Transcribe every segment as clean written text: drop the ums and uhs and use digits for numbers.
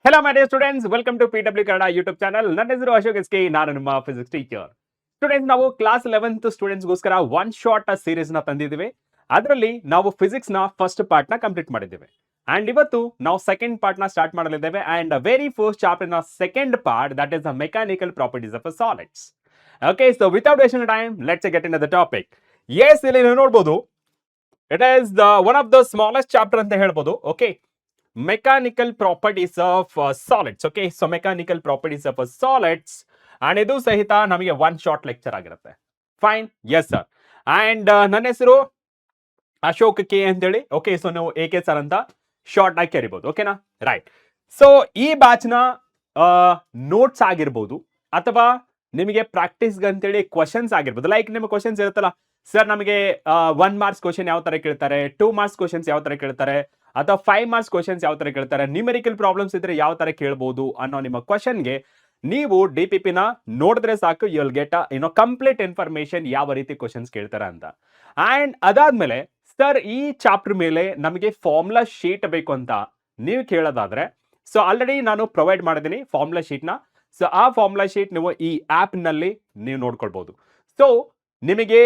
Hello, my dear students. Welcome to PW Kannada YouTube channel. ನನ್ನ ಹೆಸರು Ashok S K. ನಾನು ನಿಮ್ಮ ಫಿಸಿಕ್ಸ್ ಟೀಚರ್. ಸ್ಟೂಡೆಂಟ್ಸ್, ನಾವು ಕ್ಲಾಸ್ 11th ಸ್ಟೂಡೆಂಟ್ಸ್ಗೋಸ್ಕರ ಒನ್ ಶಾರ್ಟ್ ಸೀರೀಸ್ ನ ತಂದಿದ್ದೀವಿ. ಅದರಲ್ಲಿ ನಾವು ಫಿಸಿಕ್ಸ್ ನ ಫಸ್ಟ್ ಪಾರ್ಟ್ ನ ಕಂಪ್ಲೀಟ್ ಮಾಡಿದ್ದೇವೆ. ಅಂಡ್ ಇವತ್ತು ನಾವು ಸೆಕೆಂಡ್ ಪಾರ್ಟ್ ನ ಸ್ಟಾರ್ಟ್ ಮಾಡಲಿದ್ದೇವೆ. ಅಂಡ್ ವೆರಿ ಫಸ್ಟ್ ಚಾಪ್ಟರ್ ನ second part, that is the mechanical properties of solids. Okay, so without wasting time, let's get in the topic. Yes, ಇಲ್ಲಿ ನೀವು ನೋಡಬಹುದು, it is the one of the smallest chapter ಅಂತ ಹೇಳ್ಬೋದು. Okay, mechanical properties of solids. Okay, so mechanical properties of solids, and ಇದು ಸಹಿತ ನಮಗೆ one short lecture ಆಗಿರುತ್ತೆ. Fine, yes sir. And ನನ್ನ ಹೆಸರು ಅಶೋಕ್ ಕೆ ಅಂತೇಳಿ. ಓಕೆ, ಸೊ ನೀವು ಎ ಕೆ ಸರ್ ಅಂತ ಶಾರ್ಟ್ ಆಗಿ ಕರಿಬಹುದು. ಓಕೆನಾ, ರೈಟ್. ಸೊ ಈ ಬ್ಯಾಚ್ ನ ನೋಟ್ಸ್ ಆಗಿರ್ಬೋದು ಅಥವಾ ನಿಮಗೆ ಪ್ರಾಕ್ಟೀಸ್ ಅಂತೇಳಿ ಕ್ವಶನ್ಸ್ ಆಗಿರ್ಬೋದು. ಲೈಕ್ ನಿಮಗೆ ಕ್ವಶನ್ಸ್ ಇರುತ್ತಲ್ಲ, ಸರ್ ನಮಗೆ 1 ಮಾರ್ಕ್ಸ್ ಕ್ವಶನ್ ಯಾವ ತರ ಕೇಳ್ತಾರೆ, 2 ಮಾರ್ಕ್ಸ್ ಕ್ವಶನ್ಸ್ ಯಾವ ತರ ಕೇಳ್ತಾರೆ, ಅಥವಾ 5 ಮಾರ್ಕ್ಸ್ ಕ್ವಶನ್ಸ್ ಯಾವ ತರ ಕೇಳ್ತಾರೆ, ನ್ಯೂಮೆರಿಕಲ್ ಪ್ರಾಬ್ಲಮ್ಸ್ ಇದ್ರೆ ಯಾವ ತರ ಕೇಳಬಹುದು ಅನ್ನೋ ನಿಮ್ಮ ಕ್ವಶನ್ಗೆ ನೀವು DPP ನ ನೋಡಿದ್ರೆ ಸಾಕು, you will get complete information ಯಾವ ರೀತಿ ಕ್ವಶನ್ಸ್ ಕೇಳ್ತಾರೆ ಅಂತ. ಅಂಡ್ ಅದಾದ್ಮೇಲೆ ಸರ್ ಈ ಚಾಪ್ಟರ್ ಮೇಲೆ ನಮಗೆ ಫಾರ್ಮುಲಾ ಶೀಟ್ ಬೇಕು ಅಂತ ನೀವು ಕೇಳೋದಾದ್ರೆ, ಸೊ ಆಲ್ರೆಡಿ ನಾನು ಪ್ರೊವೈಡ್ ಮಾಡಿದ್ದೀನಿ ಫಾರ್ಮುಲಾ ಶೀಟ್ ನ. ಸೊ ಆ ಫಾರ್ಮುಲಾ ಶೀಟ್ ನೀವು ಈ ಆಪ್ ನಲ್ಲಿ ನೀವು ನೋಡ್ಕೊಳ್ಬಹುದು. ಸೊ ನಿಮಗೆ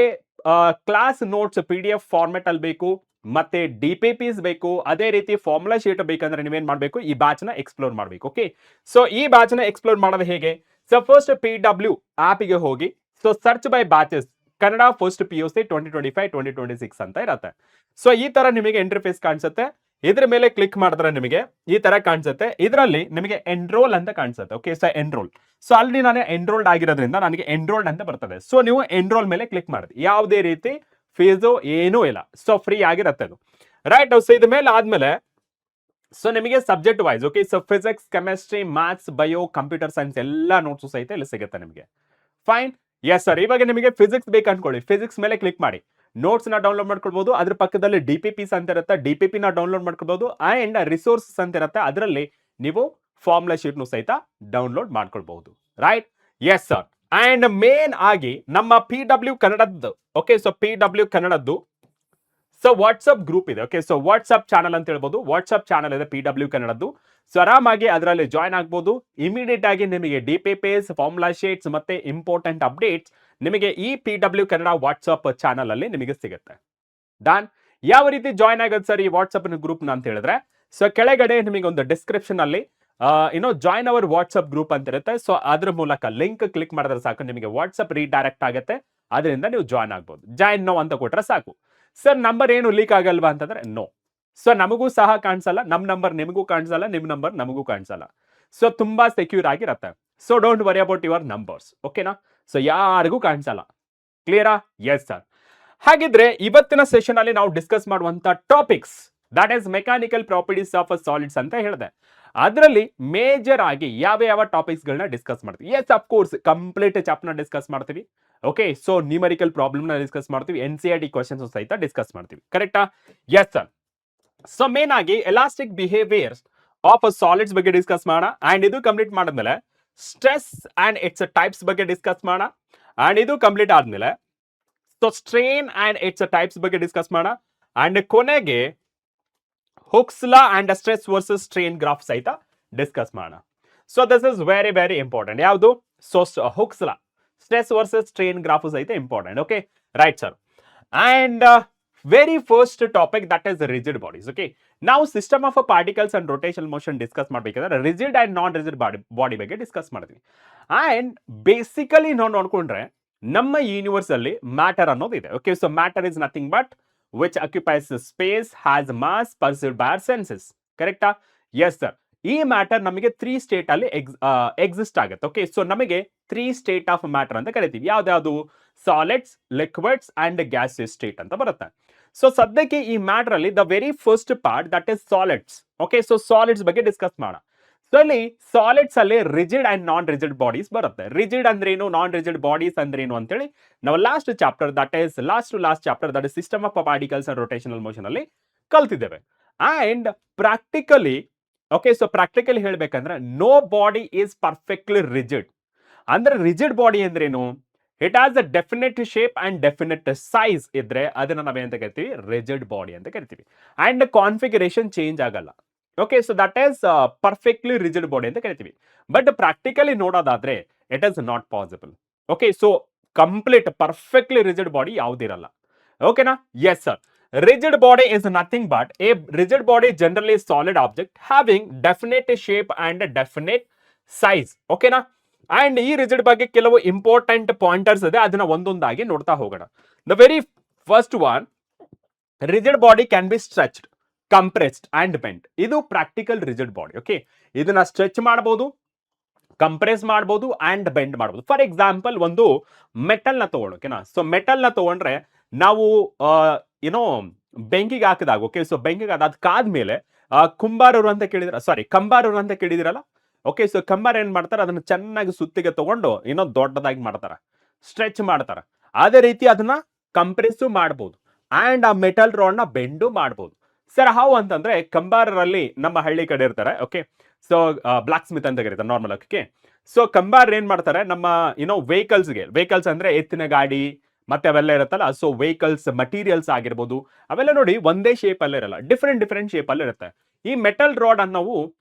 ಕ್ಲಾಸ್ ನೋಟ್ಸ್ PDF ಫಾರ್ಮೆಟ್ ಅಲ್ಲಿ ಬೇಕು, ಮತ್ತೆ DPPs ಬೇಕು, ಅದೇ ರೀತಿ ಫಾರ್ಮುಲಾ ಶೀಟ್ ಬೇಕಂದ್ರೆ ನೀವೇನ್ ಮಾಡಬೇಕು, ಈ ಬ್ಯಾಚ್ ನ ಎಕ್ಸ್ಪ್ಲೋರ್ ಮಾಡಬೇಕು. ಓಕೆ, ಸೊ ಈ ಬ್ಯಾಚ್ ನ ಎಕ್ಸ್ಪ್ಲೋರ್ ಮಾಡೋದು ಹೇಗೆ? ಸೊ ಫಸ್ಟ್ PW ಆಪ್ ಗೆ ಹೋಗಿ, so search by batches Kannada first PUC 2025-2026 ಅಂತ ಇರತ್ತೆ. ಸೊ ಈ ತರ ನಿಮಗೆ ಇಂಟರ್ಫೇಸ್ ಕಾಣಿಸುತ್ತೆ. ಇದ್ರ ಮೇಲೆ ಕ್ಲಿಕ್ ಮಾಡಿದ್ರೆ ನಿಮಗೆ ಈ ತರ ಕಾಣಿಸುತ್ತೆ. ಇದರಲ್ಲಿ ನಿಮಗೆ ಎನ್ರೋಲ್ ಅಂತ ಕಾಣಿಸುತ್ತೆ. Okay, so enrol. ಸೊ ಅಲ್ಲಿ ನಾನು ಎನ್ರೋಲ್ಡ್ ಆಗಿರೋದ್ರಿಂದ ನನಗೆ ಎನ್ರೋಲ್ಡ್ ಅಂತ ಬರ್ತದೆ. ಸೊ ನೀವು ಎನ್ರೋಲ್ ಮೇಲೆ ಕ್ಲಿಕ್ ಮಾಡಿದ್ರಿ, ಯಾವುದೇ ರೀತಿ ಫೀಸು ಏನೂ ಇಲ್ಲ, ಸೊ ಫ್ರೀ ಆಗಿರುತ್ತೆ ಅದು. ರೈಟ್. ಸೊ ಇದ ಮೇಲೆ ಆದ್ಮೇಲೆ ಸೊ ನಿಮಗೆ subject wise, okay, so physics, chemistry, maths, bio, computer science ಎಲ್ಲ ನೋಟ್ಸ್ ಸಹಿತ ಇಲ್ಲಿ ಸಿಗುತ್ತೆ ನಿಮಗೆ. Fine, yes sir. ಇವಾಗ ನಿಮಗೆ ಫಿಸಿಕ್ಸ್ ಬೇಕು ಅನ್ಕೊಳ್ಳಿ, ಫಿಸಿಕ್ಸ್ ಮೇಲೆ ಕ್ಲಿಕ್ ಮಾಡಿ ನೋಟ್ಸ್ ನ ಡೌನ್ಲೋಡ್ ಮಾಡ್ಕೊಳ್ಬಹುದು. ಅದ್ರ ಪಕ್ಕದಲ್ಲಿ DPPs ಅಂತ ಇರುತ್ತೆ, DPP ನ ಡೌನ್ಲೋಡ್ ಮಾಡ್ಕೊಳ್ಬಹುದು. ಅಂಡ್ ರಿಸೋರ್ಸಸ್ ಅಂತ ಇರುತ್ತೆ, ಅದರಲ್ಲಿ ನೀವು ಫಾರ್ಮುಲಾ ಶೀಟ್ ನು ಸಹಿತ ಡೌನ್ಲೋಡ್ ಮಾಡ್ಕೊಳ್ಬಹುದು. Right, yes sir. And main ಆಗಿ ನಮ್ಮ PW ಕನ್ನಡದ್ದು, ಓಕೆ, ಸೊ PW ಕನ್ನಡದ್ದು ಸೊ ವಾಟ್ಸ್ಆಪ್ ಗ್ರೂಪ್ ಇದೆ. ಓಕೆ, ಸೊ ವಾಟ್ಸ್ಆಪ್ ಚಾನಲ್ ಅಂತ ಹೇಳ್ಬೋದು, ವಾಟ್ಸ್ಆಪ್ ಚಾನಲ್ ಇದೆ PW ಕನ್ನಡದ್ದು. ಸೊ ಆರಾಮಾಗಿ ಅದರಲ್ಲಿ ಜಾಯ್ನ್ ಆಗ್ಬೋದು. ಇಮಿಡಿಯೇಟ್ ಆಗಿ ನಿಮಗೆ DPPs, ಫಾರ್ಮುಲಾ ಶೀಟ್ಸ್ ಮತ್ತೆ ಇಂಪಾರ್ಟೆಂಟ್ ಅಪ್ಡೇಟ್ಸ್ ನಿಮಗೆ ಈ PW ಕನ್ನಡ ವಾಟ್ಸ್ಆಪ್ ಚಾನಲ್ ಅಲ್ಲಿ ನಿಮಗೆ ಸಿಗುತ್ತೆ. ಡನ್. ಯಾವ ರೀತಿ ಜಾಯ್ನ್ ಆಗೋದು ಸರ್ ಈ ವಾಟ್ಸ್ಆಪ್ ಗ್ರೂಪ್ ಅಂತ ಹೇಳಿದ್ರೆ, ಸೊ ಕೆಳಗಡೆ ನಿಮಗೆ ಒಂದು ಡಿಸ್ಕ್ರಿಪ್ಷನ್ ಅಲ್ಲಿ ಜಾಯ್ನ್ ಅವರ್ ವಾಟ್ಸ್ಆಪ್ ಗ್ರೂಪ್ ಅಂತ ಇರುತ್ತೆ. ಸೊ ಅದ್ರ ಮೂಲಕ ಲಿಂಕ್ ಕ್ಲಿಕ್ ಮಾಡಿದ್ರೆ ಸಾಕು, ನಿಮಗೆ ವಾಟ್ಸ್ಆಪ್ ರೀಡೈರೆಕ್ಟ್ ಆಗುತ್ತೆ. ಅದರಿಂದ ನೀವು ಜಾಯ್ನ್ ಆಗ್ಬೋದು. ಜಾಯ್ನ್ ನೋ ಅಂತ ಕೊಟ್ರೆ ಸಾಕು. ಸರ್ ನಂಬರ್ ಏನು ಲೀಕ್ ಆಗಲ್ವಾ ಅಂತಂದ್ರೆ ನೋ. ಸೊ ನಮಗೂ ಸಹ ಕಾಣಿಸಲ್ಲ, ನಮ್ಮ ನಂಬರ್ ನಿಮಗೂ ಕಾಣಿಸಲ್ಲ, ನಿಮ್ಮ ನಂಬರ್ ನಮಗೂ ಕಾಣಿಸಲ್ಲ. ಸೊ ತುಂಬಾ ಸೆಕ್ಯೂರ್ ಆಗಿರುತ್ತೆ. So don't worry about your numbers. ಓಕೆನಾ? ಸೊ ಯಾರಿಗೂ ಕಾಣಿಸಲ್ಲ. ಕ್ಲಿಯರಾ? Yes sir. ಹಾಗಿದ್ರೆ ಇವತ್ತಿನ ಸೆಷನ್ ಅಲ್ಲಿ ನಾವು ಡಿಸ್ಕಸ್ ಮಾಡುವಂತ topics, that is mechanical properties of solids ಅಂತ ಹೇಳಿದೆ. ಅದರಲ್ಲಿ ಮೇಜರ್ ಆಗಿ ಯಾವ ಯಾವ ಟಾಪಿಕ್ಸ್ ಗಳನ್ನ ಡಿಸ್ಕಸ್ ಮಾಡ್ತೀವಿ? Yes, of course complete chapter discuss ಮಾಡ್ತೀವಿ. ಓಕೆ, ಸೊ ನ್ಯೂಮರಿಕಲ್ ಪ್ರಾಬ್ಲಮ್ ನ ಡಿಸ್ಕಸ್ ಮಾಡ್ತೀವಿ, NCERT ಕ್ವಶನ್ಸ್ ಸಹಿತ ಡಿಸ್ಕಸ್ ಮಾಡ್ತೀವಿ. ಕರೆಕ್ಟಾ? Yes sir. ಸೊ ಮೇನ್ ಆಗಿ ಎಲಾಸ್ಟಿಕ್ ಬಿಹೇವಿಯರ್ಸ್ ಆಫ್ ಸಾಲಿಡ್ಸ್ ಬಗ್ಗೆ ಡಿಸ್ಕಸ್ ಮಾಡೋಣ. ಅಂಡ್ ಇದು ಕಂಪ್ಲೀಟ್ ಮಾಡಿದ್ಮೇಲೆ ಸ್ಟ್ರೆಸ್ ಅಂಡ್ ಇಟ್ಸ್ ಟೈಪ್ಸ್ ಬಗ್ಗೆ ಡಿಸ್ಕಸ್ ಮಾಡೋಣ. ಅಂಡ್ ಇದು ಕಂಪ್ಲೀಟ್ ಆದ್ಮೇಲೆ so strain and its types ಬಗ್ಗೆ ಡಿಸ್ಕಸ್ ಮಾಡೋಣ. ಅಂಡ್ ಕೊನೆಗೆ Hooke's law and stress versus strain graph ಸಹಿತ ಡಿಸ್ಕಸ್ ಮಾಡೋಣ. So this is very very important. ಯಾವುದು? So Hooke's law, stress versus strain graph ಸಹಿತ important. Okay, right sir. And very first topic, that is rigid bodies. Okay, ನಾವು system of particles and rotation motion discuss ಮಾಡ್ಬೇಕಾದ್ರೆ rigid and non rigid body ಬಗ್ಗೆ discuss ಮಾಡ್ತೀವಿ. And basically ನಾವು ನೋಡ್ಕೊಂಡ್ರೆ ನಮ್ಮ universe ಅಲ್ಲಿ matter ಅನ್ನೋದು ಇದೆ. Okay, so matter is nothing but which occupies the space, has mass, perceived by our senses. ಕರೆಕ್ಟಾ? Yes sir. ಈ ಮ್ಯಾಟರ್ ನಮಗೆ 3 ಸ್ಟೇಟ್ ಅಲ್ಲಿ ಎಕ್ಸಿಸ್ಟ್ ಆಗುತ್ತೆ. ಓಕೆ, ಸೊ ನಮಗೆ 3 ಸ್ಟೇಟ್ ಆಫ್ ಮ್ಯಾಟರ್ ಅಂತ ಕರಿತೀವಿ. ಯಾವ್ದಾವುದು? Solids, liquids and gaseous state ಅಂತ ಬರುತ್ತೆ. ಸೊ ಸದ್ಯಕ್ಕೆ ಈ ಮ್ಯಾಟರ್ ಅಲ್ಲಿ the very first part, that is solids. Okay, so solids ಬಗ್ಗೆ ಡಿಸ್ಕಸ್ ಮಾಡೋಣ. ಸೊ ಅಲ್ಲಿ ಸಾಲಿಡ್ಸ್ ಅಲ್ಲಿ rigid and non rigid bodies ಬರುತ್ತೆ. ರಿಜಿಡ್ ಅಂದ್ರೇನು, ನಾನ್ ರಿಜಿಡ್ ಬಾಡೀಸ್ ಅಂದ್ರೇನು ಅಂತೇಳಿ ನಾವು last chapter, that is last chapter, that is system of particles and rotational motion ಅಲ್ಲಿ ಕಲ್ತಿದ್ದೇವೆ. And practically, okay, so practically ಹೇಳ್ಬೇಕಂದ್ರೆ no body is perfectly rigid. ಅಂದ್ರೆ rigid body ಅಂದ್ರೇನು? It has a definite shape and definite size ಇದ್ರೆ ಅದನ್ನ ನಾವೇನಂತ ಕರಿತೀವಿ? Rigid body ಅಂತ ಕರಿತೀವಿ. ಅಂಡ್ ಕಾನ್ಫಿಗರೇಷನ್ ಚೇಂಜ್ ಆಗಲ್ಲ. Okay, so that is perfectly rigid body ಅಂತ ಕರಿತೀವಿ. ಬಟ್ ಪ್ರಾಕ್ಟಿಕಲಿ ನೋಡೋದಾದ್ರೆ it is not possible. Okay, so complete perfectly rigid body ಯಾವುದಿರಲ್ಲ. ಓಕೆನಾ? Yes sir. Rigid body is nothing but a rigid body generally solid object having definite shape and definite size. ಓಕೆನಾ? And ಈ rigid ಬಗ್ಗೆ ಕೆಲವು important pointers ಇದೆ, ಅದನ್ನ ಒಂದೊಂದಾಗಿ ನೋಡ್ತಾ ಹೋಗೋಣ. The very first one, rigid body can be stretched, compressed and bend. ಇದು ಪ್ರಾಕ್ಟಿಕಲ್ ರಿಜಿಡ್ ಬಾಡಿ. ಓಕೆ, ಇದನ್ನ ಸ್ಟ್ರೆಚ್ ಮಾಡಬಹುದು, ಕಂಪ್ರೆಸ್ ಮಾಡಬಹುದು ಅಂಡ್ ಬೆಂಡ್ ಮಾಡಬಹುದು. ಫಾರ್ ಎಕ್ಸಾಂಪಲ್, ಒಂದು ಮೆಟಲ್ ನ ತಗೊಂಡು, ಓಕೆನಾ? ಸೊ ಮೆಟಲ್ ನ ತಗೊಂಡ್ರೆ ನಾವು ಏನೋ ಬೆಂಕಿಗೆ ಹಾಕಿದಾಗ, ಓಕೆ, ಸೊ ಬೆಂಕಿಗೆ ಅದ್ ಕಾದ್ಮೇಲೆ ಕುಂಬಾರರು ಅಂತ ಕೇಳಿದ್ರ, ಸಾರಿ ಕಂಬಾರರು ಅಂತ ಕೇಳಿದಿರಲ್ಲ. ಓಕೆ, ಸೊ ಕಂಬಾರ ಏನ್ ಮಾಡ್ತಾರೆ, ಅದನ್ನ ಚೆನ್ನಾಗಿ ಸುತ್ತಿಗೆ ತಗೊಂಡು ಇನ್ನೂ ದೊಡ್ಡದಾಗಿ ಮಾಡ್ತಾರ, ಸ್ಟ್ರೆಚ್ ಮಾಡ್ತಾರ. ಅದೇ ರೀತಿ ಅದನ್ನ ಕಂಪ್ರೆಸ್ ಮಾಡಬಹುದು ಅಂಡ್ ಆ ಮೆಟಲ್ ರಾಡ್ ನ ಬೆಂಡು ಮಾಡಬಹುದು. ಸರ್ ಹೌ ಅಂತಂದ್ರೆ, ಕಂಬಾರರಲ್ಲಿ ನಮ್ಮ ಹಳ್ಳಿ ಕಡೆ ಇರ್ತಾರೆ. ಓಕೆ, ಸೊ ಬ್ಲಾಕ್ ಸ್ಮಿತ್ ಅಂತ ಕರೀತಾರೆ ನಾರ್ಮಲ್. ಓಕೆ, ಸೊ ಕಂಬಾರ್ ಏನ್ ಮಾಡ್ತಾರೆ, ನಮ್ಮ ವೆಹಿಕಲ್ಸ್ ಅಂದ್ರೆ ಎತ್ತಿನ ಗಾಡಿ ಮತ್ತೆ ಅವೆಲ್ಲ ಇರುತ್ತಲ್ಲ, ಸೊ ವೆಹಿಕಲ್ಸ್ ಮಟೀರಿಯಲ್ಸ್ ಆಗಿರ್ಬೋದು, ಅವೆಲ್ಲ ನೋಡಿ ಒಂದೇ ಶೇಪ್ ಅಲ್ಲೇ ಇರಲ್ಲ, ಡಿಫ್ರೆಂಟ್ ಶೇಪ್ ಅಲ್ಲಿ ಇರುತ್ತೆ. ಈ ಮೆಟಲ್ ರಾಡ್ ಅನ್ನೋವು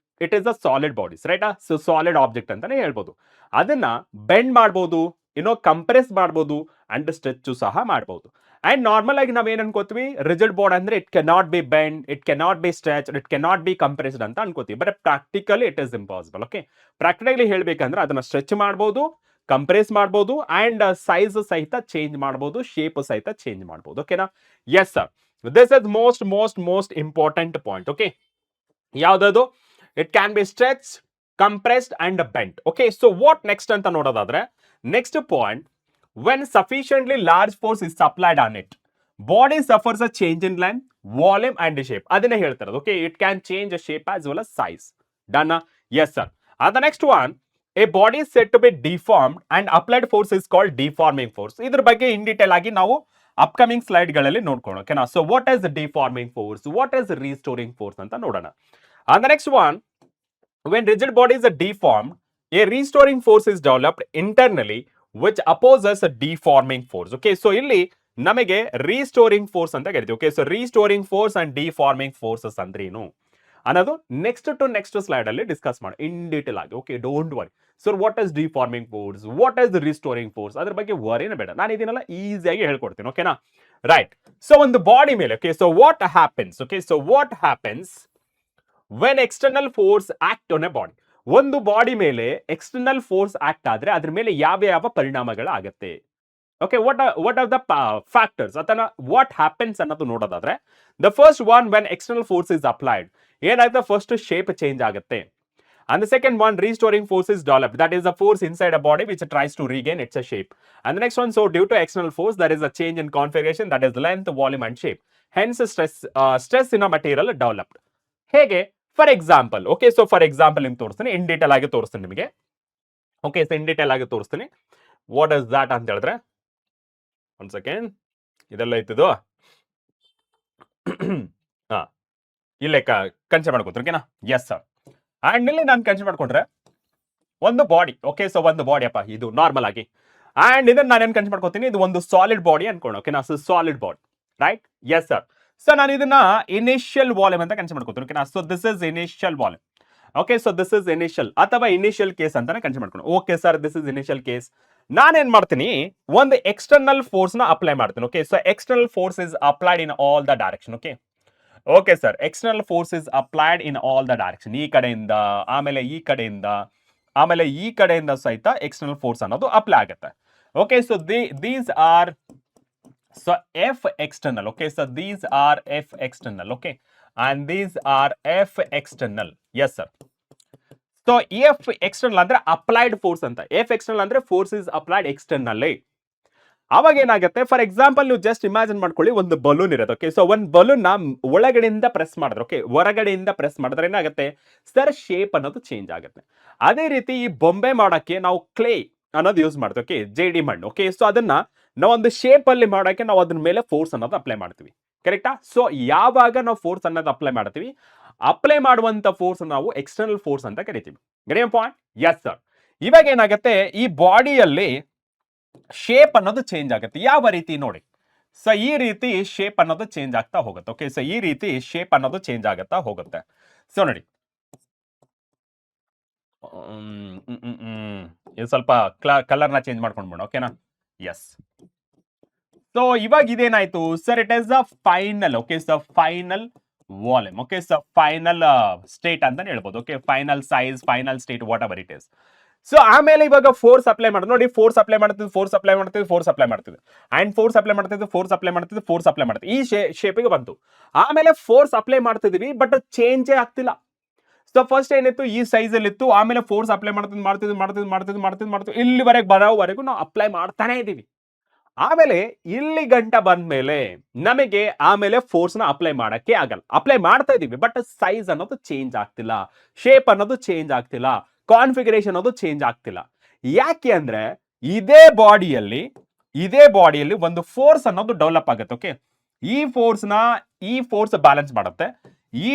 it is a solid bodies, right? So solid object ಅಂತಾನೆ ಹೇಳ್ಬೋದು. ಅದನ್ನ ಬೆಂಡ್ ಮಾಡ್ಬೋದು, ಕಂಪ್ರೆಸ್ ಮಾಡ್ಬೋದು ಅಂಡ್ ಸ್ಟ್ರೆಚ್ ಸಹ ಮಾಡ್ಬೋದು. ಅಂಡ್ ನಾರ್ಮಲ್ ಆಗಿ ನಾವ್ ಏನ್ ಅನ್ಕೋತೀವಿ, ರಿಜಿಡ್ ಬಾಡಿ ಅಂದ್ರೆ it can not be bend, it can not be stretch, it can not be compressed ಅಂತ ಅನ್ಕೋತೀವಿ. But practically it is impossible. Okay, practically ಹೇಳ್ಬೇಕಂದ್ರೆ ಅದನ್ನ ಸ್ಟ್ರೆಚ್ ಮಾಡ್ಬೋದು, ಕಂಪ್ರೆಸ್ ಮಾಡಬಹುದು ಅಂಡ್ ಸೈಜ್ ಸಹಿತ ಚೇಂಜ್ ಮಾಡಬಹುದು, ಶೇಪ್ ಸಹಿತ ಚೇಂಜ್ ಮಾಡಬಹುದು. ಓಕೆನಾ? Yes sir, this is most important point. Okay, ಯಾವ್ದದು? It can be stretch, compressed and bent. Okay, so what next ಅಂತ ನೋಡೋದಾದ್ರೆ, next point, when sufficiently large force is applied on it, body suffers a change in length, volume and shape. ಅದನ್ನೇ ಹೇಳ್ತಾರೆ. Okay, it can change shape as well as size. Done? Yes sir. The next one, a body is said to be deformed and applied force is called deforming force. ಇದ್ರ ಬಗ್ಗೆ ಇನ್ detail ಆಗಿ ನಾವು upcoming slide ಗಳಲ್ಲಿ ನೋಡ್ಕೊಳ್ಳೋಣ. ಓಕೆನಾ? So what is deforming force, what is restoring force ಅಂತ ನೋಡೋಣ. And the next one, when rigid body is deformed, a restoring force is developed internally which opposes a deforming force. Okay, so ಇಲ್ಲಿ ನಮಗೆ ರೀಸ್ಟೋರಿಂಗ್ force ಅಂತ ಕರಿತೀವಿ. Okay, so restoring force and deforming forces ಅಂದ್ರೇನು ಅನ್ನೋದು next slide ಅಲ್ಲಿ discuss ಮಾಡಿ in detail ಆಗಿ. Okay, don't worry. So what is deforming force, what is restoring force, ಅದ್ರ ಬಗ್ಗೆ ವರಿನ ಬೇಡ, ನಾನು ಇದನ್ನೆಲ್ಲ ಈಸಿಯಾಗಿ ಹೇಳ್ಕೊಡ್ತೀನಿ. ಓಕೆನಾ? ರೈಟ್. ಸೊ ಒಂದು ಬಾಡಿ ಮೇಲೆ, okay, so what happens, okay, so what happens when external force act on a body. ಒಂದು ಬಾಡಿ ಮೇಲೆ ಎಕ್ಸ್ಟರ್ನಲ್ ಫೋರ್ಸ್ ಆಕ್ಟ್ ಆದ್ರೆ ಅದ್ರ ಮೇಲೆ ಯಾವ ಪರಿಣಾಮಗಳಾಗತ್ತೆ. Okay, what are the factors ಅಥವಾ ವಾಟ್ ಹ್ಯಾಪನ್ಸ್ ಅನ್ನೋದು ನೋಡೋದಾದ್ರೆ, the first one, when external force is applied, ಏನಾಗುತ್ತೆ, ಫಸ್ಟ್ ಶೇಪ್ ಚೇಂಜ್ ಆಗುತ್ತೆ. And the second one, restoring force is developed. That is a force inside a body which tries to regain its shape. And the next one, so due to external force, there is a change in configuration, that is length, volume and shape. Hence, stress in a material developed. ಹೇಗೆ? For example, okay, so for example ನಿಮ್ಗೆ ತೋರಿಸ್ತೀನಿ, ಇನ್ detail ಆಗಿ ತೋರಿಸ್ತೀನಿ ನಿಮಗೆ. Okay, so ಇನ್ detail ಆಗಿ ತೋರಿಸ್ತೀನಿ. What is that ಅಂತ ಹೇಳಿದ್ರೆ, ಒಂದ್ ಸೆಕೆಂಡ್, ಇದೆಲ್ಲ ಇತ್ತಿದು ಹಾ, ಇಲ್ಲೇ ಕನ್ಸಿಡರ್ ಮಾಡ್ಕೊತೀನಿ. ಓಕೆನಾ? Yes sir. ಅಂಡ್ ಇಲ್ಲಿ ನಾನು ಕನ್ಸಿಡರ್ ಮಾಡ್ಕೊಂಡ್ರೆ ಒಂದು ಬಾಡಿ. ಓಕೆ, ಸೊ ಒಂದು ಬಾಡಿ ಅಪ್ಪ, ಇದು ನಾರ್ಮಲ್ ಆಗಿ. ಅಂಡ್ ಇದನ್ನ ನಾನು ಏನ್ ಕನ್ಸಿಡರ್ ಮಾಡ್ಕೊತೀನಿ, ಇದು ಒಂದು ಸಾಲಿಡ್ ಬಾಡಿ ಅನ್ಕೊಂಡು. ಓಕೆನಾ? So solid body, right? Yes sir. So ನಾನು ಇದನ್ನ ಇನಿಷಿಯಲ್ ವಾಲ್ಯೂಮ್ ಅಂತ ಕನ್ಸಿಡರ್ ಮಾಡ್ಕೊತೀನಿ. ಓಕೆನಾ? So this is initial volume. Okay, so this is initial ಅಥವಾ ಇನಿಷಿಯಲ್ ಕೇಸ್ ಅಂತಾನೆ ಕನ್ಸಿಡರ್ ಮಾಡ್ಕೊಂಡು. Okay sir, this is initial case. ನಾನೇನ್ ಮಾಡ್ತೀನಿ, ಒಂದು ಎಕ್ಸ್ಟರ್ನಲ್ ಫೋರ್ಸ್ ನ ಅಪ್ಲೈ ಮಾಡ್ತೀನಿ. Okay, so external force is applied in all the direction. Okay, okay sir, external force is applied in all the direction. ಈ ಕಡೆಯಿಂದ, ಆಮೇಲೆ ಈ ಕಡೆಯಿಂದ, ಆಮೇಲೆ ಈ ಕಡೆಯಿಂದ ಸಹಿತ ಎಕ್ಸ್ಟರ್ನಲ್ ಫೋರ್ಸ್ ಅನ್ನೋದು ಅಪ್ಲೈ ಆಗುತ್ತೆ. Okay, so these are, so F external. Okay, so these are F external. Okay, and these are F external. S sir. So F external ಅಂದ್ರೆ ಅಪ್ಲೈಡ್ ಫೋರ್ಸ್ ಅಂತ. ಎಫ್ ಎಕ್ಸ್ಟರ್ನಲ್ ಅಂದ್ರೆ force is applied external. ಅವಾಗ ಏನಾಗುತ್ತೆ, for example ನೀವು just imagine ಮಾಡ್ಕೊಳ್ಳಿ, ಒಂದು balloon ಇರೋದು. Okay, so ಒಂದು ಬಲೂನ್ ನ ಒಳಗಡೆಯಿಂದ ಪ್ರೆಸ್ ಮಾಡಿದ್ರೆ, ಓಕೆ, ಹೊರಗಡೆಯಿಂದ ಪ್ರೆಸ್ ಮಾಡಿದ್ರೆ ಏನಾಗುತ್ತೆ ಸರ್, ಶೇಪ್ ಅನ್ನೋದು ಚೇಂಜ್ ಆಗುತ್ತೆ. ಅದೇ ರೀತಿ ಈ ಬೊಂಬೆ ಮಾಡಕ್ಕೆ ನಾವು ಕ್ಲೇ ಅನ್ನೋದು ಯೂಸ್ ಮಾಡ್ತೀವಿ. ಓಕೆ, ಜೇಡಿ ಮಣ್ಣು. ಓಕೆ, ಸೊ ಅದನ್ನ ನಾವು ಒಂದು ಶೇಪ್ ಅಲ್ಲಿ ಮಾಡಕ್ಕೆ ನಾವು ಅದ್ರ ಮೇಲೆ ಫೋರ್ಸ್ ಅನ್ನೋದು ಅಪ್ಲೈ ಮಾಡ್ತೀವಿ. ಕರೆಕ್ಟಾ? ಸೊ ಯಾವಾಗ ನಾವು ಫೋರ್ಸ್ ಅನ್ನೋದು ಅಪ್ಲೈ ಮಾಡ್ತೀವಿ, ಅಪ್ಲೈ ಮಾಡುವಂತ ಫೋರ್ಸ್ ನಾವು ಎಕ್ಸ್ಟರ್ನಲ್ ಫೋರ್ಸ್ ಅಂತ ಕರಿತೀವಿ. ಗರಿಯಂ ಪಾಯಿಂಟ್? Yes sir. ಇವಾಗ ಏನಾಗುತ್ತೆ, ಈ ಬಾಡಿಯಲ್ಲಿ ಶೇಪ್ ಅನ್ನೋದು ಚೇಂಜ್ ಆಗುತ್ತೆ. ಯಾವ ರೀತಿ ನೋಡಿ, ಸೊ ಈ ರೀತಿ ಶೇಪ್ ಅನ್ನೋದು ಚೇಂಜ್ ಆಗ್ತಾ ಹೋಗುತ್ತೆ. ಓಕೆ, ಸೊ ಈ ರೀತಿ ಶೇಪ್ ಅನ್ನೋದು ಚೇಂಜ್ ಆಗುತ್ತಾ ಹೋಗುತ್ತೆ. ಸೊ ನೋಡಿ, ಇದು ಸ್ವಲ್ಪ ಕಲರ್ನ ಚೇಂಜ್ ಮಾಡ್ಕೊಂಡ್ಬಿಡೋಣ, ಓಕೆನಾ? ಎಸ್. ಸೊ ಇವಾಗ ಇದೇನಾಯ್ತು sir, it is the final, okay, the final volume, okay, the final state ಅಂತ ಹೇಳ್ಬೋದು, okay, final size, final state, whatever it is. So ಆಮೇಲೆ ಇವಾಗ ಫೋರ್ಸ್ ಅಪ್ಲೈ ಮಾಡೋದು ನೋಡಿ, ಫೋರ್ಸ್ ಅಪ್ಲೈ ಮಾಡ್ತಿದ್ವಿ, ಫೋರ್ಸ್ ಅಪ್ಲೈ ಮಾಡ್ತಿದ್ವಿ, ಫೋರ್ಸ್ ಅಪ್ಲೈ ಮಾಡ್ತಿದ್ವಿ, and force apply ಮಾಡ್ತಿದ್ವಿ, ಫೋರ್ಸ್ ಅಪ್ಲೈ ಮಾಡ್ತಿದ್ವಿ, ಫೋರ್ಸ್ ಅಪ್ಲೈ ಮಾಡ್ತಿದ್ವಿ, ಈ ಶೇಪಿಗೆ ಬಂತು. ಆಮೇಲೆ ಫೋರ್ಸ್ ಅಪ್ಲೈ ಮಾಡ್ತಿದ್ವಿ, ಬಟ್ ಚೇಂಜೇ ಆಗ್ತಿಲ್ಲ. ಸೊ ಫಸ್ಟ್ ಏನಿತ್ತು, ಈ ಸೈಜ್ ಅಲ್ಲಿ ಇತ್ತು, ಆಮೇಲೆ ಫೋರ್ಸ್ ಅಪ್ಲೈ ಮಾಡ್ತಿದ್ವಿ, ಇಲ್ಲಿವರೆಗೆ ಬರೋವರೆಗೂ ನಾವು ಅಪ್ಲೈ ಮಾಡ್ತಾನೆ ಇದೀವಿ. ಆಮೇಲೆ ಇಲ್ಲಿ ಗಂಟ ಬಂದ್ಮೇಲೆ ನಮಗೆ ಆಮೇಲೆ ಫೋರ್ಸ್ ನ ಅಪ್ಲೈ ಮಾಡಕ್ಕೆ ಆಗಲ್ಲ. ಅಪ್ಲೈ ಮಾಡ್ತಾ ಇದೀವಿ, ಬಟ್ ಸೈಜ್ ಅನ್ನೋದು ಚೇಂಜ್ ಆಗ್ತಿಲ್ಲ, ಶೇಪ್ ಅನ್ನೋದು ಚೇಂಜ್ ಆಗ್ತಿಲ್ಲ, ಕಾನ್ಫಿಗರೇಷನ್ ಅನ್ನೋದು ಚೇಂಜ್ ಆಗ್ತಿಲ್ಲ. ಯಾಕೆ ಅಂದ್ರೆ ಇದೇ ಬಾಡಿಯಲ್ಲಿ ಒಂದು ಫೋರ್ಸ್ ಅನ್ನೋದು ಡೆವಲಪ್ ಆಗುತ್ತೆ, ಓಕೆ. ಈ ಫೋರ್ಸ್ ಬ್ಯಾಲೆನ್ಸ್ ಮಾಡುತ್ತೆ, ಈ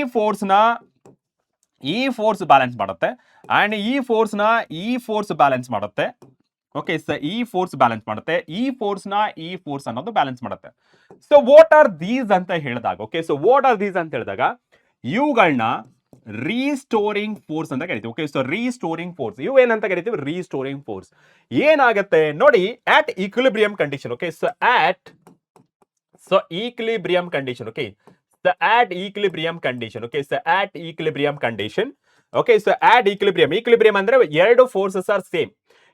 ಫೋರ್ಸ್ ಬ್ಯಾಲೆನ್ಸ್ ಮಾಡುತ್ತೆ, ಅಂಡ್ ಈ ಫೋರ್ಸ್ ಬ್ಯಾಲೆನ್ಸ್ ಮಾಡುತ್ತೆ, ಓಕೆ. ಸೊ ಈ ಫೋರ್ಸ್ ಬ್ಯಾಲೆನ್ಸ್ ಮಾಡುತ್ತೆ, ಈ ಫೋರ್ಸ್ ಅನ್ನೋದು ಬ್ಯಾಲೆನ್ಸ್ ಮಾಡುತ್ತೆ. ಸೊ ವಾಟ್ ಆರ್ ದೀಸ್ ಅಂತ ಹೇಳಿದಾಗ, okay, so what are these ಅಂತ ಹೇಳಿದಾಗ ಇವುಗಳನ್ನ ರೀಸ್ಟೋರಿಂಗ್ ಫೋರ್ಸ್ ಅಂತ ಕರಿತೀವಿ, ಓಕೆ. ಸೊ ರೀಸ್ಟೋರಿಂಗ್ ಫೋರ್ಸ್, ಇವು ಏನಂತ ಕರಿತೀವಿ, ರೀಸ್ಟೋರಿಂಗ್ ಫೋರ್ಸ್. ಏನಾಗುತ್ತೆ ನೋಡಿ, at equilibrium condition, okay. So equilibrium condition, okay. So at equilibrium condition, okay, so at equilibrium condition, okay, so at equilibrium ಅಂದ್ರೆ ಎರಡು ಫೋರ್ಸಸ್ ಆರ್ ಸೇಮ್.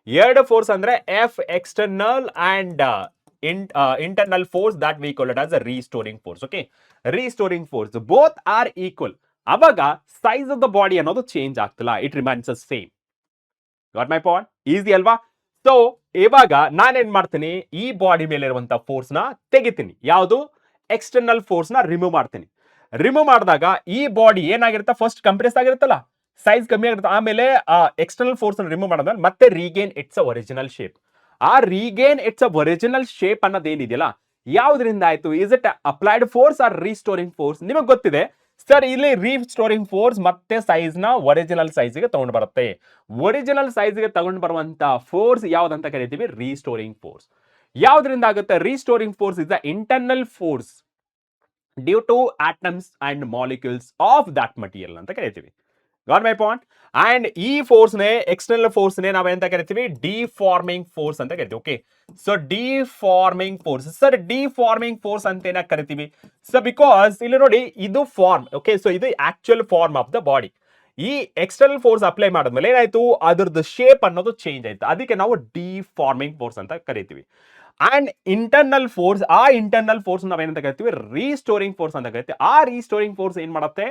ಎರಡು ಫೋರ್ಸ್ ಅಂದ್ರೆ F external and internal force that we call it as a restoring force, okay. Restoring force, both are equal. ಅವಾಗ size of the body ಅನ್ನೋದು change ಆಗ್ತಿಲ್ಲ, it remains same. Got my point? Easy ಅಲ್ವಾ? So ಇವಾಗ ನಾನೇನ್ ಮಾಡ್ತೀನಿ, ಈ body ಮೇಲೆ ಇರುವಂತ ಫೋರ್ಸ್ ನ ತೆಗಿತೀನಿ, ಯಾವುದು, ಎಕ್ಸ್ಟರ್ನಲ್ ಫೋರ್ಸ್ ನ ರಿಮೂವ್ ಮಾಡ್ತೀನಿ. ರಿಮೂವ್ ಮಾಡಿದಾಗ ಈ ಬಾಡಿ ಏನಾಗಿರುತ್ತೆ, ಫಸ್ಟ್ ಕಂಪ್ರೆಸ್ ಆಗಿರುತ್ತಲ್ಲ, ಸೈಜ್ ಕಮ್ಮಿ ಆಗಿರುತ್ತೆ, ಆಮೇಲೆ ಎಕ್ಸ್ಟರ್ನಲ್ ಫೋರ್ಸ್ ರಿಮೂವ್ ಮಾಡಿದ್ಮೇಲೆ ಮತ್ತೆ ರೀಗೇನ್ ಇಟ್ಸ್ ಒರಿಜಿನಲ್ ಶೇಪ್. ಆ ರೀಗೇನ್ ಇಟ್ಸ್ ಒರಿಜಿನಲ್ ಶೇಪ್ ಅನ್ನೋದೇನಿದೆಯಲ್ಲ, ಯಾವ್ದ್ರಿಂದ ಆಯ್ತು, is it applied force or restoring force? ನಿಮಗೆ ಗೊತ್ತಿದೆ ಸರ್, ಇಲ್ಲಿ ರೀಸ್ಟೋರಿಂಗ್ ಫೋರ್ಸ್ ಮತ್ತೆ ಸೈಜ್ ನ ಒರಿಜಿನಲ್ ಸೈಜ್ಗೆ ತಗೊಂಡು ಬರುತ್ತೆ. ಒರಿಜಿನಲ್ ಸೈಜ್ಗೆ ತಗೊಂಡು ಬರುವಂತ ಫೋರ್ಸ್ ಯಾವ್ದಂತ ಕರಿತೀವಿ, ರೀಸ್ಟೋರಿಂಗ್ ಫೋರ್ಸ್. ಯಾವ್ದ್ರಿಂದ ಆಗುತ್ತೆ, restoring force is the internal force due to atoms and molecules of that material ಅಂತ ಕರಿತೀವಿ. Got my point? ಅಂಡ್ ಈ ಫೋರ್ಸ್ ನೇ, ಎಕ್ಸ್ಟರ್ನಲ್ ಫೋರ್ಸ್ ನೇ ನಾವೇಂತ ಕರಿತೀವಿ, ಡಿಫಾರ್ಮಿಂಗ್ ಫೋರ್ಸ್ ಅಂತ ಕರಿತೀವಿ, okay. So deforming force, sir deforming force ಅಂತ ಏನಕ್ಕೆ ಕರಿತೀವಿ? ಸೊ ಬಿಕಾಸ್ ಇಲ್ಲಿ ನೋಡಿ, ಇದು ಫಾರ್ಮ್, ಓಕೆ. ಸೊ ಇದು actual form of the body. ಈ ಎಕ್ಸ್ಟರ್ನಲ್ ಫೋರ್ಸ್ ಅಪ್ಲೈ ಮಾಡಿದ್ಮೇಲೆ ಏನಾಯ್ತು, ಅದ್ರದ್ದು ಶೇಪ್ ಅನ್ನೋದು ಚೇಂಜ್ ಆಯ್ತು, ಅದಕ್ಕೆ ನಾವು ಡಿಫಾರ್ಮಿಂಗ್ ಫೋರ್ಸ್ ಅಂತ ಕರಿತೀವಿ. ಅಂಡ್ ಇಂಟರ್ನಲ್ ಫೋರ್ಸ್, ಆ ಇಂಟರ್ನಲ್ ಫೋರ್ಸ್ ನಾವೇನಂತ ಕರಿತೀವಿ, ರೀಸ್ಟೋರಿಂಗ್ ಫೋರ್ಸ್ ಅಂತ ಕರಿತೀವಿ. ಆ ರೀಸ್ಟೋರಿಂಗ್ ಫೋರ್ಸ್ ಏನ್ ಮಾಡುತ್ತೆ,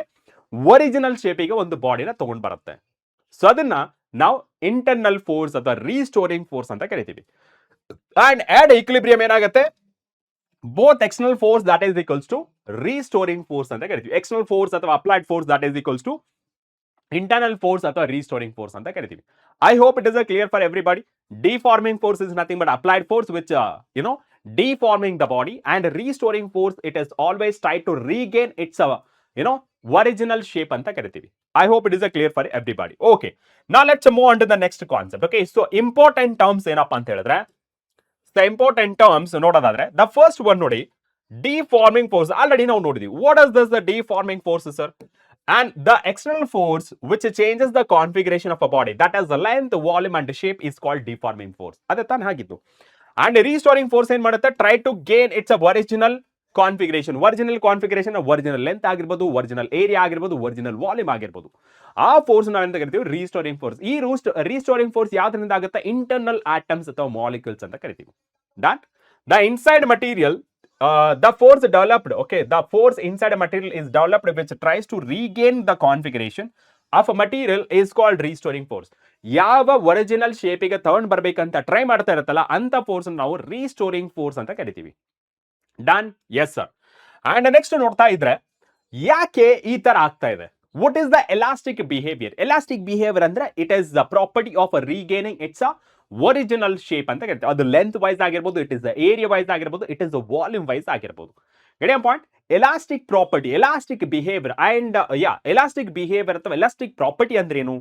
ಒರಿಜಿನಲ್ ಶೇಪಿಗೆ ಒಂದು ಬಾಡಿನ ತಗೊಂಡ್ ಬರುತ್ತೆ. ಸೊ ಅದನ್ನ ನಾವು ಇಂಟರ್ನಲ್ ಫೋರ್ಸ್ ಅಥವಾ ರೀಸ್ಟೋರಿಂಗ್ ಫೋರ್ಸ್ ಅಂತ ಕರಿತೀವಿ. ಅಂಡ್ ಅಟ್ ಈಕ್ವಿಲಿಬ್ರಿಯಂ ಏನಾಗುತ್ತೆ, both external force that is equals to restoring force ಅಂತ ಕರಿತೀವಿ. ಎಕ್ಸ್ಟರ್ನಲ್ ಫೋರ್ಸ್ ಅಥವಾ applied force that is equals to internal force ಅಥವಾ ರೀಸ್ಟೋರಿಂಗ್ ಫೋರ್ಸ್ ಅಂತ ಕರಿತೀವಿ. I hope it is clear for everybody. Deforming force is nothing but applied force which deforming the body, and restoring force, it is always tried to regain its original shape anta karitivi. I hope it is clear for everybody. Okay, now let's move on to the next concept. Okay, so important terms ಏನಪ್ಪ ಅಂತ ಹೇಳಿದ್ರೆ, the important terms ನೋಡೋದಾದ್ರೆ, the first one ನೋಡಿ, deforming force already ನಾವು ನೋಡಿದ್ವಿ. What is this the deforming force, sir? And the external force which changes the configuration of a body, that is the length, volume and shape, is called deforming force. ಅದೇ ತಾನೇ ಆಗಿತ್ತು. And restoring force ಏನ್ ಮಾಡುತ್ತೆ, try to gain its original configuration. Original length ಆಗಿರ್ಬೋದು, original area ಆಗಿರ್ಬೋದು, original volume ಆಗಿರ್ಬೋದು. ಆ force ನಾವು ಎಂತ ಕರಿತೀವಿ, ರೀಸ್ಟೋರಿಂಗ್ ಫೋರ್ಸ್. ಈ ರೀಸ್ಟೋರಿಂಗ್ ಫೋರ್ಸ್ ಯಾವ್ದ್ರಿಂದ ಆಗುತ್ತೆ, ಇಂಟರ್ನಲ್ ಆಟಮ್ಸ್ ಅಥವಾ ಮಾಲಿಕ್ಯೂಲ್ಸ್ ಅಂತ ಕರಿತೀವಿ. That the inside material, the force developed, okay, the force inside a material is developed which tries to regain the configuration of a material is called restoring force. ಯಾವ original ಶೇಪಿಗೆ ತಗೊಂಡ್ ಬರ್ಬೇಕಂತ try ಮಾಡ್ತಾ ಇರುತ್ತಲ್ಲ, ಅಂತ force ನಾವು ರೀಸ್ಟೋರಿಂಗ್ force ಅಂತ ಕರಿತೀವಿ. Done? Yes sir. And next ನೋಡ್ತಾ ಇದ್ರೆ, ಯಾಕೆ ಈ ತರ ಆಗ್ತಾ ಇದೆ, what is the elastic behaviour? Elastic behaviour ಅಂದ್ರೆ it is the property of regaining its original shape ಅಂತ ಕರಿತೀವಿ. ಅದು ಲೆಂತ್ ವೈಸ್ ಆಗಿರ್ಬೋದು, it is the area wise ಆಗಿರ್ಬೋದು, it is the volume wise ಆಗಿರ್ಬೋದು. Get point? Elastic property, elastic behaviour and elastic behaviour ಅಥವಾ elastic property ಅಂದ್ರೆ ಏನು?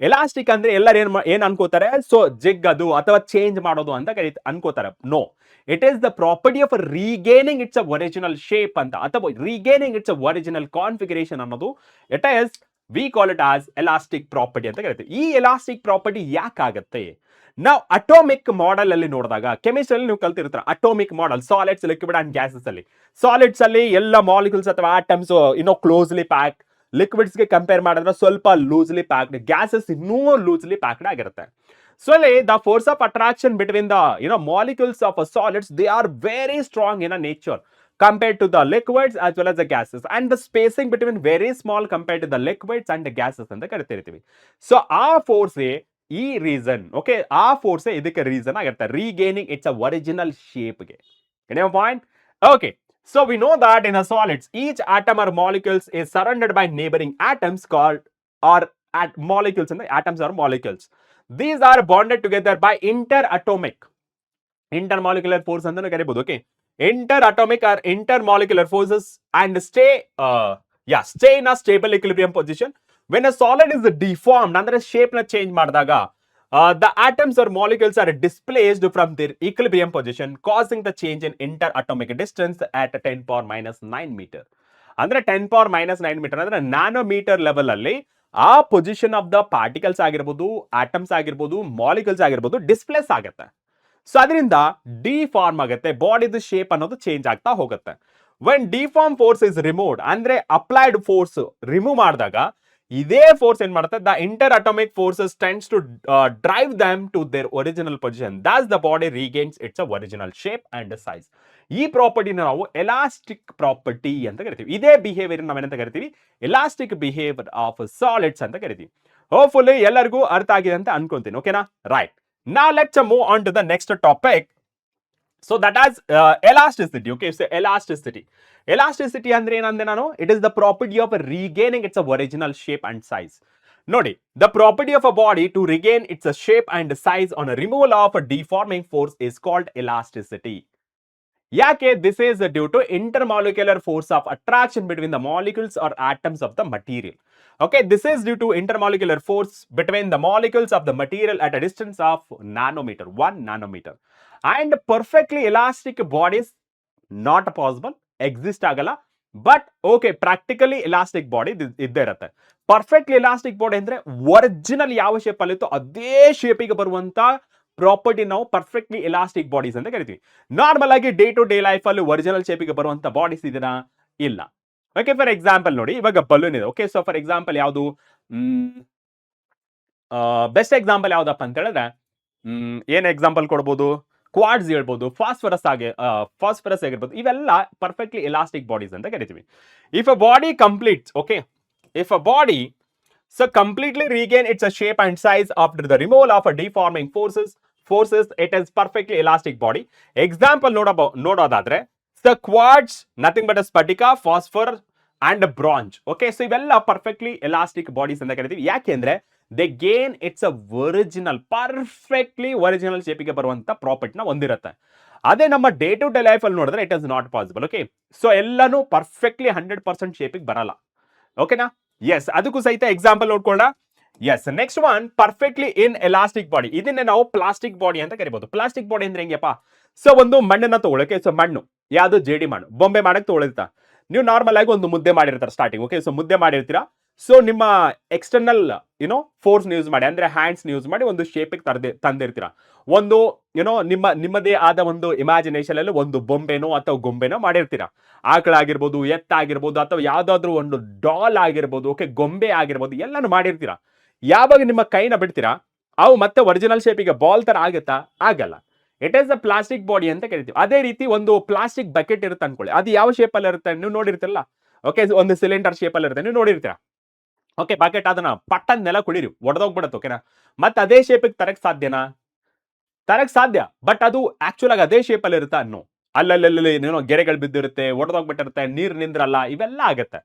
Elastic ಅಂದ್ರೆ ಎಲ್ಲರೂ ಏನ್ ಅನ್ಕೋತಾರೆ, ಸೊ ಜಿಗ್ಗದು ಅಥವಾ ಚೇಂಜ್ ಮಾಡೋದು ಅಂತ ಅನ್ಕೋತಾರೆ. No, it is the property of regaining its original shape ಅಂತ, ಅಥವಾ ರೀಗೇನಿಂಗ್ ಇಟ್ಸ್ ಒರಿಜಿನಲ್ ಕಾನ್ಫಿಗರೇಷನ್ ಅನ್ನೋದು it is we call it as elastic property ಅಂತ ಕರಿತೀವಿ. ಈ ಎಲಾಸ್ಟಿಕ್ ಪ್ರಾಪರ್ಟಿ ಯಾಕಾಗತ್ತೆ? ನಾವು ಅಟೋಮಿಕ್ ಮಾಡೆಲ್ ಅಲ್ಲಿ ನೋಡಿದಾಗ, ಕೆಮಿಸ್ಟ್ರಿ ನೀವು ಕಲ್ತಿರ್ತೀರ atomic model, solids, liquid and gases ಅಲ್ಲಿ. ಸಾಲಿಡ್ಸ್ ಅಲ್ಲಿ ಎಲ್ಲ ಮಾಲಿಕ್ಯೂಲ್ಸ್ ಅಥವಾ ಆಟಮ್ಸ್ ಕ್ಲೋಸ್ಲಿ ಪ್ಯಾಕ್, ಲಿಕ್ವಿಡ್ಸ್ ಗೆ ಕಂಪೇರ್ ಮಾಡಿದ್ರೆ ಸ್ವಲ್ಪ ಲೂಸ್ಲಿ ಪ್ಯಾಕ್ಡ್, ಗ್ಯಾಸಸ್ ಇನ್ನೂ ಲೂಸ್ಲಿ ಪ್ಯಾಕ್ಡ್ ಆಗಿರುತ್ತೆ. So the force of attraction between the molecules of solids, they are very strong in a nature compared to the liquids as well as the gases, and the spacing between very small compared to the liquids and the gases ಅಂತ ಕರಿತಿರ್ತೀವಿ. So ಆ force ಈ reason, okay, ಆ force ಇದಕ್ಕೆ reason ಆಗಿರುತ್ತೆ, regaining its original ಶೇಪ್ಗೆ. Point. Okay, so we know that in a solids each atom or molecules is surrounded by neighboring atoms called or at molecules, and the atoms or molecules. These are bonded together by interatomic, intermolecular force ಅಂತ ಕರಿಬಹುದು. Okay, interatomic or intermolecular forces and stay in a stable equilibrium position. When a solid is deformed, ಅಂದ್ರೆ shape ನ change ಮಾಡಿದಾಗ the atoms or molecules are displaced from their equilibrium position, causing the change in interatomic distance at 10 power minus 9 meter. ಅಂದ್ರೆ 10 power minus 9 meter ಅಂದ್ರೆ nanometre level ಅಲ್ಲಿ ಆ position of the particles ಆಗಿರ್ಬೋದು, atoms ಆಗಿರ್ಬೋದು, molecules ಆಗಿರ್ಬೋದು displace ಆಗುತ್ತೆ. So ಅದರಿಂದ deform ಆಗುತ್ತೆ, ಬಾಡಿದು ಶೇಪ್ ಅನ್ನೋದು ಚೇಂಜ್ ಆಗ್ತಾ ಹೋಗುತ್ತೆ. When deform force is removed, ಅಂದ್ರೆ ಅಪ್ಲೈಡ್ ಫೋರ್ಸ್ ರಿಮೂವ್ ಮಾಡಿದಾಗ ಇದೇ ಫೋರ್ಸ್ ಏನ್ ಮಾಡುತ್ತೆ, the interatomic forces tends to drive them to their original position. That's the body regains its original shape and size. ಈ ಪ್ರಾಪರ್ಟಿನ ನಾವು ಎಲಾಸ್ಟಿಕ್ ಪ್ರಾಪರ್ಟಿ ಅಂತ ಕರಿತೀವಿ. ಇದೇ ಬಿಹೇವಿಯರ್ ನಾವೇನಂತ ಕರಿತೀವಿ, ಎಲಾಸ್ಟಿಕ್ ಬಿಹೇವಿಯರ್ ಆಫ್ ಸಾಲಿಡ್ಸ್ ಅಂತ ಕರಿತೀವಿ. ಹೋಪ್ಫುಲಿ ಎಲ್ಲರಿಗೂ ಅರ್ಥ ಆಗಿದೆ ಅಂತ ಅನ್ಕೊಂತೀನಿ. ಓಕೆನಾ? Right. Now let's move on to the next topic. So that is elasticity. Okay, so elasticity. Elasticity ಅಂದ್ರೆ ಏನಂದೆ ನಾನು? It is the property of regaining its original shape and size. ನೋಡಿ, the property of a body to regain its shape and size on a removal of a deforming force is called elasticity. ಯಾಕೆ? This is due to intermolecular force of attraction between the molecules or atoms of the material. Okay, this is due to intermolecular force between the molecules of the material at a distance of nanometer, 1 nanometer. And perfectly elastic bodies not possible, exist ಆಗಲ್ಲ. But okay, practically elastic body ಇದ್ದೇ ಇರುತ್ತೆ. Perfectly elastic body ಅಂದ್ರೆ original ಯಾವ shape ಅಲ್ಲಿ ಇತ್ತು ಅದೇ ಶೇಪಿಗೆ ಬರುವಂತ property ನಾವು ಪರ್ಫೆಕ್ಟ್ಲಿ ಎಲಾಸ್ಟಿಕ್ ಬಾಡೀಸ್ ಅಂತ ಕರಿತೀವಿ. ನಾರ್ಮಲ್ ಆಗಿ ಡೇ ಟು ಡೇ ಲೈಫ್ ಅಲ್ಲಿ ಒರಿಜಿನಲ್ ಶೇಪಿಗೆ ಬರುವಂತ ಬಾಡೀಸ್ ಇದನ್ನ ಇಲ್ಲ. ಓಕೆ, ಫಾರ್ ಎಕ್ಸಾಂಪಲ್ ನೋಡಿ, ಇವಾಗ ಬಲೂನ್ ಇದೆ. ಓಕೆ, ಸೊ ಫಾರ್ ಎಕ್ಸಾಂಪಲ್ ಯಾವುದು ಬೆಸ್ಟ್ ಎಕ್ಸಾಂಪಲ್ ಯಾವ್ದಪ್ಪ ಅಂತ ಹೇಳಿದ್ರೆ ಏನ್ ಎಕ್ಸಾಂಪಲ್ ಕೊಡ್ಬೋದು? ಕ್ವಾಡ್ಸ್ ಹೇಳ್ಬೋದು, ಫಾಸ್ಫರಸ್ ಆಗಿರ್ಬೋದು. ಇವೆಲ್ಲ ಪರ್ಫೆಕ್ಟ್ಲಿ ಎಲಾಸ್ಟಿಕ್ ಬಾಡೀಸ್ ಅಂತ ಕರಿತೀವಿ. If a body completes, okay, if a body completely regain its shape and size after the removal of a deforming forces, it is perfectly elastic body. Example ನೋಡೋದಾದ್ರೆ the quartz, nothing but a spatica, phosphor and bronze. Okay, so ಇವೆಲ್ಲ perfectly elastic bodies ಅಂತ ಕರಿತೀವಿ. ಯಾಕೆಂದ್ರೆ they gain its perfectly original shape ಗೆ ಬರುವಂತ property ನ ಹೊಂದಿರುತ್ತೆ. ಅದೇ ನಮ್ಮ ಡೇ ಟು ಡೇ ಲೈಫ್ ಅಲ್ಲಿ ನೋಡಿದ್ರೆ it is not possible. Okay, so ಎಲ್ಲಾನು ಪರ್ಫೆಕ್ಟ್ಲಿ 100% ಶೇಪಿಗೆ ಬರಲ್ಲ. ಓಕೆನಾ? ಎಸ್, ಅದಕ್ಕೂ ಸಹಿತ ಎಕ್ಸಾಂಪಲ್ ನೋಡ್ಕೊಳ್ಳ. Yes, next one perfectly in elastic body. ಇದನ್ನೇ ನಾವು ಪ್ಲಾಸ್ಟಿಕ್ ಬಾಡಿ ಅಂತ ಕರಿಬಹುದು. ಪ್ಲಾಸ್ಟಿಕ್ ಬಾಡಿ ಅಂದ್ರೆ ಹೆಂಗಪ್ಪ? ಸೊ ಒಂದು ಮಣ್ಣನ್ನ ತಗೊಳಕ್ಕೆ, ಸೊ ಮಣ್ಣು ಯಾವುದು ಜೇಡಿ ಮಣ್ಣು ಬೊಂಬೆ ಮಾಡಕ್ ತಗೊಳ್ತಾ, ನೀವು ನಾರ್ಮಲ್ ಆಗಿ ಒಂದು ಮುದ್ದೆ ಮಾಡಿರ್ತಾರೆ ಸ್ಟಾರ್ಟಿಂಗ್. ಓಕೆ, ಸೊ ಮುದ್ದೆ ಮಾಡಿರ್ತೀರಾ. ಸೊ ನಿಮ್ಮ ಎಕ್ಸ್ಟರ್ನಲ್ ಫೋರ್ಸ್ ಯೂಸ್ ಮಾಡಿ, ಅಂದ್ರೆ ಹ್ಯಾಂಡ್ಸ್ ಯೂಸ್ ಮಾಡಿ ಒಂದು ಶೇಪಿಗೆ ತಂದಿರ್ತೀರಾ. ಒಂದು ನಿಮ್ಮದೇ ಆದ ಒಂದು ಇಮ್ಯಾಜಿನೇಷನ್ ಅಲ್ಲಿ ಒಂದು ಬೊಂಬೆನೋ ಅಥವಾ ಗೊಂಬೆನೋ ಮಾಡಿರ್ತೀರಾ. ಆಕಳಾಗಿರ್ಬೋದು, ಎತ್ತಾಗಿರ್ಬೋದು, ಅಥವಾ ಯಾವ್ದಾದ್ರು ಒಂದು ಡಾಲ್ ಆಗಿರ್ಬೋದು, ಓಕೆ, ಗೊಂಬೆ ಆಗಿರ್ಬೋದು, ಎಲ್ಲಾನು ಮಾಡಿರ್ತೀರಾ. ಯಾವಾಗ ನಿಮ್ಮ ಕೈನ ಬಿಡ್ತೀರಾ, ಅವು ಮತ್ತೆ ಒರಿಜಿನಲ್ ಶೇಪಿಗೆ ಬಾಲ್ ತರ ಆಗುತ್ತಾ? ಆಗಲ್ಲ. It is a plastic body ಅಂತ ಕರಿತೀವಿ. ಅದೇ ರೀತಿ ಒಂದು ಪ್ಲಾಸ್ಟಿಕ್ ಬಕೆಟ್ ಇರುತ್ತೆ ಅನ್ಕೊಳ್ಳಿ, ಅದು ಯಾವ ಶೇಪ್ ಅಲ್ಲಿ ಇರುತ್ತೆ ನೀವು ನೋಡಿರ್ತಿರಲ್ಲ. ಓಕೆ, ಒಂದು ಸಿಲಿಂಡರ್ ಶೇಪ್ ಅಲ್ಲಿ ಇರುತ್ತೆ, ನೀವು ನೋಡಿರ್ತೀರಾ. ಓಕೆ, ಬಕೆಟ್ ಅದನ್ನ ಪಟ್ಟನ್ ನೆಲ ಕುಡಿರಿ, ಒಡೆದೋಗ್ಬಿಡತ್ತೆ. ಓಕೆನಾ? ಮತ್ತೆ ಅದೇ ಶೇಪಿಗೆ ತರಕ್ ಸಾಧ್ಯನಾ? ತರಕ್ ಸಾಧ್ಯ, ಬಟ್ ಅದು ಆಕ್ಚುಲ್ ಆಗಿ ಅದೇ ಶೇಪ್ ಅಲ್ಲಿ ಇರುತ್ತೆ ಅನ್ನೋ ಅಲ್ಲಲ್ಲಿ ಗೆರೆಗಳು ಬಿದ್ದಿರುತ್ತೆ, ಒಡೆದೋಗ್ಬಿಟ್ಟಿರುತ್ತೆ, ನೀರ್ ನಿಂದ್ರಲ್ಲ, ಇವೆಲ್ಲ ಆಗತ್ತೆ.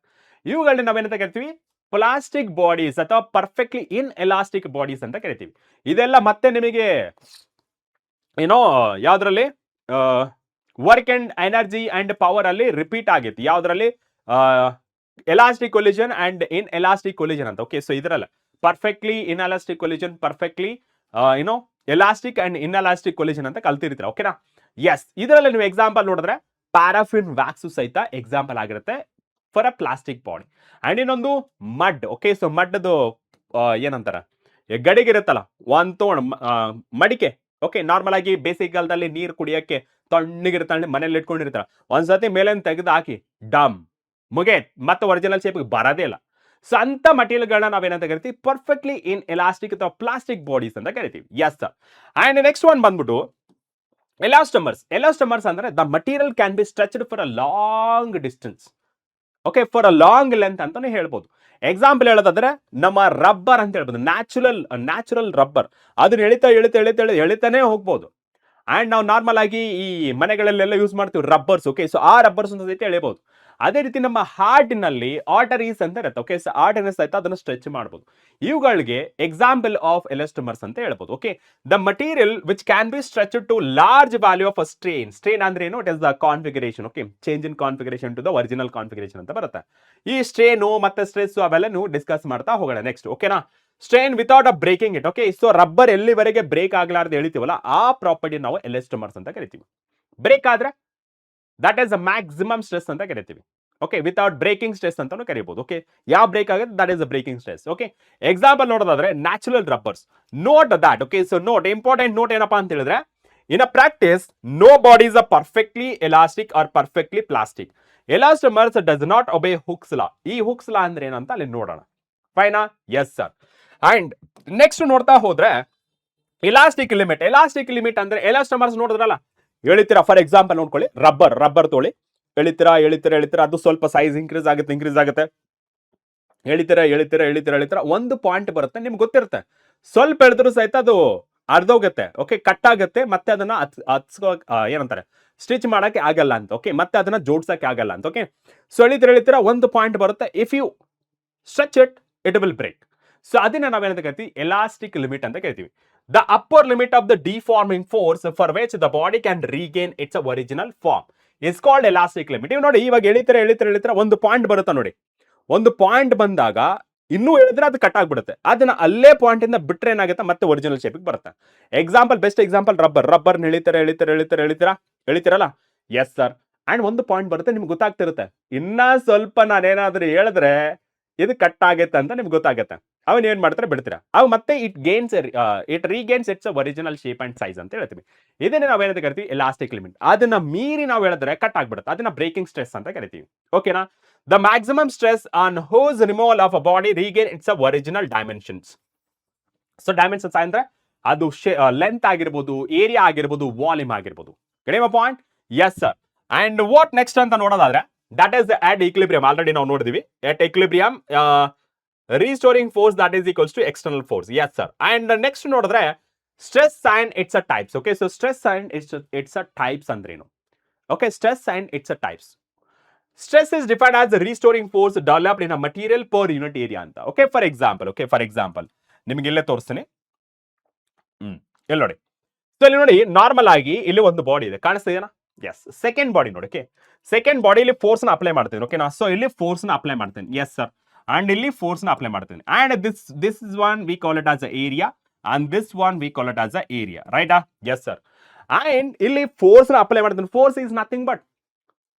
ಇವುಗಳನ್ನ ನಾವೇನಂತ ಕರಿತೀವಿ? ಪ್ಲಾಸ್ಟಿಕ್ ಬಾಡೀಸ್ ಅಥವಾ ಪರ್ಫೆಕ್ಟ್ಲಿ ಇನ್ ಎಲಾಸ್ಟಿಕ್ ಬಾಡೀಸ್ ಅಂತ ಕರಿತೀವಿ. ಇದೆಲ್ಲ ಮತ್ತೆ ನಿಮಗೆ ಯಾವ್ದ್ರಲ್ಲಿ work and energy and power ಅಲ್ಲಿ ರಿಪೀಟ್ ಆಗೈತಿ. ಯಾವ್ದ್ರಲ್ಲಿ? Elastic collision and in elastic collision ಅಂತ. ಓಕೆ, ಸೊ ಇದರಲ್ಲ perfectly in elastic collision, perfectly elastic and in elastic collision ಅಂತ ಕಲ್ತಿರ್ತೀರ. ಓಕೆನಾ? ಎಸ್, ಇದರಲ್ಲಿ ನೀವು ಎಕ್ಸಾಂಪಲ್ ನೋಡಿದ್ರೆ ಪ್ಯಾರಾಫಿನ್ ವ್ಯಾಕ್ಸ್ ಸಹಿತ ಎಕ್ಸಾಂಪಲ್ ಆಗಿರುತ್ತೆ for a plastic body. And ಇನ್ನೊಂದು ಮಡ್. ಓಕೆ, ಸೊ ಮಡ್ದು ಏನಂತಾರ, ಗಡಿಗಿರುತ್ತಲ್ಲ, ಒಂದ್ ತೋಣ ಮಡಿಕೆ. ಓಕೆ, ನಾರ್ಮಲ್ ಆಗಿ ಬೇಸಿಗೆಗಾಲದಲ್ಲಿ ನೀರು ಕುಡಿಯಕ್ಕೆ ತಣ್ಣಗಿರ್ತಾಳೆ, ಮನೇಲಿ ಇಟ್ಕೊಂಡಿರ್ತಾರ, ಒಂದ್ಸತಿ ಮೇಲೆ ತೆಗೆದು ಹಾಕಿ ಡಮ್ ಮುಗೇಟ್, ಮತ್ತೆ ಒರಿಜಿನಲ್ ಶೇಪ್ ಬರೋದೇ ಇಲ್ಲ. ಸೊ ಅಂತ ಮಟೀರಿಯಲ್ಗಳನ್ನ ನಾವೇನಂತ ಕರಿತೀವಿ, ಪರ್ಫೆಕ್ಟ್ಲಿ ಇನ್ ಎಲಾಸ್ಟಿಕ್ ಅಥವಾ ಪ್ಲಾಸ್ಟಿಕ್ ಬಾಡೀಸ್ ಅಂತ ಕರಿತೀವಿ. S sir. And next one ಬಂದ್ಬಿಟ್ಟು ಎಲಾಸ್ಟಮರ್ಸ್. ಎಲಾಸ್ಟಮರ್ಸ್ ಅಂದ್ರೆ the material can be stretched for a long distance. Okay, for a long length ಅಂತಾನೆ ಹೇಳ್ಬೋದು. ಎಕ್ಸಾಂಪಲ್ ಹೇಳೋದಾದ್ರೆ ನಮ್ಮ ರಬ್ಬರ್ ಅಂತ ಹೇಳ್ಬೋದು, ನ್ಯಾಚುರಲ್ ರಬ್ಬರ್. ಅದನ್ನ ಎಳಿತಾನೆ ಹೋಗ್ಬೋದು. ಅಂಡ್ ನಾವು ನಾರ್ಮಲ್ ಆಗಿ ಈ ಮನೆಗಳಲ್ಲೆಲ್ಲ ಯೂಸ್ ಮಾಡ್ತೀವಿ ರಬ್ಬರ್ಸ್. ಓಕೆ, ಸೊ ಆ ರಬ್ಬರ್ಸ್ ಅಂತ ಸಹಿತ ಎಳಿಬಹುದು. ಅದೇ ರೀತಿ ನಮ್ಮ ಹಾರ್ಟಿನಲ್ಲಿ ಆರ್ಟರೀಸ್ ಅಂತ ಇರುತ್ತೆ. ಓಕೆ, ಸೊ ಆರ್ಟರೀಸ್ ಸಹಿತ ಅದನ್ನು ಸ್ಟ್ರೆಚ್ ಮಾಡಬಹುದು. ಇವುಗಳಿಗೆ ಎಕ್ಸಾಂಪಲ್ ಆಫ್ ಎಲಾಸ್ಟಮರ್ಸ್ ಅಂತ ಹೇಳ್ಬೋದು. Okay, the material which can be stretch to large value of a strain. Strain ಅಂದ್ರೆ ಏನು? It is the configuration. Okay, change in configuration to the original configuration ಅಂತ ಬರುತ್ತೆ. ಈ ಸ್ಟ್ರೇನು ಮತ್ತೆ ಸ್ಟ್ರೆಸ್ ಅವೆಲ್ಲ discuss ಮಾಡ್ತಾ ಹೋಗೋಣ ನೆಕ್ಸ್ಟ್. ಓಕೆನಾ? Strain without a breaking it. Okay, so rubber ಎಲ್ಲಿವರೆಗೆ ಬ್ರೇಕ್ ಆಗ್ಲಾರ್ದು ಎಳಿತೀವಲ್ಲ, ಆ ಪ್ರಾಪರ್ಟಿ ನಾವು ಎಲಾಸ್ಟಮರ್ಸ್ ಅಂತ ಕರಿತೀವಿ. ಬ್ರೇಕ್ ಆದ್ರೆ that is a maximum stress ಅಂತ ಕರಿತೀವಿ. ಓಕೆ, ವಿತೌಟ್ ಬ್ರೇಕಿಂಗ್ ಸ್ಟ್ರೆಸ್ ಅಂತಾನು ಕರಿಬಹುದು. ಓಕೆ, ಯಾವ ಬ್ರೇಕ್ ಆಗುತ್ತೆ that is a breaking stress. Okay, example ನೋಡೋದಾದ್ರೆ natural rubbers. Note that. Okay, so note, important note ಏನಪ್ಪಾ ಅಂತ ಹೇಳಿದ್ರೆ, in a practice no body is a perfectly elastic or perfectly plastic. Elastomers does not obey Hooke's law. ಈ Hooke's law ಅಂದ್ರೆ ಏನಂತ ಅಲ್ಲಿ ನೋಡೋಣ. ಫೈನಾ? Yes sir. ಅಂಡ್ ನೆಕ್ಸ್ಟ್ ನೋಡ್ತಾ ಹೋದ್ರೆ ಇಲಾಸ್ಟಿಕ್ ಲಿಮಿಟ್. ಎಲಾಸ್ಟಿಕ್ ಲಿಮಿಟ್ ಅಂದ್ರೆ ಎಲಾಸ್ಟಮರ್ಸ್ ನೋಡಿದ್ರಲ್ಲ, ಎಳಿತೀರಾ, ಫಾರ್ ಎಕ್ಸಾಂಪಲ್ ನೋಡ್ಕೊಳ್ಳಿ, ರಬ್ಬರ್ ತೊಳಿ, ಎಳಿತೀರಾ, ಅದು ಸ್ವಲ್ಪ ಸೈಜ್ ಇನ್ಕ್ರೀಸ್ ಆಗುತ್ತೆ, ಎಳಿತೀರಾ, ಒಂದು ಪಾಯಿಂಟ್ ಬರುತ್ತೆ, ನಿಮ್ಗೆ ಗೊತ್ತಿರುತ್ತೆ, ಸ್ವಲ್ಪ ಎಳೆದ್ರು ಸಹಿತ ಅದು ಅರ್ಧೋಗುತ್ತೆ. ಓಕೆ, ಕಟ್ ಆಗುತ್ತೆ, ಮತ್ತೆ ಅದನ್ನ ಏನಂತಾರೆ, ಸ್ಟಿಚ್ ಮಾಡಕ್ಕೆ ಆಗಲ್ಲ ಅಂತ. ಓಕೆ, ಮತ್ತೆ ಅದನ್ನ ಜೋಡ್ಸಕ್ಕೆ ಆಗಲ್ಲ ಅಂತ. ಓಕೆ, ಸೊ ಎಳಿತೀರಾ, ಒಂದು ಪಾಯಿಂಟ್ ಬರುತ್ತೆ, if you stretch it will break. So ಅದನ್ನ ನಾವೇನಂತ ಕರಿತೀವಿ, ಎಲಾಸ್ಟಿಕ್ ಲಿಮಿಟ್ ಅಂತ ಕರಿತೀವಿ. The upper limit of the deforming force for which the body can regain its original form is called elastic limit. ನೀವು ನೋಡಿ, ಇವಾಗ ಎಳಿತೀರಾ, ಒಂದು ಪಾಯಿಂಟ್ ಬರುತ್ತೆ ನೋಡಿ. ಒಂದು ಪಾಯಿಂಟ್ ಬಂದಾಗ ಇನ್ನೂ ಎಳಿದ್ರೆ ಅದು ಕಟ್ ಆಗ್ಬಿಡುತ್ತೆ. ಅದನ್ನ ಅಲ್ಲೇ ಪಾಯಿಂಟ್ ಇಂದ ಬಿಟ್ರೆ ಏನಾಗುತ್ತೆ, ಮತ್ತೆ ಒರಿಜಿನಲ್ ಶೇಪ್ ಬರುತ್ತೆ. ಎಕ್ಸಾಂಪಲ್, ಬೆಸ್ಟ್ ಎಕ್ಸಾಂಪಲ್ ರಬ್ಬರ್ ಎಳಿತೀರಲ್ಲ. Yes sir. ಅಂಡ್ ಒಂದು ಪಾಯಿಂಟ್ ಬರುತ್ತೆ, ನಿಮ್ಗೆ ಗೊತ್ತಾಗ್ತಿರುತ್ತೆ, ಇನ್ನ ಸ್ವಲ್ಪ ನಾನೇನಾದ್ರೂ ಹೇಳಿದ್ರೆ ಇದು ಕಟ್ ಆಗತ್ತೆ ಅಂತ ನಿಮ್ಗೆ ಗೊತ್ತಾಗತ್ತೆ. ಅವನ್ ಏನ್ ಮಾಡ್ತಾರೆ, ಬಿಡ್ತೀರಾ, ಅವು ಮತ್ತೆ it regains its original shape and size ಅಂತ ಹೇಳ್ತೀವಿ. ಇದನ್ನೇ ನಾವು ಏನಂತ ಕರಿತೀವಿ, ಎಲಾಸ್ಟಿಕ್ ಲಿಮಿಟ್. ಅದನ್ನ ಮೀರಿ ನಾವು ಹೇಳಿದ್ರೆ ಕಟ್ ಆಗ್ಬಿಡುತ್ತೆ, ಅದನ್ನ ಬ್ರೇಕಿಂಗ್ ಸ್ಟ್ರೆಸ್ ಅಂತ ಕರಿತೀವಿ. ಓಕೆನಾ? The maximum stress on whose removal of a body regain its original dimensions. So dimensions ಅಂದ್ರೆ ಅದು ಲೆಂತ್ ಆಗಿರ್ಬೋದು, ಏರಿಯಾ ಆಗಿರ್ಬೋದು, ವಾಲ್ಯೂಮ್ ಆಗಿರ್ಬೋದು. ಕಡಿಮೆ point. Yes sir. And what next ಅಂತ ನೋಡೋದಾದ್ರೆ, that is at equilibrium. Already ನಾವು ನೋಡಿದ್ವಿ. At equilibrium restoring force that is equals to external force. Yes sir. And next ನೋಡಿದ್ರೆ stress and its a types. Okay, so stress and its a types ಅಂದ್ರೇನು? Okay, stress and its a types. Stress is defined as the restoring force developed in a material per unit area ಅಂತ. Okay, for example ನಿಮಗೆ ಇಲ್ಲೇ ತೋರಿಸ್ತೀನಿ. ಇಲ್ಲಿ ನೋಡಿ. So ಇಲ್ಲಿ ನೋಡಿ, normal ಆಗಿ ಇಲ್ಲಿ ಒಂದು ಬಾಡಿ ಇದೆ, ಕಾಣಿಸ್ತಿದೆಯಾ? ಎಸ್, ಸೆಕೆಂಡ್ ಬಾಡಿ ನೋಡಿ. ಓಕೆ, ಸೆಕೆಂಡ್ ಬಾಡಿಲಿ ಫೋರ್ಸ್ ನ ಅಪ್ಲೈ ಮಾಡ್ತೀನಿ. ಓಕೆನಾ? ಸೊ ಇಲ್ಲಿ ಫೋರ್ಸ್ ನ ಅಪ್ಲೈ ಮಾಡ್ತೀನಿ. Yes sir. ಅಂಡ್ ಇಲ್ಲಿ ಫೋರ್ಸ್ ನ ಅಪ್ಲೈ ಮಾಡ್ತೀನಿ. And this is one we call it as a area, and this one we call it as a area. ರೈಟಾ? Yes sir. ಅಂಡ್ ಇಲ್ಲಿ ಫೋರ್ಸ್ ನ apply ಮಾಡ್ತೀನಿ. Force is nothing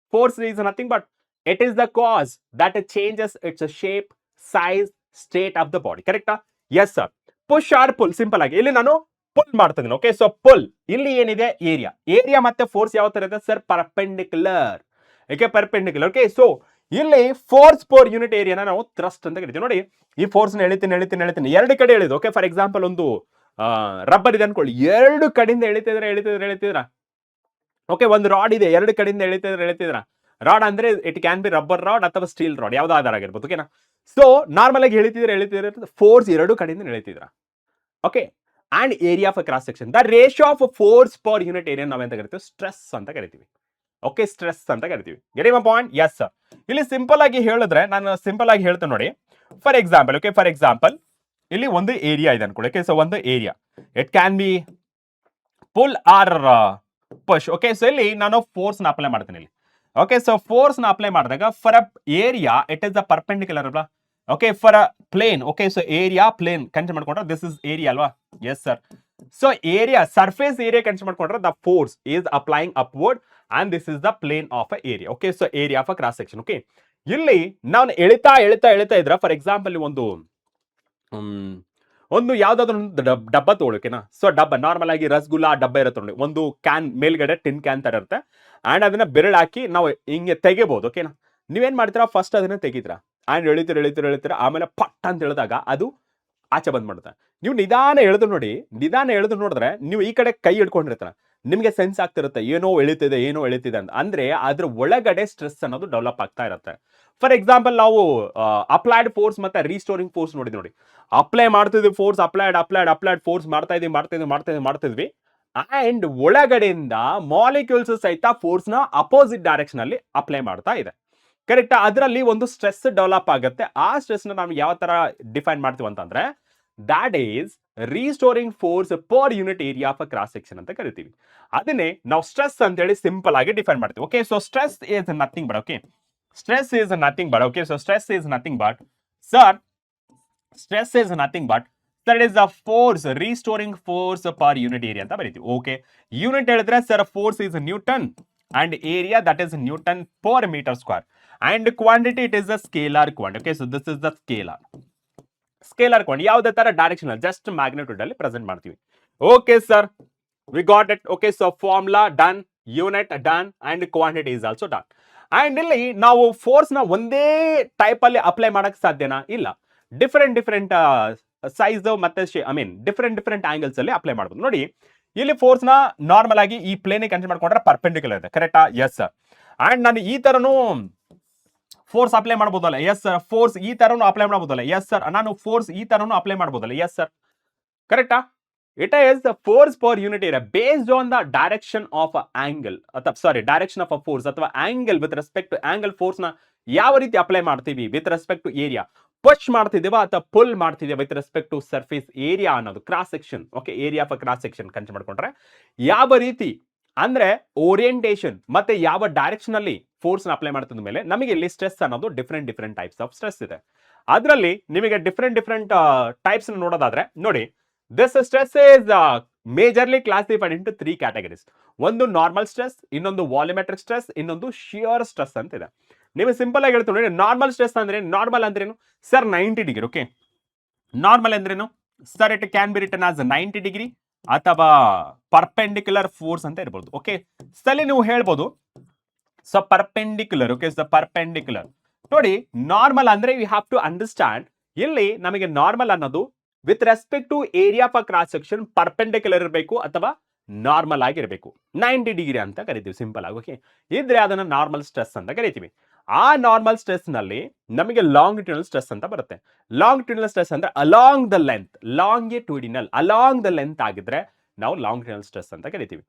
but it is the cause that changes it's shape, size, state of the body. ಕರೆಕ್ಟಾ? Yes sir. Push or pull. Simple ಆಗಿ ಇಲ್ಲಿ ನಾನು pull ಮಾಡ್ತಿದ್ದೀನಿ. Okay, so pull. ಇಲ್ಲಿ ಏನಿದೆ, ಏರಿಯಾ ಮತ್ತೆ ಫೋರ್ಸ್ ಯಾವ ತರ ಇದೆ sir? Perpendicular. Okay, perpendicular. Okay, so ಇಲ್ಲಿ ಫೋರ್ಸ್ ಪರ್ ಯೂನಿಟ್ ಏರಿಯಾನ ನಾವು ಥ್ರಸ್ಟ್ ಅಂತ ಕರಿತೀವಿ. ನೋಡಿ, ಈ ಫೋರ್ಸ್ ನ ಎಳಿತೀನಿ, ಎರಡು ಕಡೆ ಎಳಿದು. ಓಕೆ, ಫಾರ್ ಎಕ್ಸಾಂಪಲ್ ಒಂದು ರಬ್ಬರ್ ಇದೆ ಅನ್ಕೊಳ್ಳಿ, ಎರಡು ಕಡೆಯಿಂದ ಎಳಿತಿದ್ರ. ಓಕೆ, ಒಂದು ರಾಡ್ ಇದೆ, ಎರಡು ಕಡೆಯಿಂದ ಎಳಿತಿದ್ರ. ರಾಡ್ ಅಂದ್ರೆ it can B rubber rod ಅಥವಾ ಸ್ಟೀಲ್ ರಾಡ್, ಯಾವ್ದಾದ್ರು ಆಗಿರ್ಬೋದು. ಓಕೆನಾ? ಸೊ ನಾರ್ಮಲ್ ಆಗಿ ಎಳಿತಿದ್ರೆ ಫೋರ್ಸ್ ಎರಡು ಕಡೆಯಿಂದ ಎಳಿತಿದ್ರ. Okay, and area of cross section, the ratio of force per unit area ನಾವೆಂತ ಕರಿತೀವಿ? ಸ್ಟ್ರೆಸ್ ಅಂತ ಕರಿತೀವಿ. ಓಕೆ, ಸ್ಟ್ರೆಸ್ ಅಂತ ಕರಿತೀವಿ. Get my point? Yes sir. ಇಲ್ಲಿ ಸಿಂಪಲ್ ಆಗಿ ಹೇಳಿದ್ರೆ, ನಾನು ಸಿಂಪಲ್ ಆಗಿ ಹೇಳ್ತೇನೆ ನೋಡಿ. ಫಾರ್ ಎಕ್ಸಾಂಪಲ್ ಇಲ್ಲಿ ಒಂದು ಏರಿಯಾ ಇದೆ ಅನ್ಕೊಳ್ಳಿ. ಓಕೆ, ಸೊ ಒಂದು area, it can be pull or push. Okay, so ಇಲ್ಲಿ ನಾನು ಫೋರ್ಸ್ ನ ಅಪ್ಲೈ ಮಾಡ್ತೀನಿ ಇಲ್ಲಿ. ಓಕೆ, ಸೊ ಫೋರ್ಸ್ ನ ಅಪ್ಲೈ ಮಾಡಿದಾಗ for a area it is the perpendicular ಅಲ್ವಾ? Okay, for a plane. Okay, so area plane consider ಮಾಡ್ಕೊಂಡ್ರೆ this is area ಅಲ್ವಾ? Yes sir. So area, surface area consider ಮಾಡ್ಕೊಂಡ್ರೆ the force is applying upward and this is the plane of a area. Okay, so area of a cross section. Okay, ಇಲ್ಲಿ ನಾನು ಎಳಿತಾ ಎಳಿತಾ ಎಳಿತಾ ಇದ್ರ for example ಒಂದು ಯಾವ್ದಾದ್ರು ಒಂದು ಡಬ್ಬ ತಗೊಳಕೆನಾ. So ಡಬ್ಬ normal ಆಗಿ ರಸಗುಲ್ಲ ಡಬ್ಬ ಇರುತ್ತೆ ನೋಡಿ, ಒಂದು ಕ್ಯಾನ್ ಮೇಲ್ಗಡೆ ಟಿನ್ ಕ್ಯಾನ್ ತರ ಇರುತ್ತೆ. ಅಂಡ್ ಅದನ್ನ ಬೆರಳು ಹಾಕಿ ನಾವು ಹಿಂಗೆ ತೆಗಿಬಹುದು. ಓಕೆನಾ, ನೀವೇನ್ ಮಾಡ್ತೀರಾ, ಫಸ್ಟ್ ಅದನ್ನ ತೆಗಿತೀರಾ ಅಂಡ್ ಎಳಿತೀರ ಆಮೇಲೆ ಪಟ್ ಅಂತ ಹೇಳಿದಾಗ ಅದು ಆಚೆ ಬಂದ್ ಮಾಡುತ್ತೆ. ನೀವು ನಿಧಾನ ಎಳೆದು ನೋಡಿ, ನಿಧಾನ ಎಳೆದು ನೋಡಿದ್ರೆ ನೀವು ಈ ಕಡೆ ಕೈ ಹಿಡ್ಕೊಂಡಿರ್ತಾರ, ನಿಮ್ಗೆ ಸೆನ್ಸ್ ಆಗ್ತಿರುತ್ತೆ ಏನೋ ಎಳಿತಿದೆ ಅಂತ. ಅಂದ್ರೆ ಅದ್ರ ಒಳಗಡೆ ಸ್ಟ್ರೆಸ್ ಅನ್ನೋದು ಡೆವಲಪ್ ಆಗ್ತಾ ಇರುತ್ತೆ. ಫಾರ್ ಎಕ್ಸಾಂಪಲ್ ನಾವು ಅಪ್ಲೈಡ್ ಫೋರ್ಸ್ ಮತ್ತೆ ರೀಸ್ಟೋರಿಂಗ್ ಫೋರ್ಸ್ ನೋಡಿ, ಅಪ್ಲೈ ಮಾಡ್ತಿದ್ವಿ ಫೋರ್ಸ್, ಅಪ್ಲೈಡ್ ಫೋರ್ಸ್ ಮಾಡ್ತಿದ್ವಿ ಅಂಡ್ ಒಳಗಡೆಯಿಂದ ಮಾಲಿಕ್ಯೂಲ್ಸ್ ಸಹಿತ ಫೋರ್ಸ್ ನ ಅಪೋಸಿಟ್ ಡೈರೆಕ್ಷನ್ ಅಲ್ಲಿ ಅಪ್ಲೈ ಮಾಡ್ತಾ ಇದೆ. ಕರೆಕ್ಟಾ? ಅದರಲ್ಲಿ ಒಂದು ಸ್ಟ್ರೆಸ್ ಡೆವಲಪ್ ಆಗುತ್ತೆ. ಆ ಸ್ಟ್ರೆಸ್ ನ ನಾವು ಯಾವ ತರ ಡಿಫೈನ್ ಮಾಡ್ತೀವಿ ಅಂತಂದ್ರೆ that is restoring force per unit area of a cross section ಅಂತ ಕರಿತೀವಿ. ಅದನ್ನೇ ನಾವು ಸ್ಟ್ರೆಸ್ ಅಂತ ಹೇಳಿ ಸಿಂಪಲ್ ಆಗಿ ಡಿಫೈನ್ ಮಾಡ್ತೀವಿ. Okay, so stress is nothing but stress is nothing but that is a force, restoring force per unit area ಅಂತ ಬರೀತೀವಿ. Okay, unit ಹೇಳಿದ್ರೆ sir force is Newton and area that is Newton per meter square and quantity it is a scalar quantity. Okay, so this is the scalar quantity. ಯಾವುದೇ ತರ directional just magnitude ಅಲ್ಲಿ present ಮಾಡ್ತೀವಿ. Okay sir, we got it. Okay, so formula done, unit done and quantity is also done. And ಇಲ್ಲಿ ನಾವು force ನ ಒಂದೇ type ಅಲ್ಲಿ apply ಮಾಡಕ್ ಸಾಧ್ಯನಾ? ಇಲ್ಲ, ಡಿಫರೆಂಟ್ ಸೈಜ್ ಮತ್ತೆ ಡಿಫರೆಂಟ್ ಆಂಗಲ್ಸ್ ಅಲ್ಲಿ ಅಪ್ಲೈ ಮಾಡಬಹುದು. ನೋಡಿ, ಇಲ್ಲಿ ಫೋರ್ಸ್ ನ ನಾರ್ಮಲ್ ಆಗಿ ಈ ಪ್ಲೇನ್ ಕನ್ಸಿಡರ್ ಮಾಡ್ಕೊಂಡ್ರೆ ಪರ್ಪೆಂಡಿಕ್ಯುಲರ್ ಇದೆ, ಕರೆಕ್ಟಾ? Yes sir. ಅಂಡ್ ನಾನು ಈ ತರನು ಫೋರ್ಸ್ ಅಪ್ಲೈ ಮಾಡಬಹುದಲ್ಲ? Yes sir. ಫೋರ್ಸ್ ಈ ತರನು ಅಪ್ಲೈ ಮಾಡಬಹುದಲ್ಲ? Yes sir. ನಾನು ಫೋರ್ಸ್ ಈ ತರನು ಅಪ್ಲೈ ಮಾಡಬಹುದಲ್ಲ? Yes sir. ಕರೆಕ್ಟಾ? It is the force per unit area based on the direction of angle direction of a force ಅಥವಾ angle with respect to angle force ನ ಯಾವ ರೀತಿ ಅಪ್ಲೈ ಮಾಡ್ತೀವಿ with respect to area, push ಮಾಡ್ತಿದ್ದೀವಾ ಅಥವಾ pull ಮಾಡ್ತಿದ್ದೀವಿ with respect to surface area ಅನ್ನೋದು cross section. Okay, area of cross section consider ಮಾಡ್ಕೊಂಡ್ರೆ ಯಾವ ರೀತಿ ಅಂದ್ರೆ ಓರಿಯಂಟೇಷನ್ ಮತ್ತೆ ಯಾವ ಡೈರೆಕ್ಷನ್ ಅಲ್ಲಿ ಫೋರ್ಸ್ ನ ಅಪ್ಲೈ ಮಾಡ್ತಿದ ಮೇಲೆ ನಮಗೆ ಇಲ್ಲಿ ಸ್ಟ್ರೆಸ್ ಅನ್ನೋದು ಡಿಫರೆಂಟ್ ಟೈಪ್ಸ್ ಆಫ್ ಸ್ಟ್ರೆಸ್ ಇದೆ. ಅದರಲ್ಲಿ ನಿಮಗೆ ಡಿಫರೆಂಟ್ ಟೈಪ್ಸ್ ನೋಡೋದಾದ್ರೆ ನೋಡಿ, this stress is majorly classified into 3 categories. ಒಂದು ನಾರ್ಮಲ್ ಸ್ಟ್ರೆಸ್, ಇನ್ನೊಂದು ವಾಲ್ಯೂಮೆಟ್ರಿಕ್ ಸ್ಟ್ರೆಸ್, ಇನ್ನೊಂದು ಶಿಯರ್ ಸ್ಟ್ರೆಸ್ ಅಂತ ಇದೆ. ನೀವು ಸಿಂಪಲ್ ಆಗಿ ಹೇಳ್ತೀವಿ, ನಾರ್ಮಲ್ ಸ್ಟ್ರೆಸ್ ಅಂದ್ರೆ ನಾರ್ಮಲ್ ಅಂದ್ರೇನು ಸರ್? 90 ಡಿಗ್ರಿ. ಓಕೆ, ನಾರ್ಮಲ್ ಅಂದ್ರೇನು sir? It can be return as 90 degree ಅಥವಾ ಪರ್ಪೆಂಡಿಕ್ಯುಲರ್ ಫೋರ್ಸ್ ಅಂತ ಇರ್ಬೋದು. ಓಕೆ, ಸಲಿ ನೀವು ಹೇಳ್ಬೋದು so perpendicular. Okay, so perpendicular ನೋಡಿ, ನಾರ್ಮಲ್ ಅಂದ್ರೆ ಯು ಹ್ಯಾವ್ ಟು ಅಂಡರ್ಸ್ಟ್ಯಾಂಡ್, ಇಲ್ಲಿ ನಮಗೆ ನಾರ್ಮಲ್ ಅನ್ನೋದು with respect to area for cross section perpendicular ಇರಬೇಕು ಅಥವಾ ನಾರ್ಮಲ್ ಆಗಿರಬೇಕು. 90 ಡಿಗ್ರಿ ಅಂತ ಕರಿತೀವಿ ಸಿಂಪಲ್ ಆಗಿ. ಓಕೆ, ಇದ್ರೆ ಅದನ್ನ ನಾರ್ಮಲ್ ಸ್ಟ್ರೆಸ್ ಅಂತ ಕರಿತೀವಿ. ಆ ನಾರ್ಮಲ್ ಸ್ಟ್ರೆಸ್ ನಲ್ಲಿ ನಮಗೆ ಲಾಂಗಿಟ್ಯೂಡಿನಲ್ ಸ್ಟ್ರೆಸ್ ಅಂತ ಬರುತ್ತೆ. ಲಾಂಗಿಟ್ಯೂಡಿನಲ್ ಸ್ಟ್ರೆಸ್ ಅಂದ್ರೆ along the length, longitudinal along the length ಆಗಿದ್ರೆ ನಾವು ಲಾಂಗಿಟ್ಯೂಡಿನಲ್ ಸ್ಟ್ರೆಸ್ ಅಂತ ಕರಿತೀವಿ.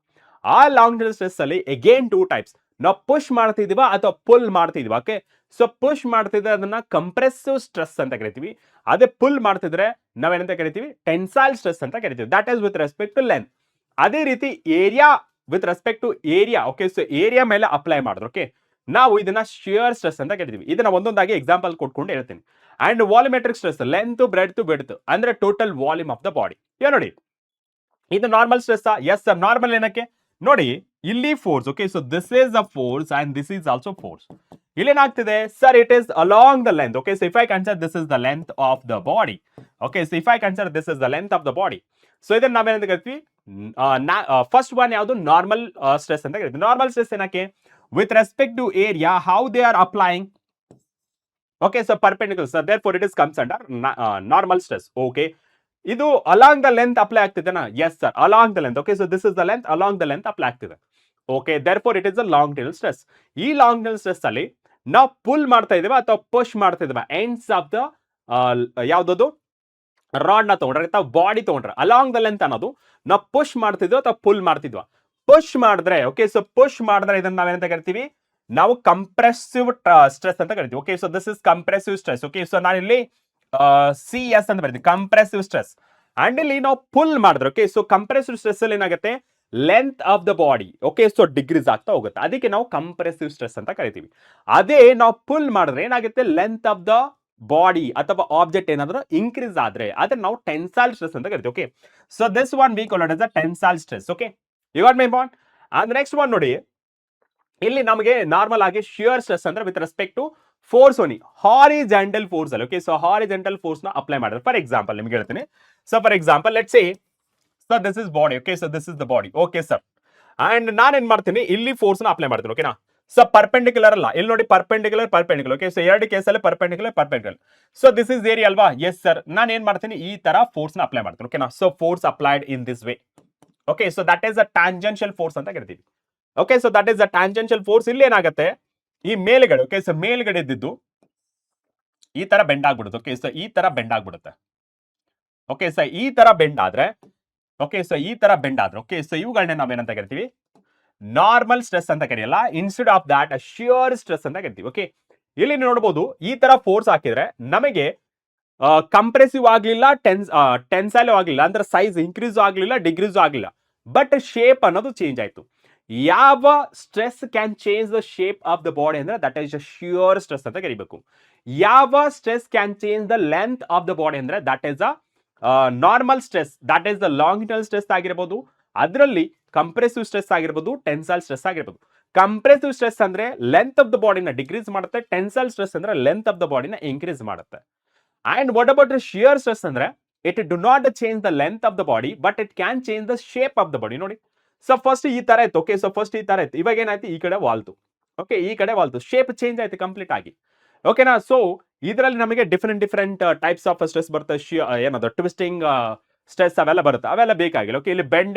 ಆ ಲಾಂಗಿಟ್ಯೂಡಿನಲ್ ಸ್ಟ್ರೆಸ್ ಅಲ್ಲಿ ಅಗೇನ್ 2 ಟೈಪ್ಸ್. ನಾವು ಪುಷ್ ಮಾಡ್ತಿದೀವಾ ಅಥವಾ ಪುಲ್ ಮಾಡ್ತಿದೀವಾ? ಓಕೆ, ಸೊ ಪುಷ್ ಮಾಡ್ತಿದ್ರೆ ಅದನ್ನ ಕಂಪ್ರೆಸಿವ್ ಸ್ಟ್ರೆಸ್ ಅಂತ ಕರಿತೀವಿ. ಅದೇ ಪುಲ್ ಮಾಡ್ತಿದ್ರೆ ನಾವೇನಂತ ಕರಿತೀವಿ? ಟೆನ್ಸೈಲ್ ಸ್ಟ್ರೆಸ್ ಅಂತ ಕರಿತೀವಿ. That is with respect to length. ಅದೇ ರೀತಿ area with respect to area. Okay, so area ಮೇಲೆ ಅಪ್ಲೈ ಮಾಡಿದ್ರು ಓಕೆ, ನಾವು ಇದನ್ನ ಶಿಯರ್ ಸ್ಟ್ರೆಸ್ ಅಂತ ಕರಿತೀವಿ. ಇದನ್ನ ಒಂದೊಂದಾಗಿ ಎಕ್ಸಾಂಪಲ್ ಕೊಟ್ಕೊಂಡು ಹೇಳ್ತೀನಿ. And volumetric stress, length breadth width ಅಂದ್ರೆ total volume of the body. ನೋಡಿ, ಇದು normal stress. Yes sir, normal ಏನಕ್ಕೆ ನೋಡಿ, ಇಲ್ಲಿ force. Okay, so this is a force and this is also force. ಇಲ್ಲೇನಾಗ್ತಿದೆ sir? It is along the length. Okay, so if I consider this is the length of the body. Okay, so if I consider this is the length of the body, so ಇದನ್ನ ನಾವೇನಂತ ಕರಿತೀವಿ? First one ಯಾವುದು? Normal stress ಅಂತ ಕರಿತೀವಿ. Normal stress ಏನಕ್ಕೆ? With respect to area how they are applying. Okay, so perpendicular sir, therefore it is comes under normal stress. Okay, ಇದು along the length apply ಆಗ್ತಿದೆನಾ? Yes sir, along the length. Okay, so this is the length, along the length apply ಆಗ್ತಿದೆ. Okay, therefore it is a longitudinal stress. ಈ longitudinal stress ಅಲ್ಲಿ ನಾವು pull ಮಾಡ್ತಾ ಇದೀವ ಅಥವಾ push ಮಾಡ್ತಾ ಇದೀವ ends of the ಯಾವ್ದದು rod ನ ತಗೊಂಡ್ರೆ ಅಥವಾ ಬಾಡಿ ತಗೊಂಡ್ರೆ ಅಲಾಂಗ್ ದ ಲೆಂತ್ ಅನ್ನೋದು ನಾವು ಪುಷ್ ಮಾಡ್ತಿದ್ವಿ ಅಥವಾ ಪುಲ್ ಮಾಡ್ತಿದ್ವಾ? ಪುಷ್ ಮಾಡಿದ್ರೆ. ಓಕೆ, ಸೊ ಪುಷ್ ಮಾಡಿದ್ರೆ ಇದನ್ನ ನಾವೇನಂತ ಕರಿತೀವಿ? ನಾವು ಕಂಪ್ರೆಸಿವ್ ಸ್ಟ್ರೆಸ್ ಅಂತ ಕರಿತೀವಿ. Okay, so this is compressive stress. Okay, so ನಾನು ಇಲ್ಲಿ CS ಅಂತ ಬರ್ತೀನಿ, ಕಂಪ್ರೆಸಿವ್ ಸ್ಟ್ರೆಸ್. ಅಂಡ್ ಇಲ್ಲಿ ನಾವು ಪುಲ್ ಮಾಡಿದ್ರೆ ಓಕೆ, ಸೊ ಕಂಪ್ರೆಸಿವ್ ಸ್ಟ್ರೆಸ್ ಅಲ್ಲಿ ಏನಾಗುತ್ತೆ? Length of the body okay, so degrees ಆಗ್ತಾ ಹೋಗುತ್ತೆ. ಅದಕ್ಕೆ ನಾವು ಕಂಪ್ರೆಸಿವ್ ಸ್ಟ್ರೆಸ್ ಅಂತ ಕರಿತೀವಿ. ಅದೇ ನಾವು ಪುಲ್ ಮಾಡಿದ್ರೆ ಏನಾಗುತ್ತೆ? ಲೆಂತ್ ಆಫ್ ದ ಬಾಡಿ ಅಥವಾ ಆಬ್ಜೆಕ್ಟ್ ಏನಾದರೂ ಇನ್ಕ್ರೀಸ್ ಆದ್ರೆ ಅದನ್ನ ನಾವು ಟೆನ್ಸೈಲ್ ಸ್ಟ್ರೆಸ್ ಅಂತ ಕರಿತೀವಿ. Okay, so this one we call it as a tensile stress. Okay, you got my point. And next one ನೋಡಿ, ಇಲ್ಲಿ ನಮಗೆ ನಾರ್ಮಲ್ ಆಗಿ ಶಿಯರ್ ಸ್ಟ್ರೆಸ್ ಅಂದ್ರೆ with respect to force only horizontal force ಅಲ್ಲಿ. Okay, so horizontal force ನ apply ಮಾಡಿದ್ರೆ, for example ನಿಮ್ಗೆ ಹೇಳ್ತೀನಿ. So for example let's say sir this is body. Okay, so this is the body. Okay sir, and ನಾನು ಏನ್ ಮಾಡ್ತೀನಿ, ಇಲ್ಲಿ force ನ ಅಪ್ಲೈ ಮಾಡ್ತೀನಿ. ಓಕೆನಾ, ಸೊ ಪರ್ಪೆಂಡಿಕ್ಯುಲರ್ ಅಲ್ಲ, ಇಲ್ಲಿ ನೋಡಿ ಪರ್ಪೆಂಡಿಕ್ಯುಲರ್ ಪರ್ಪೆಂಡಿಕ್ಯುಲರ್. ಓಕೆ, ಸೊ ಎರಡು ಕೇಸಲ್ಲಿ perpendicular perpendicular. So this is area ಅಲ್ವಾ? ಎಸ್ ಸರ್, ನಾನು ಏನ್ ಮಾಡ್ತೀನಿ, ಈ ತರ ಫೋರ್ಸ್ ನ ಅಪ್ಲೈ ಮಾಡ್ತೀನಿ. ಓಕೆನಾ, so force applied in this way. Okay, so that is a tangential force ಅಂತ ಕರಿತೀವಿ. Okay, so that is a tangential force. ಇಲ್ಲಿ ಏನಾಗುತ್ತೆ, ಈ ಮೇಲ್ಗಡೆ, ಓಕೆ, ಸೊ ಮೇಲ್ಗಡೆ ಇದ್ದಿದ್ದು ಈ ತರ ಬೆಂಡ್ ಆಗ್ಬಿಡುತ್ತೆ. ಓಕೆ, ಸೊ ಈ ತರ ಬೆಂಡ್ ಆಗ್ಬಿಡುತ್ತೆ. ಓಕೆ, ಸೊ ಈ ತರ ಬೆಂಡ್ ಆದ್ರೆ, ಓಕೆ, ಸೊ ಈ ತರ ಬೆಂಡ್ ಆದ್ರೆ, ಓಕೆ, ಸೊ ಇವುಗಳನ್ನ ನಾವೇನಂತ ಕರಿತೀವಿ, ನಾರ್ಮಲ್ ಸ್ಟ್ರೆಸ್ ಅಂತ ಕರೆಯಲ್ಲ. Instead of that shear stress ಅಂತ ಕರಿತೀವಿ. ಓಕೆ, ಇಲ್ಲಿ ನೋಡಬಹುದು, ಈ ತರ ಫೋರ್ಸ್ ಹಾಕಿದ್ರೆ ನಮಗೆ ಕಂಪ್ರೆಸಿವ್ ಆಗ್ಲಿಲ್ಲ, ಟೆನ್ಸೈಲ್ ಆಗ್ಲಿಲ್ಲ, ಅಂದ್ರೆ ಸೈಜ್ ಇನ್ಕ್ರೀಸ್ ಆಗ್ಲಿಲ್ಲ, ಡಿಕ್ರೀಸ್ ಆಗ್ಲಿಲ್ಲ, ಬಟ್ ಶೇಪ್ ಅನ್ನೋದು ಚೇಂಜ್ ಆಯ್ತು. ಯಾವ stress can change the shape of the body ಅಂದ್ರೆ ದಟ್ ಈಸ್ ಶಿಯರ್ ಸ್ಟ್ರೆಸ್ ಅಂತ ಕರಿಬೇಕು. ಯಾವ stress can change the length of the body ಅಂದ್ರೆ that is a normal stress, that is the longitudinal stress ಆಗಿರಬಹುದು. ಅದರಲ್ಲಿ compressive stress ಆಗಿರಬಹುದು, tensile stress ಆಗಿರಬಹುದು. Compressive stress ಅಂದ್ರೆ ಲೆಂತ್ ಆಫ್ ದ ಬಾಡಿನ ಡಿಕ್ರೀಸ್ ಮಾಡುತ್ತೆ, ಟೆನ್ಸೈಲ್ ಸ್ಟ್ರೆಸ್ ಅಂದ್ರೆ ಲೆಂತ್ ಆಫ್ ದ ಬಾಡಿನ ಇನ್ಕ್ರೀಸ್ ಮಾಡುತ್ತೆ. And what about shear stress ಅಂದ್ರೆ it do not change the length of the body, but it can change the shape of the body. ನೋಡಿ, so first ಈ ತರ ಇತ್ತು. Okay, so first ಈ ತರ ಇತ್ತು, ಇವಾಗ ಏನಾಯ್ತು, ಈ ಕಡೆ ವಾಲ್ತು. ಓಕೆ, ಈ ಕಡೆ ವಾಲ್ತು, ಶೇಪ್ ಚೇಂಜ್ ಆಯ್ತು ಕಂಪ್ಲೀಟ್ ಆಗಿ. ಓಕೆನಾ, ಸೊ ಇದರಲ್ಲಿ ನಮಗೆ ಡಿಫರೆಂಟ್ ಟೈಪ್ಸ್ ಆಫ್ ಸ್ಟ್ರೆಸ್ ಬರುತ್ತೆ. ಏನದು ಟ್ವಿಸ್ಟಿಂಗ್ ಸ್ಟ್ರೆಸ್ ಅವೆಲ್ಲ ಬರುತ್ತೆ, ಅವೆಲ್ಲ ಬೇಕಾಗಿಲ್ಲ. ಓಕೆ, ಇಲ್ಲಿ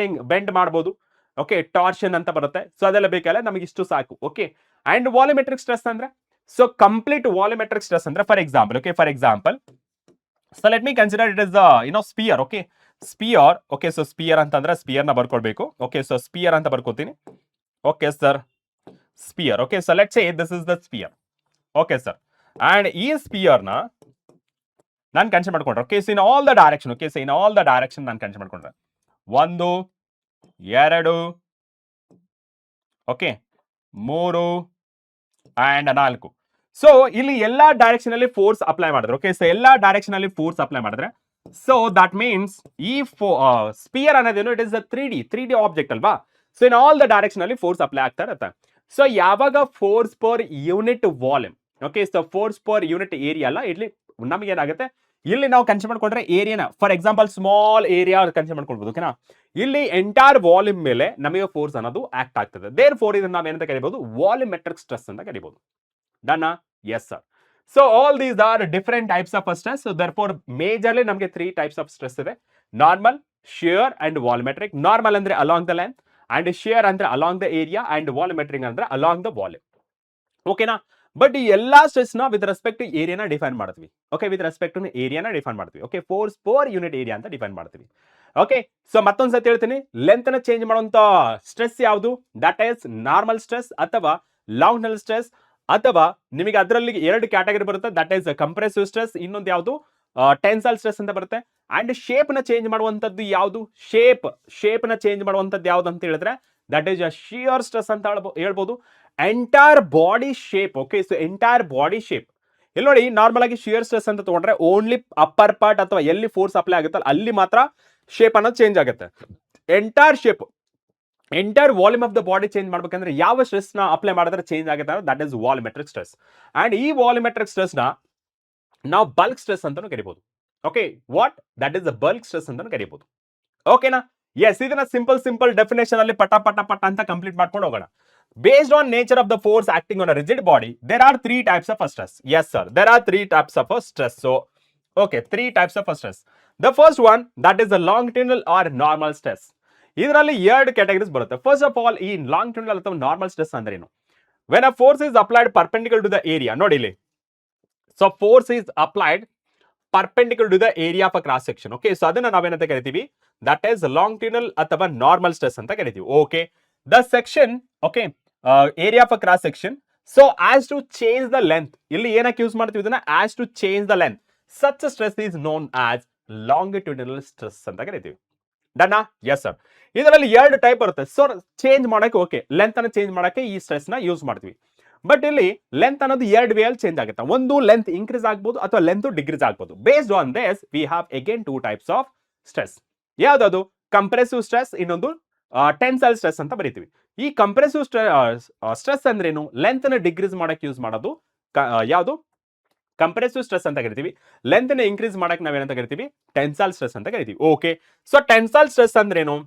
ಬೆಂಡ್ ಮಾಡಬಹುದು. ಓಕೆ, ಟಾರ್ಷನ್ ಅಂತ ಬರುತ್ತೆ, ಸೊ ಅದೆಲ್ಲ ಬೇಕಲ್ಲ, ನಮಗೆ ಇಷ್ಟು ಸಾಕು. ಓಕೆ, ಅಂಡ್ ವಾಲ್ಯೂಮೆಟ್ರಿಕ್ ಸ್ಟ್ರೆಸ್ ಅಂದ್ರೆ, ಸೊ ಕಂಪ್ಲೀಟ್ ವಾಲ್ಯೂಮೆಟ್ರಿಕ್ ಸ್ಟ್ರೆಸ್ ಅಂದ್ರೆ for example, okay, for example, so let me consider it is sphere. Okay, sphere. Okay, so sphere ಅಂತಂದ್ರೆ ಸ್ಪಿಯರ್ ನ ಬರ್ಕೊಳ್ಬೇಕು. ಓಕೆ, ಸೊ ಸ್ಪಿಯರ್ ಅಂತ ಬರ್ಕೋತೀನಿ. Okay sir, sphere. Okay, so let's say this is the sphere. Okay sir, and ಈ sphere ನ ನಾನು consider ಮಾಡ್ಕೊಂಡ್ರೆ, okay, so in all the direction, okay, so in all the direction ನಾನು consider ಮಾಡ್ಕೊಂಡ್ರೆ 1 2 okay 3 and 4. So ಇಲ್ಲಿ ಎಲ್ಲಾ direction ಅಲ್ಲಿ force apply ಮಾಡಿದ್ರೆ, ಓಕೆ, ಸೊ ಎಲ್ಲಾ ಡೈರೆಕ್ಷನ್ ಅಲ್ಲಿ ಫೋರ್ಸ್ ಅಪ್ಲೈ ಮಾಡಿದ್ರೆ, ಸೊ ದಟ್ ಮೀನ್ಸ್ ಈ ಸ್ಪಿಯರ್ ಅನ್ನೋದೇನು, it is a 3D object ಅಲ್ವಾ? So in all the direction ಅಲ್ಲಿ ಫೋರ್ಸ್ ಅಪ್ಲೈ ಆಗ್ತಾ ಇರುತ್ತೆ. ಸೊ ಯಾವಾಗ force per unit volume, okay, so force per unit area ಅಲ್ಲ, ಇಲ್ಲಿ ನಮಗೆ ಏನಾಗುತ್ತೆ, ಇಲ್ಲಿ ನಾವು ಕನ್ಸಿಡರ್ ಮಾಡ್ಕೊಂಡ್ರೆ ಏರಿಯಾನ, for example small area consider ಮಾಡ್ಕೊಳ್ಬಹುದು. ಓಕೆನಾ, ಇಲ್ಲಿ ಎಂಟೈರ್ ವಾಲ್ಯೂಮ್ ಮೇಲೆ ನಮಗೆ ಫೋರ್ಸ್ ಅನ್ನೋದು ಆಕ್ಟ್ ಆಗ್ತದೆ. ದೇರ್ ಫೋರ್ ಇದನ್ನ ನಾವು ಏನಂತ ಕರಿಬಹುದು, ವಾಲ್ಯೂಮೆಟ್ರಿಕ್ ಸ್ಟ್ರೆಸ್ ಅಂತ ಕರಿಬಹುದು. Done? Yes sir. So all these are different types of stress. So therefore majorly ನಮಗೆ 3 ಟೈಪ್ಸ್ ಆಫ್ ಸ್ಟ್ರೆಸ್ ಇದೆ: normal, shear and volumetric. Normal ಅಂದ್ರೆ along the length, and shear ಅಂದ್ರೆ along the area, and volumetric ಅಂದ್ರೆ along the volume. ಓಕೆನಾ, but ಈ ಎಲ್ಲಾ stress ನ with respect to ಏರಿಯಾನ ಡಿಫೈನ್ ಮಾಡ್ತೀವಿ. ಓಕೆ, ವಿತ್ ರೆಸ್ಪೆಕ್ಟ್ ಟು ಏರಿಯಾನ ಡಿಫೈನ್ ಮಾಡ್ತೀವಿ. Okay, force per unit area ಅಂತ ಡಿಫೈನ್ ಮಾಡ್ತೀವಿ. ಓಕೆ, ಸೊ ಮತ್ತೊಂದು ಸತಿ ಹೇಳ್ತೀನಿ, ಲೆಂತ್ ನ ಚೇಂಜ್ ಮಾಡುವಂತ ಸ್ಟ್ರೆಸ್ ಯಾವುದು? ದಟ್ ಈಸ್ ನಾರ್ಮಲ್ ಸ್ಟ್ರೆಸ್ ಅಥವಾ ಲಾಂಗಿಟ್ಯೂಡಲ್ ಸ್ಟ್ರೆಸ್, ಅಥವಾ ನಿಮಗೆ ಅದರಲ್ಲಿ 2 ಕ್ಯಾಟಗರಿ ಬರುತ್ತೆ. ದಟ್ ಈಸ್ ಕಂಪ್ರೆಸಿವ್ ಸ್ಟ್ರೆಸ್, ಇನ್ನೊಂದು ಯಾವುದು ಟೆನ್ಸೈಲ್ ಸ್ಟ್ರೆಸ್ ಅಂತ ಬರುತ್ತೆ. ಅಂಡ್ ಶೇಪ್ ನ ಚೇಂಜ್ ಮಾಡುವಂತದ್ದು ಯಾವುದು? ಶೇಪ್ ನ ಚೇಂಜ್ ಮಾಡುವಂತದ್ದು ಯಾವುದು ಅಂತ ಹೇಳಿದ್ರೆ ದಟ್ ಈಸ್ ಶಿಯರ್ ಸ್ಟ್ರೆಸ್ ಅಂತ ಹೇಳ್ಬೋದು. Entire body shape. Okay, so entire body shape. ಇಲ್ಲಿ ನೋಡಿ, ನಾರ್ಮಲ್ ಆಗಿ ಶಿಯರ್ ಸ್ಟ್ರೆಸ್ ಅಂತ ತಗೊಂಡ್ರೆ ಓನ್ಲಿ ಅಪ್ಪರ್ ಪಾರ್ಟ್ ಅಥವಾ ಎಲ್ಲಿ ಫೋರ್ಸ್ ಅಪ್ಲೈ ಆಗುತ್ತಲ್ಲ ಅಲ್ಲಿ ಮಾತ್ರ ಶೇಪ್ ಅನ್ನೋದು ಚೇಂಜ್ ಆಗುತ್ತೆ. Entire shape, entire volume of the body change ಮಾಡ್ಬೇಕಂದ್ರೆ ಯಾವ ಸ್ಟ್ರೆಸ್ ನ ಅಪ್ಲೈ ಮಾಡಿದ್ರೆ ಚೇಂಜ್ ಆಗುತ್ತೆ ಅಂದ್ರೆ that is volumetric stress. And ಈ ವಾಲ್ಯೂಮೆಟ್ರಿಕ್ ಸ್ಟ್ರೆಸ್ ನ ನಾವು ಬಲ್ಕ್ ಸ್ಟ್ರೆಸ್ ಅಂತಾನು ಕರಿಬಹುದು. Okay, what? That is bulk stress ಅಂತಾನು ಕರಿಬಹುದು. ಓಕೆನಾ? ಎಸ್, ಇದನ್ನ ಸಿಂಪಲ್ ಡೆಫಿನೇಷನ್ ಅಲ್ಲಿ ಪಟ ಅಂತ ಕಂಪ್ಲೀಟ್ ಮಾಡ್ಕೊಂಡು ಹೋಗೋಣ. Based on nature of the force acting on a rigid body, there are 3 types of stress. Yes, sir. There are 3 types of stress. So, okay, 3 types of stress. The first one, that is the longitudinal or normal stress. ಇದರಲ್ಲಿ 2 categories ಬರುತ್ತೆ. First of all, ಈ longitudinal ಅಥವಾ normal stress ಅಂದ್ರೆ ಏನು? When a force is applied perpendicular to the area, ನೋಡಿ ಇಲ್ಲಿ. So, force is applied perpendicular to the area of a cross section. Okay, so ಅದನ್ನ ನಾವೇನಂತ ಕರಿತೀವಿ? That is longitudinal ಅಥವಾ normal stress ಅಂತ ಕರಿತೀವಿ. Okay, the section, okay, area of a cross section, so as to change the length, ಇಲ್ಲಿ ಏನಕ್ಕೆ use ಮಾಡ್ತೀವಿ ಇದನ್ನ? as to change the length, such a stress is known as longitudinal stress ಅಂತ ಕರಿತೀವಿ. Done? Yes sir. ಇದರಲ್ಲಿ 2 type ಬರುತ್ತೆ. So change ಮಾಡಕ್ಕೆ, okay, length ಅನ್ನು ಚೇಂಜ್ ಮಾಡಕ್ಕೆ ಈ ಸ್ಟ್ರೆಸ್ ನ ಯೂಸ್ ಮಾಡ್ತೀವಿ. ಬಟ್ ಇಲ್ಲಿ ಲೆಂತ್ ಅನ್ನೋದು 2 ವೇ ಅಲ್ಲಿ ಚೇಂಜ್ ಆಗುತ್ತೆ. ಒಂದು ಲೆಂತ್ ಇನ್ಕ್ರೀಸ್ ಆಗ್ಬೋದು ಅಥವಾ ಲೆಂತ್ ಡಿಕ್ರೀಸ್ ಆಗ್ಬೋದು. Based on this we have again 2 types of stress. ಯಾವ್ದು? ಕಂಪ್ರೆಸಿವ್ ಸ್ಟ್ರೆಸ್, ಇನ್ನೊಂದು ಟೆನ್ಸೈಲ್ ಸ್ಟ್ರೆಸ್ ಅಂತ ಬರೀತೀವಿ. ಈ ಕಂಪ್ರೆಸಿವ್ ಸ್ಟ್ರೆಸ್ ಅಂದ್ರೇನು? ಲೆಂತ್ ನ ಡಿಕ್ರೀಸ್ ಮಾಡಕ್ಕೆ ಯೂಸ್ ಮಾಡೋದು ಯಾವುದು ಕಂಪ್ರೆಸಿವ್ ಸ್ಟ್ರೆಸ್ ಅಂತ ಕರಿತೀವಿ. ಲೆಂತ್ ನ ಇನ್ಕ್ರೀಸ್ ಮಾಡಕ್ಕೆ ನಾವೇನಂತ ಕರಿತೀವಿ, ಟೆನ್ಸೈಲ್ ಸ್ಟ್ರೆಸ್ ಅಂತ ಕರಿತೀವಿ. ಓಕೆ, ಸೊ ಟೆನ್ಸೈಲ್ ಸ್ಟ್ರೆಸ್ ಅಂದ್ರೇನು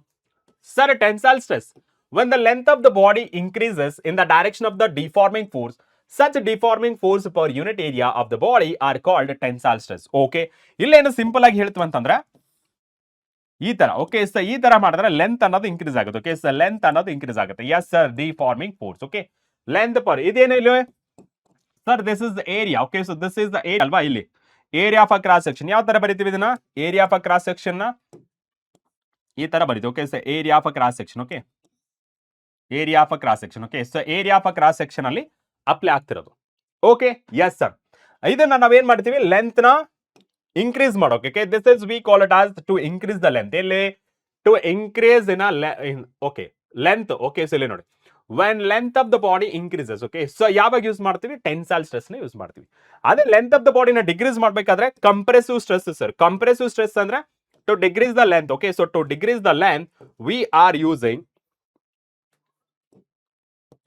sir? Tensile stress when the length of the body increases in the direction of the deforming force, such deforming force per unit area of the body are called tensile stress. Okay, ಇಲ್ಲೇನು simple ಆಗಿ ಹೇಳ್ತೀವಿ ಅಂತಂದ್ರೆ ಈ ತರ. Okay, so ಈ ತರ ಮಾಡಿದ್ರೆ length ಅನ್ನೋದು ಇನ್ಕ್ರೀಸ್ ಆಗುತ್ತೆ. ಓಕೆ, ಸೊ ಲೆಂತ್ ಅನ್ನೋದು ಇನ್ಕ್ರೀಸ್ ಆಗುತ್ತೆ. Yes sir, deforming force. Okay, length per ಇದೇನು ಇಲ್ಲಿ sir, this is the area. Okay, so this is the area ಅಲ್ವಾ? ಇಲ್ಲಿ area of a cross section ಯಾವ ತರ ಬರೀತೀವಿ ಇದನ್ನ? Area of a cross section ನ ಈ ತರ ಬರೀತೀವಿ. Okay, so area of a cross section. Okay, area of a cross section. Okay, so area of a cross section ಅಲ್ಲಿ ಅಪ್ಲೈ ಆಗ್ತಿರೋದು. ಓಕೆ, ಎಸ್ ಸರ್, ಇದನ್ನ ನಾವೇನ್ ಮಾಡ್ತೀವಿ, ಲೆಂತ್ ನ ಇನ್ಕ್ರೀಸ್ ಮಾಡೋಕೆ. Okay, this is we call it as to increase the length. ಇಲ್ಲಿ to increase in okay length. Okay, so ಇಲ್ಲಿ ನೋಡಿ, when length of the body increases. Okay, so ಯಾವಾಗ use ಮಾಡ್ತೀವಿ? ಟೆನ್ಸೈಲ್ ಸ್ಟ್ರೆಸ್ ನ use ಮಾಡ್ತೀವಿ. ಅದೇ length of the ಬಾಡಿನ decrease ಮಾಡ್ಬೇಕಾದ್ರೆ compressive stress sir. Compressive stress ಅಂದ್ರೆ to decrease the length. Okay, so to decrease the length we are using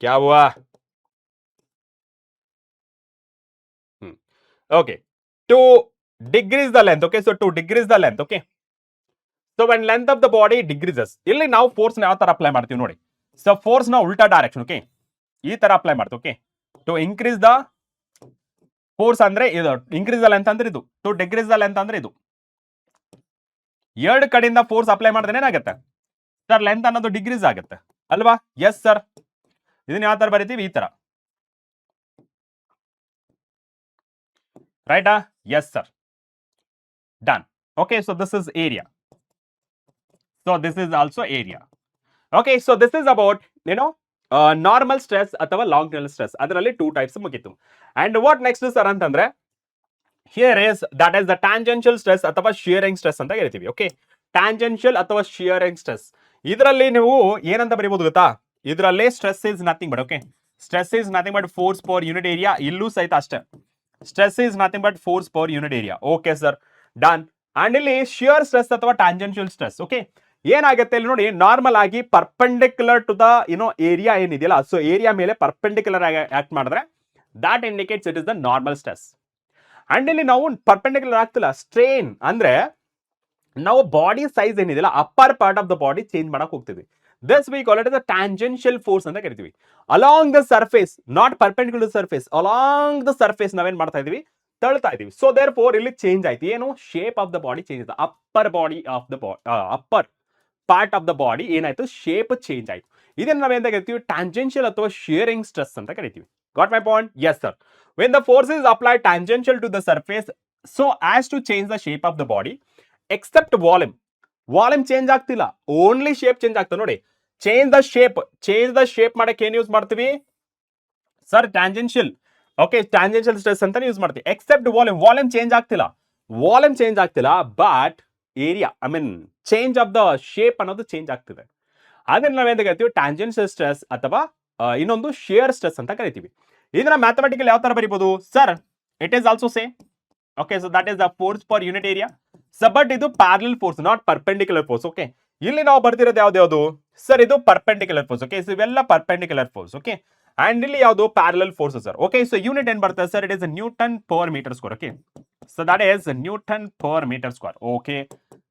क्या हुआ? Okay, to decrease the length. Okay, so to decrease the length. Okay, so when length of the body decreases, ಇಲ್ಲಿ ನಾವು force ನ ಯಾವ ತರ apply ಮಾಡ್ತೀವಿ ನೋಡಿ. So force ನ ಉಲ್ಟಾ ಡೈರೆಕ್ಷನ್. ಓಕೆ, ಈ ತರ ಅಪ್ಲೈ ಮಾಡ್ತೀವಿ. Okay, to increase the force ಅಂದ್ರೆ ಇದು, ಇನ್ಕ್ರೀಸ್ ದ ಲೆಂತ್ ಅಂದ್ರೆ ಇದು, ಟು ಡಿಕ್ರೀಸ್ ದ ಲೆಂತ್ ಅಂದ್ರೆ ಇದು. ಎರಡು ಕಡೆಯಿಂದ ಫೋರ್ಸ್ ಅಪ್ಲೈ ಮಾಡಿದ್ರೆ ಏನಾಗುತ್ತೆ ಸರ್? ಲೆಂತ್ ಅನ್ನೋದು ಡಿಕ್ರೀಸ್ ಆಗುತ್ತೆ ಅಲ್ವಾ? ಎಸ್ ಸರ್, ಇದನ್ನ ಯಾವ ತರ ಬರೀತೀವಿ? ಈ ತರ, ರೈಟಾ? Yes sir, done. Okay, so this is area. So this is also area. Okay, so this is about normal stress ಅಥವಾ ಲಾಂಗ್ ಟರ್ಮ್ ಸ್ಟ್ರೆಸ್. ಅದರಲ್ಲಿ 2 ಟೈಪ್ಸ್ ಮುಗಿತು. ಅಂಡ್ ವಾಟ್ ನೆಕ್ಸ್ಟ್ ಸರ್ ಅಂತಂದ್ರೆ, here is that is the tangential stress ಅಥವಾ shearing stress ಅಂತ ಹೇಳ್ತೀವಿ. Okay, tangential ಅಥವಾ shearing stress, ಇದರಲ್ಲಿ ನೀವು ಏನಂತ ಬರೀಬಹುದು ಗೊತ್ತಾ? ಇದರಲ್ಲಿ stress is nothing but, okay, stress is nothing but force per unit area. ಇಲ್ಲೂ ಸಹಿತ ಅಷ್ಟೇ, stress is nothing but force per unit area. Okay sir, done. And ಇಲ್ಲಿ ಶಿಯರ್ ಸ್ಟ್ರೆಸ್ ಅಥವಾ ಟ್ಯಾಂಜೆನ್ಷಿಯಲ್ ಸ್ಟ್ರೆಸ್. ಓಕೆ, ಏನಾಗುತ್ತೆ ಇಲ್ಲಿ ನೋಡಿ, ನಾರ್ಮಲ್ ಆಗಿ perpendicular to the area ಏನಿದೆಯಲ್ಲ, ಸೊ ಏರಿಯಾ ಮೇಲೆ ಪರ್ಪೆಂಡಿಕ್ಯುಲರ್ ಆಗಿ ಆಕ್ಟ್ ಮಾಡಿದ್ರೆ that indicates it is the normal stress. And ಇಲ್ಲಿ ನಾವು ಪರ್ಪೆಂಡಿಕ್ಯುಲರ್ ಆಗ್ತಿಲ್ಲ, ಸ್ಟ್ರೇನ್ ಅಂದ್ರೆ ನಾವು ಬಾಡಿ ಸೈಜ್ ಏನಿದೆಯಲ್ಲ, upper part of the body change ಮಾಡಕ್ ಹೋಗ್ತೀವಿ. This V call it the tangential force ಅಂತ ಕರಿತೀವಿ. Along the surface, not perpendicular surface, along the surface ನಾವೇನ್ ಮಾಡ್ತಾ ಇದೀವಿ, ತಳ್ತಾ ಇದೀವಿ. ಸೊ ದೇರ್ ಫೋರ್ ಇಲ್ಲಿ ಚೇಂಜ್ ಆಯ್ತು. ಏನು? Shape of the body change ಆಯ್ತು. Upper body of the upper part of the body ಏನಾಯ್ತು, ಶೇಪ್ ಚೇಂಜ್ ಆಯ್ತು. ಇದನ್ನ ನಾವೇಂತ ಕರಿತೀವಿ, ಟ್ಯಾಂಜೆನ್ಷಿಯಲ್ ಅಥವಾ ಶಿಯರಿಂಗ್ ಸ್ಟ್ರೆಸ್ ಅಂತ ಕರಿತೀವಿ. Got my point? Yes sir. When the force is applied tangential to the surface so as to change the shape of the body except volume. Volume change ಆಗ್ತಿಲ್ಲ, only shape change ಆಗ್ತದೆ. ನೋಡಿ, change the shape ಮಾಡಕ್ಕೆ ಏನ್ use ಮಾಡ್ತೀವಿ sir? Tangential. Okay, tangential stress ಅಂತ use ಮಾಡ್ತೀವಿ. Except volume, volume change ಆಗ್ತಿಲ್ಲ, but area I mean change of the shape ಅನ್ನೋದು ಚೇಂಜ್ ಆಗ್ತಿದೆ. ಅದನ್ನ ನಾವೇಂತ ಕರಿತೀವಿ, ಟ್ಯಾಂಜೆನ್ಷಿಯಲ್ ಸ್ಟ್ರೆಸ್ ಅಥವಾ ಇನ್ನೊಂದು ಶಿಯರ್ ಸ್ಟ್ರೆಸ್ ಅಂತ ಕರಿತೀವಿ. ಇದನ್ನ ಮ್ಯಾಥಮೆಟಿಕಲ್ ಯಾವ ತರ ಬರೀಬಹುದು sir? It is also same. Okay, so that is the force per unit area. So but ಇದು parallel force, not perpendicular force. Okay, ಇಲ್ಲಿ ನಾವು ಬರ್ತಿರೋದು ಯಾವ್ದು ಸರ್? ಇದು ಪರ್ಪೆಂಡಿಕ್ಯುಲರ್ ಫೋರ್ಸ್. ಓಕೆ, ಸೊ ಇವೆಲ್ಲ ಪರ್ಪೆಂಡಿಕ್ಯುಲರ್ ಫೋರ್ಸ್. ಓಕೆ, ಅಂಡ್ ಇಲ್ಲಿ ಯಾವುದು parallel force sir. Okay, so unit ಏನ್ ಬರ್ತದೆ sir? It is newton per metre square. Okay, so that is newton per metre square. Okay,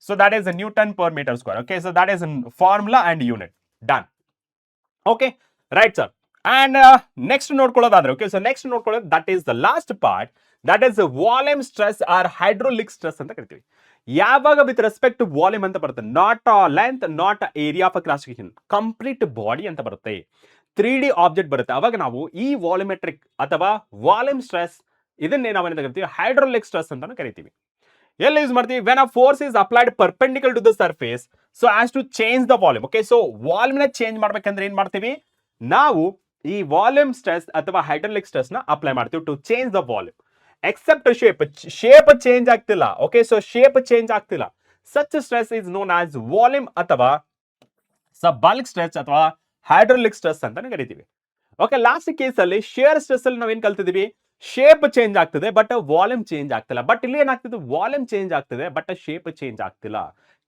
so that is newton per metre square. Okay, so that is formula and unit. Done. Okay, right sir. And next ನೋಡ್ಕೊಳ್ಳೋದಾದ್ರೆ, okay, so next ನೋಡ್ಕೊಳ್ಳೋದು that is the last part, that is volume stress or hydraulic stress ಅಂತ ಕರಿತೀವಿ. ಯಾವಾಗ with respect to volume ಅಂತ ಬರುತ್ತೆ, not length, not area of classification, complete body ಅಂತ ಬರುತ್ತೆ, 3D object ಬರುತ್ತೆ. ಅವಾಗ ನಾವು ಈ ವಾಲ್ಯೂಮೆಟ್ರಿಕ್ ಅಥವಾ ವಾಲ್ಯೂಮ್ ಸ್ಟ್ರೆಸ್ ಇದನ್ನೇ ನಾವೇನಂತ ಕರಿತೀವಿ, ಹೈಡ್ರೋಲಿಕ್ ಸ್ಟ್ರೆಸ್ ಅಂತ ಕರಿತೀವಿ. ಎಲ್ಲಿ ಯೂಸ್ ಮಾಡ್ತೀವಿ? When a force is applied perpendicular to the surface so as to change the volume. Okay, so volume ನ ಚೇಂಜ್ ಮಾಡ್ಬೇಕಂದ್ರೆ ಏನ್ ಮಾಡ್ತೀವಿ ನಾವು? ಈ ವಾಲ್ಯೂಮ್ ಸ್ಟ್ರೆಸ್ ಅಥವಾ ಹೈಡ್ರೋಲಿಕ್ ಸ್ಟ್ರೆಸ್ ನ ಅಪ್ಲೈ ಮಾಡ್ತೀವಿ to change the volume. Except shape change ಆಗ್ತಿಲ್ಲ. ಓಕೆ, ಸೊ ಶೇಪ್ ಚೇಂಜ್ ಆಗ್ತಿಲ್ಲ. Such stress is known as volume ಅಥವಾ ಬಲ್ಕ್ ಸ್ಟ್ರೆಸ್ ಅಥವಾ ಹೈಡ್ರೋಲಿಕ್ ಸ್ಟ್ರೆಸ್ ಅಂತ ಕರಿತೀವಿ. ಓಕೆ, ಲಾಸ್ಟ್ ಕೇಸ್ ಅಲ್ಲಿ ಶಿಯರ್ ಸ್ಟ್ರೆಸ್ ಅಲ್ಲಿ ನಾವೇನ್ ಕಲ್ತಿದೀವಿ? ಶೇಪ್ ಚೇಂಜ್ ಆಗ್ತದೆ ಬಟ್ ವಾಲ್ಯೂಮ್ ಚೇಂಜ್ ಆಗ್ತಿಲ್ಲ. ಬಟ್ ಇಲ್ಲಿ ಏನಾಗ್ತದೆ? ವಾಲ್ಯೂಮ್ ಚೇಂಜ್ ಆಗ್ತದೆ ಬಟ್ ಶೇಪ್ ಚೇಂಜ್ ಆಗ್ತಿಲ್ಲ.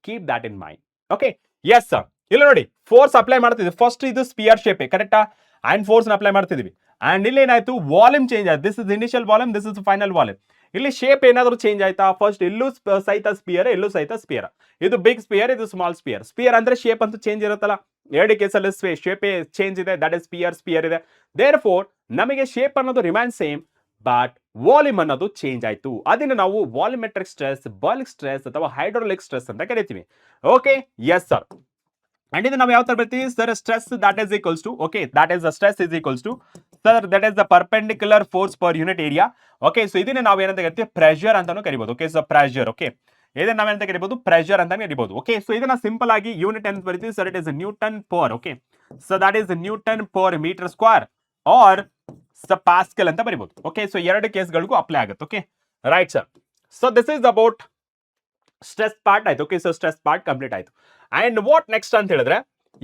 Keep that in mind. Okay, yes sir. ಇಲ್ಲಿ ನೋಡಿ, ಫೋರ್ಸ್ ಅಪ್ಲೈ ಮಾಡ್ತಿದ್ವಿ. ಫಸ್ಟ್ ಇದು ಸ್ಪಿಯರ್ ಶೇಪ್ ಕರೆಕ್ಟಾ? ಅಂಡ್ ಫೋರ್ಸ್ ಅಪ್ಲೈ ಮಾಡ್ತಿದ್ವಿ. ಅಂಡ್ ಇಲ್ಲಿ ಏನಾಯ್ತು ವಾಲ್ಯೂಮ್ ಚೇಂಜ್ ಆಯ್ತು. This is initial volume, this is final volume. ಇಲ್ಲಿ ಶೇಪ್ ಏನಾದರೂ ಚೇಂಜ್ ಆಯ್ತಾ? ಫಸ್ಟ್ ಇಲ್ಲೂ ಸಹಿತ ಸ್ಪಿಯರ್, ಇಲ್ಲೂ ಸಹಿತ ಸ್ಪಿಯರ್. ಇದು ಬಿಗ್ ಸ್ಪಿಯರ್, ಇದು ಸ್ಮಾಲ್ ಸ್ಪಿಯರ್. ಸ್ಪಿಯರ್ ಅಂದ್ರೆ ಶೇಪ್ ಅಂತೂ ಚೇಂಜ್ ಇರುತ್ತಲ್ಲ, ಎರಡು ಕೇಸಲ್ಲಿ ಶೇಪ್ ಚೇಂಜ್ ಇದೆ, ದಟ್ ಇಸ್ ಸ್ಪಿಯರ್ ಇದೆ. ದೇರ್ ಫೋರ್ ನಮಗೆ ಶೇಪ್ ಅನ್ನೋದು ರಿಮೈನ್ ಸೇಮ್, ಬಟ್ ವಾಲ್ಯೂಮ್ ಅನ್ನೋದು ಚೇಂಜ್ ಆಯ್ತು. ಅದನ್ನ ನಾವು ವಾಲ್ಯೂಮೆಟ್ರಿಕ್ ಸ್ಟ್ರೆಸ್, ಬಲ್ಕ್ ಸ್ಟ್ರೆಸ್ ಅಥವಾ ಹೈಡ್ರೋಲಿಕ್ ಸ್ಟ್ರೆಸ್ ಅಂತ ಕರಿತೀವಿ. Okay, yes sir. ಅಂಡ್ ಇದು ನಾವು ಯಾವ ತರ ಬರ್ತೀವಿ sir? Stress that is equals to, okay, that is the stress is equals to sir that is the perpendicular force per unit area. Okay, so ಇದನ್ನ ನಾವು ಏನಂತ ಕರಿತೀವಿ? ಪ್ರೆಷರ್ ಅಂತಾನು ಕರಿಬಹುದು. Okay, so pressure. ಓಕೆ, ಇದನ್ನ ನಾವೇನಂತ ಕರಿಬಹುದು? ಪ್ರೆಷರ್ ಅಂತ ಕರಿಬಹುದು. ಓಕೆ, ಸೊ ಇದನ್ನ ಸಿಂಪಲ್ ಆಗಿ ಯೂನಿಟ್ ಅಂತ ಬರೀತೀವಿ sir. It is newton per, okay, so that is newton per metre square or pascal ಅಂತ ಬರೀಬಹುದು. ಓಕೆ, ಸೊ ಎರಡು ಕೇಸ್ಗಳಿಗೂ ಅಪ್ಲೈ ಆಗುತ್ತೆ. Okay, right sir. So this is about stress part ಆಯ್ತು. Okay, so stress part complete ಆಯ್ತು. And what next ಅಂತ ಹೇಳಿದ್ರೆ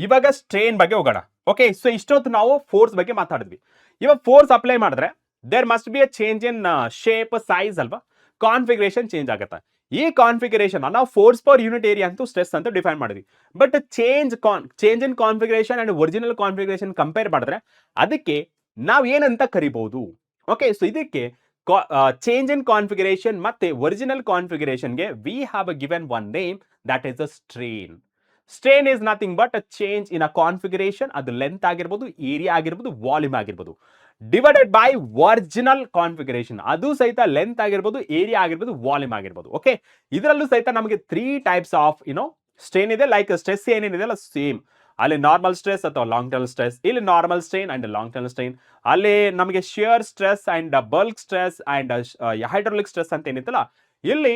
ಇವಾಗ ಸ್ಟ್ರೇನ್ ಬಗ್ಗೆ ಹೋಗೋಣ. ಓಕೆ, ಸೊ ಇಷ್ಟೊತ್ತು ನಾವು ಫೋರ್ಸ್ ಬಗ್ಗೆ ಮಾತಾಡಿದ್ವಿ. ಇವಾಗ ಫೋರ್ಸ್ ಅಪ್ಲೈ ಮಾಡಿದ್ರೆ there must be a change in shape, size ಅಲ್ವಾ? ಕಾನ್ಫಿಗರೇಷನ್ ಚೇಂಜ್ ಆಗುತ್ತೆ. ಈ ಕಾನ್ಫಿಗರೇಷನ್ ನಾವು ಫೋರ್ಸ್ ಪರ್ ಯೂನಿಟ್ ಏರಿಯಾ ಅಂತೂ ಸ್ಟ್ರೆಸ್ ಅಂತ ಡಿಫೈನ್ ಮಾಡಿದ್ವಿ. But change in configuration and original configuration compare ಮಾಡಿದ್ರೆ ಅದಕ್ಕೆ ನಾವು ಏನಂತ ಕರಿಬಹುದು? ಓಕೆ, ಸೊ ಇದಕ್ಕೆ ಚೇಂಜ್ ಇನ್ ಕಾನ್ಫಿಗರೇಷನ್ ಮತ್ತೆ ಒರಿಜಿನಲ್ ಕಾನ್ಫಿಗರೇಷನ್ಗೆ we have given one name, that is a strain. Strain is nothing but a change in a configuration, ಅದು length ಆಗಿರ್ಬೋದು, ಏರಿಯಾ ಆಗಿರ್ಬೋದು, ವಾಲ್ಯೂಮ್ ಆಗಿರ್ಬೋದು, ಡಿವೈಡೆಡ್ ಬೈ ಒರಿಜಿನಲ್ ಕಾನ್ಫಿಗರೇಷನ್. ಅದು ಸಹಿತ length ಆಗಿರ್ಬೋದು, ಏರಿಯಾ ಆಗಿರ್ಬೋದು, ವಾಲ್ಯೂಮ್ ಆಗಿರ್ಬೋದು. ಓಕೆ, ಇದರಲ್ಲೂ ಸಹಿತ ನಮಗೆ 3 ಟೈಪ್ಸ್ ಆಫ್ ಸ್ಟ್ರೇನ್ ಇದೆ. ಲೈಕ್ ಸ್ಟ್ರೆಸ್ ಏನೇನಿದೆ ಅಲ್ಲ ಸೇಮ್, ಅಲ್ಲಿ ನಾರ್ಮಲ್ ಸ್ಟ್ರೆಸ್ ಅಥವಾ ಲಾಂಗ್ ಟರ್ಮ್ ಸ್ಟ್ರೆಸ್, ಇಲ್ಲಿ normal strain and long term strain. ಅಲ್ಲಿ ನಮಗೆ shear stress and bulk stress and hydraulic stress ಅಂತ ಏನಿತ್ತಲ್ಲ, ಇಲ್ಲಿ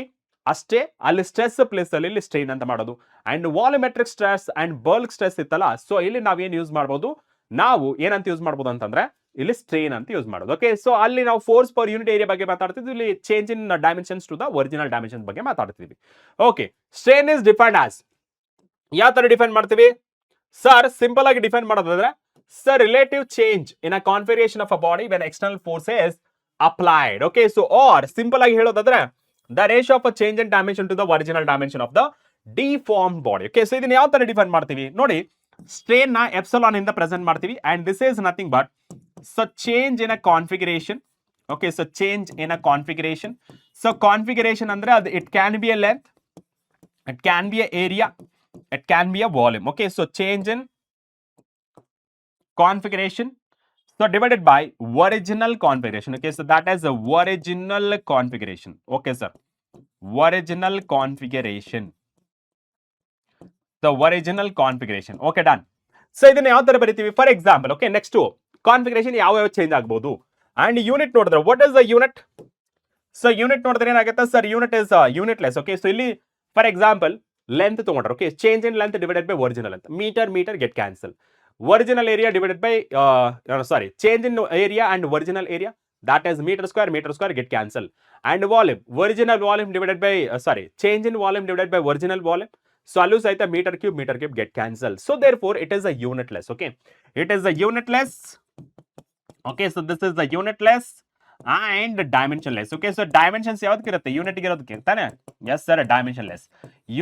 ಅಷ್ಟೇ, ಅಲ್ಲಿ ಸ್ಟ್ರೆಸ್ ಪ್ಲೇಸ್ ಅಲ್ಲಿ ಇಲ್ಲಿ ಸ್ಟ್ರೈನ್ ಅಂತ ಮಾಡೋದು. And volumetric stress and bulk stress ಇತ್ತಲ್ಲ, ಸೊ ಇಲ್ಲಿ ನಾವೇನ್ ಯೂಸ್ ಮಾಡಬಹುದು? ನಾವು ಏನಂತ ಯೂಸ್ ಮಾಡಬಹುದು ಅಂತಂದ್ರೆ ಇಲ್ಲಿ ಸ್ಟ್ರೈನ್ ಅಂತ ಯೂಸ್ ಮಾಡೋದು. ಓಕೆ, ಸೊ ಅಲ್ಲಿ ನಾವು ಫೋರ್ಸ್ ಪರ್ ಯೂನಿಟ್ ಏರಿಯಾ ಬಗ್ಗೆ ಮಾತಾಡ್ತಿದ್ವಿ, ಇಲ್ಲಿ change in dimensions to the original dimension ಬಗ್ಗೆ ಮಾತಾಡ್ತಿದ್ವಿ. Okay, strain is defined as, ಯಾವ ತರ ಡಿಫೈನ್ ಮಾಡ್ತೀವಿ ಸರ್? ಸಿಂಪಲ್ ಆಗಿ ಡಿಫೈನ್ ಮಾಡೋದಾದ್ರೆ sir, relative change in a configuration of a body when external force is applied. Okay, so or simple ಆಗಿ ಹೇಳೋದಾದ್ರೆ the ratio of a change in dimension to the original dimension of the deformed body. Okay, so ಇದನ್ನ ಯಾವ ತರ define ಮಾಡ್ತೀವಿ ನೋಡಿ? Strain ನ epsilon ಇಂದ present ಮಾಡ್ತೀವಿ. And this is nothing but so change in a configuration. Okay, so change in a configuration. So configuration ಅಂದ್ರೆ ಅದು it can be a length, it can be a area, it can be a volume. Okay, so change in configuration, so divided by original configuration. Okay, so that is the original configuration. Okay sir, original configuration, the original configuration. Okay, done. So ಇದನ್ನ ಯಾವ ತರ ಬರೀತೀವಿ? For example, okay, next configuration ಯಾವ change ಆಗಬಹುದು. And unit ನೋಡಿದ್ರೆ what is the unit? So unit ನೋಡಿದ್ರೆ ಏನಾಗುತ್ತೆ sir? Unit is unitless. Okay, so ಇಲ್ಲಿ ಫಾರ್ ಎಕ್ಸಾಂಪಲ್ ಲೆಂತ್ ತಗೊಂಡ್ರೆ, okay, change in length divided by original length, metre get cancel. Original area divided by change in area and original area, that is meter square get cancel. And volume, original volume divided by change in volume divided by original volume, so allu saita meter cube get cancel. So therefore it is a unitless. Okay, it is a unitless. Okay, so this is the unitless and dimensionless. Okay, so dimensions ಯಾವದಕ್ಕೆ ಇರುತ್ತೆ? Unit ಇರೋದಕ್ಕೆ ತಾನೆ? yes sir, dimensionless,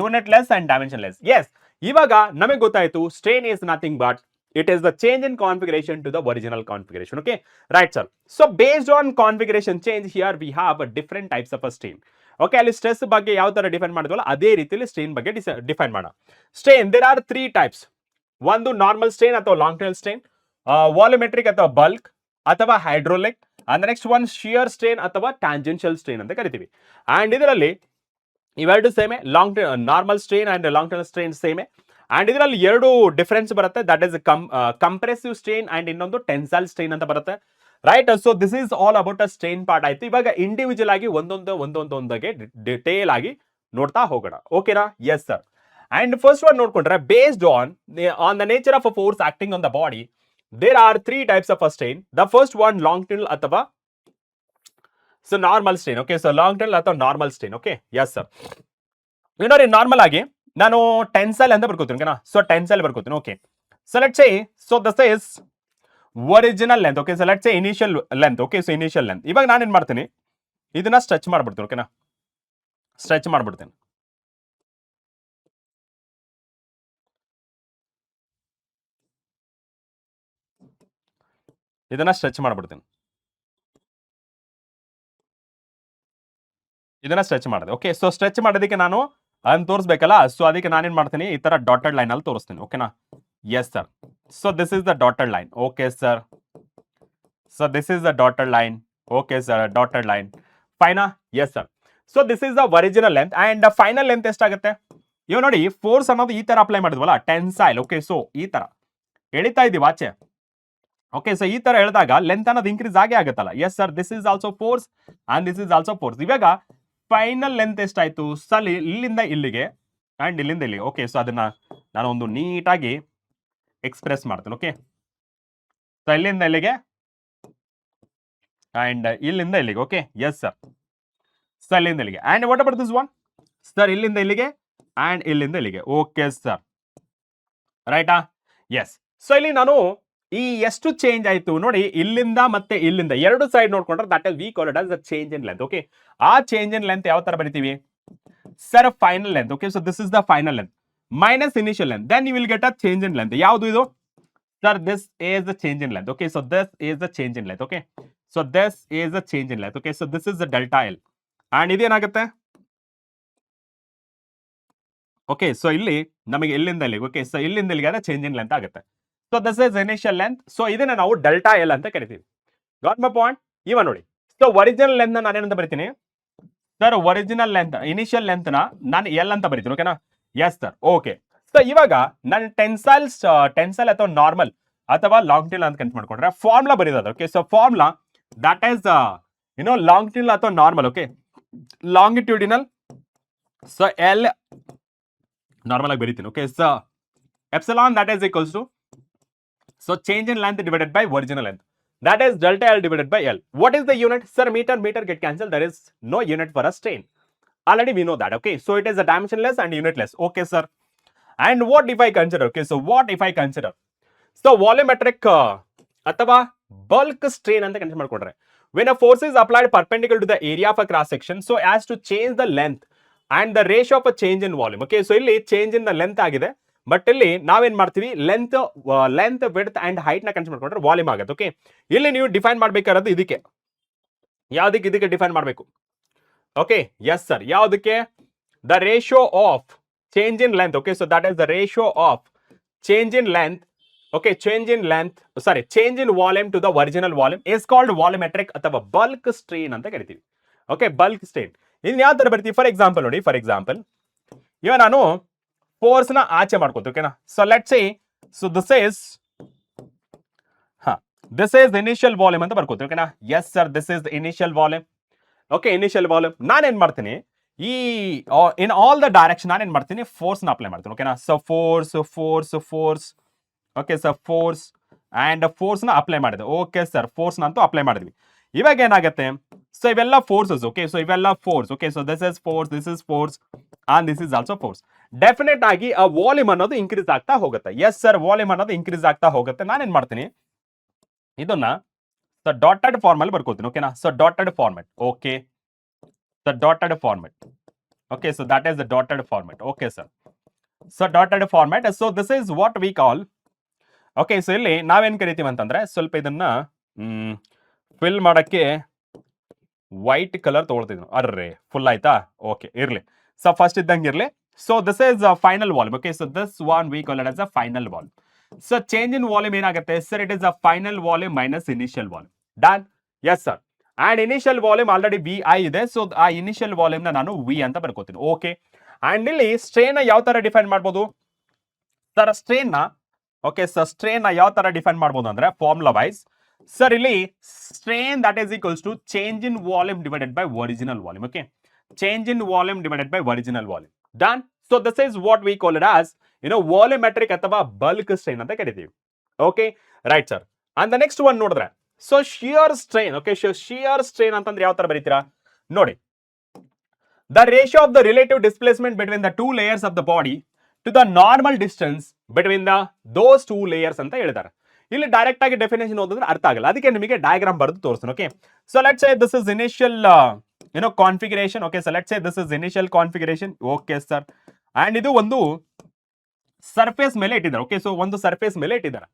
unitless and dimensionless. yes, ಇವಾಗ ನಮಗೆ ಗೊತ್ತಾಯ್ತು strain is nothing but it is the change in configuration to the original configuration. Okay, right sir. So based on configuration change, here we have a different types of a strain. Okay, ಅಲ್ಲಿ stress ಬಗ್ಗೆ ಯಾವ ತರ define ಮಾಡಿದ್ವಲ್ಲ ಅದೇ ರೀತಿಯಲ್ಲಿ strain ಬಗ್ಗೆ define ಮಾಡೋಣ. Strain there are 3 types. ಒಂದು normal strain ಅಥವಾ ಲಾಂಗ್ ಟರ್ಮ್ ಸ್ಟ್ರೈನ್, ವಾಲ್ಯೂಮೆಟ್ರಿಕ್ ಅಥವಾ ಬಲ್ಕ್ ಅಥವಾ hydraulic, and next one shear strain ಅಥವಾ ಟ್ಯಾಂಜೆನ್ಷಿಯಲ್ ಸ್ಟ್ರೈನ್ ಅಂತ ಕರಿತೀವಿ. ಅಂಡ್ ಇದರಲ್ಲಿ ಇವೆರಡು ಸೇಮೆ, normal strain and long term strain ಸೇಮೆ. ಅಂಡ್ ಇದರಲ್ಲಿ ಎರಡು ಡಿಫರೆನ್ಸ್ ಬರುತ್ತೆ, that is compressive strain and ಇನ್ನೊಂದು ಟೆನ್ಸೈಲ್ ಸ್ಟ್ರೈನ್ ಅಂತ ಬರುತ್ತೆ. Right, so this is all about a strain part ಆಯ್ತು. ಇವಾಗ ಇಂಡಿವಿಜುವಲ್ ಆಗಿ ಒಂದೊಂದಾಗಿ ಡಿಟೇಲ್ ಆಗಿ ನೋಡ್ತಾ ಹೋಗೋಣ. ಓಕೆನಾ? Yes sir. And first one ನೋಡ್ಕೊಂಡ್ರೆ, based on the nature of a force acting on the body, there are 3 types of a strain. The first one longitudinal ಅಥವಾ normal strain. Okay, so longitudinal ಅಥವಾ normal strain. Okay, yes sir. ನೋಡಿ, normal ಆಗಿ ನಾನು tensile ಅಂತ ಬರ್ಕೋತೀನಿ. ಓಕೆನಾ? So tensile ಬರ್ಕೋತೀನಿ. Okay, so let's say, so this is original length. Okay, so let's say initial length. Okay, so initial length. ಇವಾಗ ನಾನು ಏನ್ ಮಾಡ್ತೀನಿ, ಇದನ್ನ ಸ್ಟ್ರೆಚ್ ಮಾಡ್ಬಿಡ್ತೀನಿ. ಓಕೆನಾ? ಸ್ಟ್ರೆಚ್ ಮಾಡ್ಬಿಡ್ತೀನಿ. ಇದನ್ನ ಸ್ಟ್ರೆಚ್ ಮಾಡ್ಬಿಡ್ತೀನಿ. ಇದನ್ನ ಸ್ಟ್ರೆಚ್ ಮಾಡಿದೆ. ಓಕೆ, ಸೊ ಸ್ಟ್ರೆಚ್ ಮಾಡೋದಕ್ಕೆ ನಾನು ಅದನ್ನ ತೋರಿಸ್ಬೇಕಲ್ಲ, ಸೊ ಅದಕ್ಕೆ ನಾನೇನ್ ಮಾಡ್ತೀನಿ, ಈ ತರ ಡಾಟೆಡ್ ಲೈನ್ ಅಲ್ಲಿ ತೋರಿಸ್ತೀನಿ. ಓಕೆನಾ? Yes sir. So this is the dotted line. Okay sir. So this is the dotted line. Okay sir, dotted line. ಫೈನಾ? Yes sir. So this is the original length and final length ಎಷ್ಟಾಗುತ್ತೆ? ಇವ್ ನೋಡಿ, force ಅನ್ನೋದು ಈ ತರ apply ಮಾಡಿದ್ವಲ್ಲ, tensile. Okay, so ಈ ತರ ಎಳಿತಾ ಇದೀವಿ ಆಚೆ. ಓಕೆ, ಸೊ ಈ ತರ ಹೇಳಿದಾಗ ಲೆಂತ್ ಅನ್ನೋದು ಇನ್ಕ್ರೀಸ್ ಆಗೇ ಆಗುತ್ತಲ್ಲ. S sir, this is also force and this is also force. ಇವಾಗ ಫೈನಲ್ ಲೆಂತ್ ಎಷ್ಟಾಯ್ತು? ಸಲ್ ಇಲ್ಲಿಂದ ಇಲ್ಲಿಗೆ ಅಂಡ್ ಇಲ್ಲಿಂದ ಇಲ್ಲಿಗೆ. ಓಕೆ, ಸೊ ಅದನ್ನ ನಾನು ಒಂದು ನೀಟಾಗಿ ಎಕ್ಸ್ಪ್ರೆಸ್ ಮಾಡ್ತೇನೆ. ಓಕೆ, ಸೊ ಇಲ್ಲಿಂದ ಇಲ್ಲಿಗೆ ಅಂಡ್ ಇಲ್ಲಿಂದ ಇಲ್ಲಿಗೆ. Okay, yes sir. ಸೊ ಇಲ್ಲಿಂದ ಇಲ್ಲಿಗೆ and what about this one? Sir ಇಲ್ಲಿಂದ ಇಲ್ಲಿಗೆ ಅಂಡ್ ಇಲ್ಲಿಂದ ಇಲ್ಲಿಗೆ. ಓಕೆ ಸರ್, ರೈಟಾ? ಎಸ್. ಸೊ ಇಲ್ಲಿ ನಾನು ಈ ಎಷ್ಟು ಚೇಂಜ್ ಆಯ್ತು ನೋಡಿ, ಇಲ್ಲಿಂದ ಮತ್ತೆ ಇಲ್ಲಿಂದ ಎರಡು ಸೈಡ್ ನೋಡ್ಕೊಂಡ್ರೆ that is we call it as the change in length. Okay, ಆ ಚೇಂಜ್ ಇನ್ ಲೆಂತ್ ಯಾವ ತರ ಬರಿತೀವಿ? Sir final length. Okay, so this is the final length minus initial length, then you will get a change in length. ಯಾವುದು ಇದು? Sir this is the change in length. Okay, so this is the change in length. Okay, so this is the change in length. Okay, so this is the delta L and ಇದೇನಾಗುತ್ತೆ? Okay, so ಇಲ್ಲಿ ನಮಗೆ ಇಲ್ಲಿಂದ ಇಲ್ಲಿಗೆ. Okay, so ಇಲ್ಲಿಂದ ಇಲ್ಲಿಗೆ change in length ಆಗುತ್ತೆ. So this is initial length. So ಇದನ್ನ ನಾವು ಡೆಲ್ಟಾ ಎಲ್ ಅಂತ ಕರಿತೀವಿ. Got my point? ಇವ ನೋಡಿ, ಸೊ ಒರಿಜಿನಲ್ ಲೆಂತ್ ನಾನು ಏನಂತ ಬರಿತೀನಿ? Sir original length, initial length ನಾನು ಎಲ್ ಅಂತ ಬರಿತೀನಿ. ಓಕೆನಾ? Yes sir. ಓಕೆ, ಸೊ ಇವಾಗ ನಾನು ಟೆನ್ಸೈಲ್ ಅಥವಾ ನಾರ್ಮಲ್ ಅಥವಾ ಲಾಂಗಿಟ್ಯೂಡ್ ಅಂತ ಕನ್ಸ್ ಮಾಡ್ಕೊಂಡ್ರೆ ಫಾರ್ಮುಲಾ ಬರೀದದು. Okay, so formula that is longitude ಅಥವಾ normal. Okay, longitudinal. So L normal ಆಗಿ ಬರೀತೀನಿ. Okay, so epsilon that is equals to, so change in length divided by original length, that is delta L divided by L. What is the unit? Sir, meter get cancelled. There is no unit for a strain. Already we know that. Okay, so it is a dimensionless and unitless. Okay sir. And what if I consider? Okay, so what if I consider? So volumetric ಅಥವಾ bulk strain ಅಂತ consider ಮಾಡ್ಕೊಂಡ್ರೆ, when a force is applied perpendicular to the area of a cross section so as to change the length and the ratio of a change in volume. Okay, so ಇಲ್ಲಿ change in the length ಆಗಿದೆ, but ಇಲ್ಲಿ ನಾವೇನ್ ಮಾಡ್ತೀವಿ, length width and height ನ consider ಮಾಡ್ಕೊಂಡ್ರೆ volume ಆಗುತ್ತೆ. Okay, ಇಲ್ಲಿ ನೀವು ಡಿಫೈನ್ ಮಾಡ್ಬೇಕಾದ್ರೆ ಇದಕ್ಕೆ ಇದಕ್ಕೆ ಡಿಫೈನ್ ಮಾಡಬೇಕು. Okay, yes sir. ಯಾವುದಕ್ಕೆ? The ratio of change in length. Okay, so that is the ratio of change in length. Okay, change in volume to the original volume is called volumetric ಅಥವಾ bulk strain ಅಂತ ಕರಿತೀವಿ. Okay, bulk strain. ಇನ್ನು ಯಾವ ತರ ಬರ್ತೀವಿ? For example ನೋಡಿ, for example ಇವಾಗ ನಾನು ಫೋರ್ಸ್ ನ ಆಚೆ ಮಾಡ್ಕೋತೀವಿ. ಓಕೆನಾ? So let's say, so this is initial volume ಅಂತ ಬರ್ಕೋತೀವಿ. ಓಕೆನಾ? Yes sir, this is initial volume. Okay, initial volume. ನಾನೇನ್ ಮಾಡ್ತೀನಿ, ಈ ಇನ್ ಆಲ್ ದ ಡೈರೆಕ್ಷನ್ ನಾನೇನ್ ಮಾಡ್ತೀನಿ, ಫೋರ್ಸ್ ನ ಅಪ್ಲೈ ಮಾಡ್ತೀನಿ. ಓಕೆನಾ? So force. Okay sir, force and force ನ ಅಪ್ಲೈ ಮಾಡಿದೆ. ಓಕೆ ಸರ್, ಫೋರ್ಸ್ ನ ಅಂತೂ ಅಪ್ಲೈ ಮಾಡಿದ್ವಿ. ಇವಾಗ ಏನಾಗುತ್ತೆ? ಸೊ ಇವೆಲ್ಲ ಫೋರ್ಸಸ್. ಓಕೆ, ಸೊ ಇವೆಲ್ಲ force. Okay, so this is force and this is also force. Definite ಆಗಿ ಆ ವಾಲ್ಯೂಮ್ ಅನ್ನೋದು ಇನ್ಕ್ರೀಸ್ ಆಗ್ತಾ ಹೋಗುತ್ತೆ. ಎಸ್ ಸರ್, ವಾಲ್ಯೂಮ್ ಅನ್ನೋದು ಇನ್ಕ್ರೀಸ್ ಆಗ್ತಾ ಹೋಗುತ್ತೆ. ನಾನೇನ್ ಮಾಡ್ತೀನಿ, ಇದನ್ನ ಡಾಟೆಡ್ ಫಾರ್ಮ್ ಅಲ್ಲಿ ಬರ್ಕೋತೀನಿ. ಓಕೆನಾ? So dotted format. Okay, the dotted format. Okay, so that is the dotted format. Okay sir, so dotted format. So this is what we call. Okay, so ಇಲ್ಲಿ ನಾವೇನ್ ಕರಿತೀವಿ ಅಂತಂದ್ರೆ, ಸ್ವಲ್ಪ ಇದನ್ನ ಫಿಲ್ ಮಾಡಕ್ಕೆ ವೈಟ್ ಕಲರ್ ತಗೊಳ್ತಿದ್ನು. ಅರ್ರೆ, ಫುಲ್ ಆಯ್ತಾ? Okay, ಇರ್ಲಿ. So first ಇದ್ದಂಗೆ ಇರ್ಲಿ. So this is a final volume. Okay, so this one we call it as a final volume. So change in volume ಏನಾಗುತ್ತೆ? Sir, it is a final volume minus initial volume. Done? Yes sir. And initial volume already VI ಇದೆ. So ಆ initial volume ನ ನಾನು V ಅಂತ ಬರ್ಕೋತೀನಿ. Okay. And ಇಲ್ಲಿ strain ನ ಯಾವ ತರ ಡಿಫೈನ್ ಮಾಡ್ಬೋದು? ಸರ್ strain ನ, okay, so strain ನ ಯಾವ ತರ ಡಿಫೈನ್ ಮಾಡ್ಬೋದು ಅಂದ್ರೆ ಫಾರ್ಮುಲಾ ವೈಸ್. ಸರ್ ಇಲ್ಲಿ strain that is equals to change in volume divided by original volume. Okay. Change in volume divided by original volume. Done? So this is what we call it as, volumetric ಅಥವಾ bulk strain ಅಂತ ಕರಿತೀವಿ. Okay, right sir. And the next one ನೋಡಿದ್ರೆ, so shear strain. Okay, so shear strain ಅಂತಂದ್ರೆ ಯಾವ ತರ ಬರೀತೀರಾ ನೋಡಿ, the ratio of the relative displacement between the two layers of the body to the normal distance between those two layers ಅಂತ ಹೇಳಿದ್ದಾರೆ. ಇಲ್ಲಿ direct ಆಗಿ definition ಓದಿದ್ರೆ ಅರ್ಥ ಆಗಲ್ಲ, ಅದಕ್ಕೆ ನಿಮಗೆ ಡಯಾಗ್ರಾಮ್ ಬರೆದು ತೋರಿಸ್ತೀನಿ. Okay, so let's say this is initial configuration. Okay, so let's say this is initial configuration. Okay sir, and ಇದು ಒಂದು ಸರ್ಫೇಸ್ ಮೇಲೆ ಇಟ್ಟಿದ್ದಾರೆ. ಓಕೆ, ಸೊ ಒಂದು ಸರ್ಫೇಸ್ ಮೇಲೆ ಇಟ್ಟಿದ್ದಾರೆ.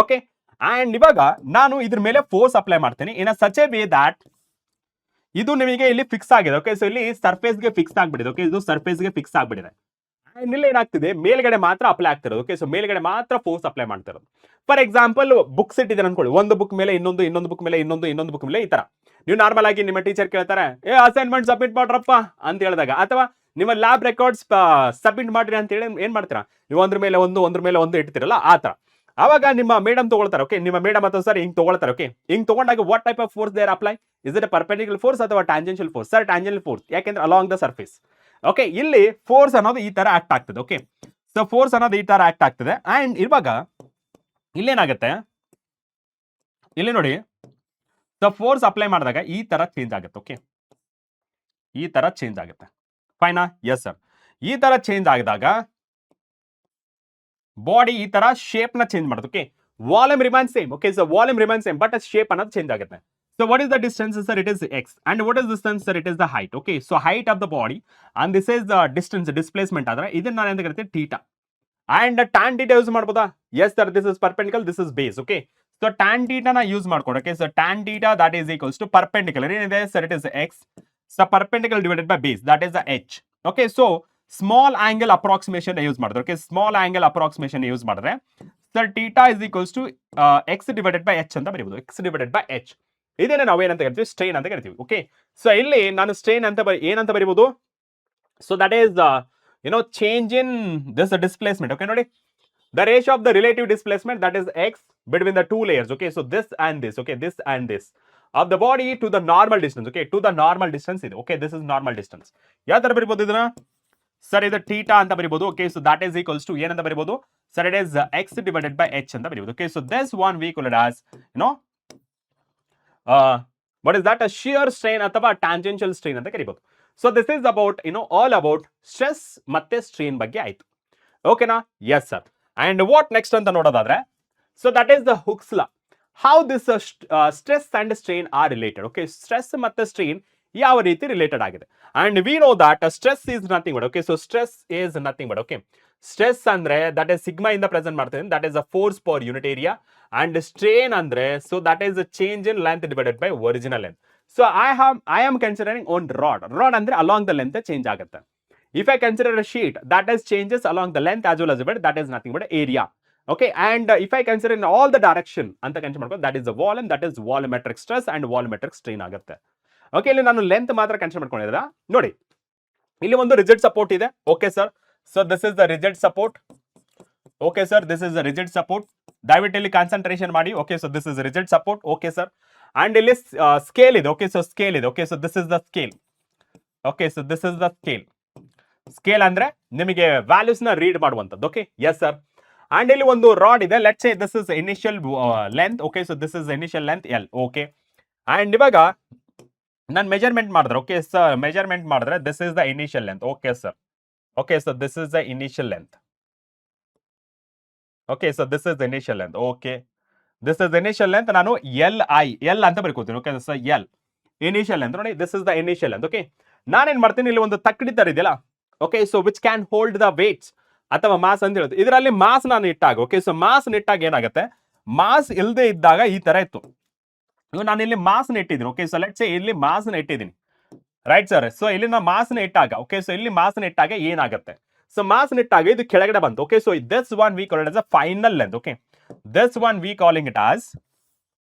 ಓಕೆ, ಅಂಡ್ ಇವಾಗ ನಾನು ಇದ್ರ ಮೇಲೆ ಫೋರ್ಸ್ ಅಪ್ಲೈ ಮಾಡ್ತೀನಿ in a such a way that ಇದು ನಿಮಗೆ ಇಲ್ಲಿ ಫಿಕ್ಸ್ ಆಗಿದೆ. ಓಕೆ, ಸೊ ಇಲ್ಲಿ ಸರ್ಫೇಸ್ಗೆ ಫಿಕ್ಸ್ ಆಗ್ಬಿಟ್ಟಿದೆ. ಓಕೆ, ಇದು ಸರ್ಫೇಸ್ಗೆ ಫಿಕ್ಸ್ ಆಗ್ಬಿಟ್ಟಿದೆ. ಅಂಡ್ ಇಲ್ಲಿ ಏನಾಗ್ತಿದೆ, ಮೇಲ್ಗಡೆ ಮಾತ್ರ ಅಪ್ಲೈ ಆಗ್ತಿರೋದು. ಓಕೆ, ಸೊ ಮೇಲ್ಗಡೆ ಮಾತ್ರ ಫೋರ್ಸ್ ಅಪ್ಲೈ ಮಾಡ್ತಿರೋದು. ಫಾರ್ ಎಕ್ಸಾಂಪಲ್ ಬುಕ್ಸ್ ಇಟ್ಟಿದ್ದಾರೆ ಅನ್ಕೊಳ್ಳಿ, ಒಂದು ಬುಕ್ ಮೇಲೆ ಇನ್ನೊಂದು ಬುಕ್ ಮೇಲೆ ಇನ್ನೊಂದು ಬುಕ್ ಮೇಲೆ ಈ ತರ. ನೀವು ನಾರ್ಮಲ್ ಆಗಿ ನಿಮ್ಮ ಟೀಚರ್ ಕೇಳ್ತಾರೆ, ಅಸೈನ್ಮೆಂಟ್ ಸಬ್ಮಿಟ್ ಮಾಡ್ರಪ್ಪ ಅಂತ ಹೇಳಿದಾಗ, ಅಥವಾ ನಿಮ್ಮ ಲ್ಯಾಬ್ ರೆಕಾರ್ಡ್ಸ್ ಸಬ್ಮಿಟ್ ಮಾಡ್ರಿ ಅಂತ ಹೇಳಿ ಏನ್ ಮಾಡ್ತೀರಾ, ನೀವು ಒಂದ್ರ ಮೇಲೆ ಒಂದು ಇಡ್ತಿರಲ್ಲ ಆ ತರ. ಅವಾಗ ನಿಮ್ಮ ಮೇಡಮ್ ತಗೊಳ್ತಾರೆ. ಓಕೆ, ನಿಮ್ಮ ಮೇಡಮ್ ಅಥವಾ ಸರ್ ಹಿಂಗ್ ತಗೊಳ್ತಾರೆ. ಓಕೆ, ಹಿಂಗ್ ತಗೊಂಡಾಗ what type of force there apply, is it perpendicular force ಅಥವಾ tangential force? Sir tangential force, ಯಾಕೆಂದ್ರೆ ಅಲಾಂಗ್ ದ ಸರ್ಫೇಸ್. ಓಕೆ, ಇಲ್ಲಿ ಫೋರ್ಸ್ ಅನ್ನೋದು ಈ ತರ ಆಕ್ಟ್ ಆಗ್ತದೆ. ಓಕೆ, ಸೊ ಫೋರ್ಸ್ ಅನ್ನೋದು ಈ ತರ ಆಕ್ಟ್ ಆಗ್ತದೆ. ಅಂಡ್ ಇವಾಗ ಇಲ್ಲೇನಾಗುತ್ತೆ, ಇಲ್ಲಿ ನೋಡಿ, ಸೊ ಫೋರ್ಸ್ ಅಪ್ಲೈ ಮಾಡಿದಾಗ ಈ ತರ ಚೇಂಜ್ ಆಗುತ್ತೆ. ಓಕೆ, ಈ ತರ ಚೇಂಜ್ ಆಗುತ್ತೆ. ಫೈನಾ? Yes sir. ಈ ತರ ಚೇಂಜ್ ಆಗಿದಾಗ ಬಾಡಿ ಈ ತರ ಶೇಪ್ ನ ಚೇಂಜ್ ಮಾಡುತ್ತೆ. Okay, volume remains same. Okay, so volume remains same, but shape ಅನ್ನೋದು ಚೇಂಜ್ ಆಗುತ್ತೆ. So what is the distance, sir? It is x. And what is the distance, sir? It is the height. Okay, so height of the body, and this is the distance, displacement. Adra idನ್ನ ನಾನು ಎಂತ ಕರಿತೀನಿ, theta. And tan theta use ಮಾಡ್ಬೋದಾ? Yes sir, this is perpendicular, this is base. Okay, so tan theta ನ use ಮಾಡ್ಕೊಂಡು, okay, so tan theta that is equals to perpendicular. ಏನಿದೆ sir? It is x. So perpendicular divided by base, that is the h. Okay, so small angle approximation use ಮಾಡಿದ್ರೆ, okay, small angle approximation use ಮಾಡಿದ್ರೆ sir theta is equals to x divided by h ಅಂತ ಬರೀಬಹುದು. x divided by h. ಇದೇನೆ ನಾವು ಏನಂತ ಕರಿತೀವಿ, strain ಅಂತ ಕರಿತೀವಿ. Okay, so ಇಲ್ಲಿ ನಾನು ಸ್ಟ್ರೈನ್ ಅಂತ ಏನಂತ ಬರೀಬಹುದು, so that is change in this displacement. Okay, ನೋಡಿ, the ratio of the relative displacement, that is X between the two layers. Okay, so this and this. Okay, this and this of the body to the normal distance. Okay, to the normal distance ಇದೆ. Okay, this is normal distance. ಯಾವ ತರ ಬರೀಬಹುದು ಇದನ್ನ sir? ಇದು theta ಅಂತ ಬರೀಬಹುದು. Okay, so that is equals to ಏನಂತ ಬರೀಬಹುದು sir? It is X divided by H ಅಂತ ಬರೀಬಹುದು. Okay, so this one we call it as what is that, a shear strain ಅಥವಾ tangential strain ಅಂತ ಕರಿಬಹುದು. So this is about all about stress ಮತ್ತೆ strain ಬಗ್ಗೆ ಆಯ್ತು. ಓಕೆನಾ? Yes sir. And what next ಅಂತ ನೋಡೋದಾದ್ರೆ, so that is the hooks law. How this stress and strain are related. Okay, stress ಮತ್ತೆ ಸ್ಟ್ರೈನ್ ಯಾವ ರೀತಿ ರಿಲೇಟೆಡ್ ಆಗಿದೆ. And we no that stress is nothing but, okay, so stress is nothing but, okay, stress ಅಂದ್ರೆ that is sigma ಇಂದ present ಮಾಡ್ತೇನೆ, that is a force per unit area. And strain ಅಂದ್ರೆ so that is change in length divided by original length. So I am considering one rod ಅಂದ್ರೆ along the length change ಆಗುತ್ತೆ. If I consider a sheet, that is changes along the length as well as but that is nothing but area. Okay, and if I consider in all the direction ಅಂತ consider ಮಾಡ್ಕೊಂಡು, that is the volume, that is volumetric stress and volumetric strain ಆಗುತ್ತೆ. Okay, ಇಲ್ಲಿ ನಾನು length ಮಾತ್ರ consider ಮಾಡ್ಕೊಂಡಿದ್ದ ನೋಡಿ, ಇಲ್ಲಿ ಒಂದು rigid support ಇದೆ. Okay sir, so this is the rigid support. Okay sir, this is the rigid support. ದಯವಿಟ್ಟು ಇಲ್ಲಿ ಕಾನ್ಸಂಟ್ರೇಷನ್ ಮಾಡಿ. Okay, so this is rigid support. Okay sir, and ಇಲ್ಲಿ ಸ್ಕೇಲ್ ಇದೆ. ಓಕೆ, ಸೊ ಸ್ಕೇಲ್ ಇದೆ. Okay, so this is the scale. Okay, so this is the scale. Scale ಅಂದ್ರೆ ನಿಮಗೆ values ನ read ಮಾಡುವಂತದ್ದು. Okay, yes sir. ಅಂಡ್ ಇಲ್ಲಿ ಒಂದು rod ಇದೆ. Let's say this is initial length. Okay, so this is initial length L. Okay, and ಇವಾಗ ನಾನು measurement ಮಾಡಿದ್ರೆ, ಓಕೆ ಸರ್, ಮೆಜರ್ಮೆಂಟ್ ಮಾಡಿದ್ರೆ this is the initial length. Okay sir. Okay, so this is the initial length. Okay, so this is the initial length. Okay, this is initial length. ನಾನು L ಅಂತ ಬರ್ಕೋತೀನಿ. Okay, so L initial length. ನೋಡಿ, this is the initial length. Okay, ನಾನೇನ್ ಮಾಡ್ತೀನಿ, ಇಲ್ಲಿ ಒಂದು ತಕ್ಕಡಿ ತರ ಇದೆಯಲ್ಲ. Okay, so which can hold the weights ಅಥವಾ ಮಾಸ್ ಅಂತ ಹೇಳುದು. ಇದರಲ್ಲಿ ಮಾಸ್ ನಾನು ಇಟ್ಟಾಗ, ಓಕೆ, ಸೊ ಮಾಸ್ ಇಟ್ಟಾಗ ಏನಾಗುತ್ತೆ, ಮಾಸ್ ಇಲ್ಲದೆ ಇದ್ದಾಗ ಈ ತರ ಇತ್ತು. ನಾನು ಇಲ್ಲಿ ಮಾಸ್ ಇಟ್ಟಿದ್ದೀನಿ. ಓಕೆ, ಸೊ ಲೆಟ್ಸ್ ಸೇ ಇಲ್ಲಿ ಮಾಸ್ ಇಟ್ಟಿದ್ದೀನಿ, ರೈಟ್ ಸರ್. ಸೊ ಇಲ್ಲಿ ನಾವು ಮಾಸ್ ಇಟ್ಟಾಗ, ಓಕೆ, ಸೊ ಇಲ್ಲಿ ಮಾಸ್ ಇಟ್ಟಾಗ ಏನಾಗುತ್ತೆ, ಸೊ ಮಾಸ್ ಇಟ್ಟಾಗ ಇದು ಕೆಳಗಡೆ ಬಂತು. Okay, so this one we call it as a final length. Okay, this one we calling it as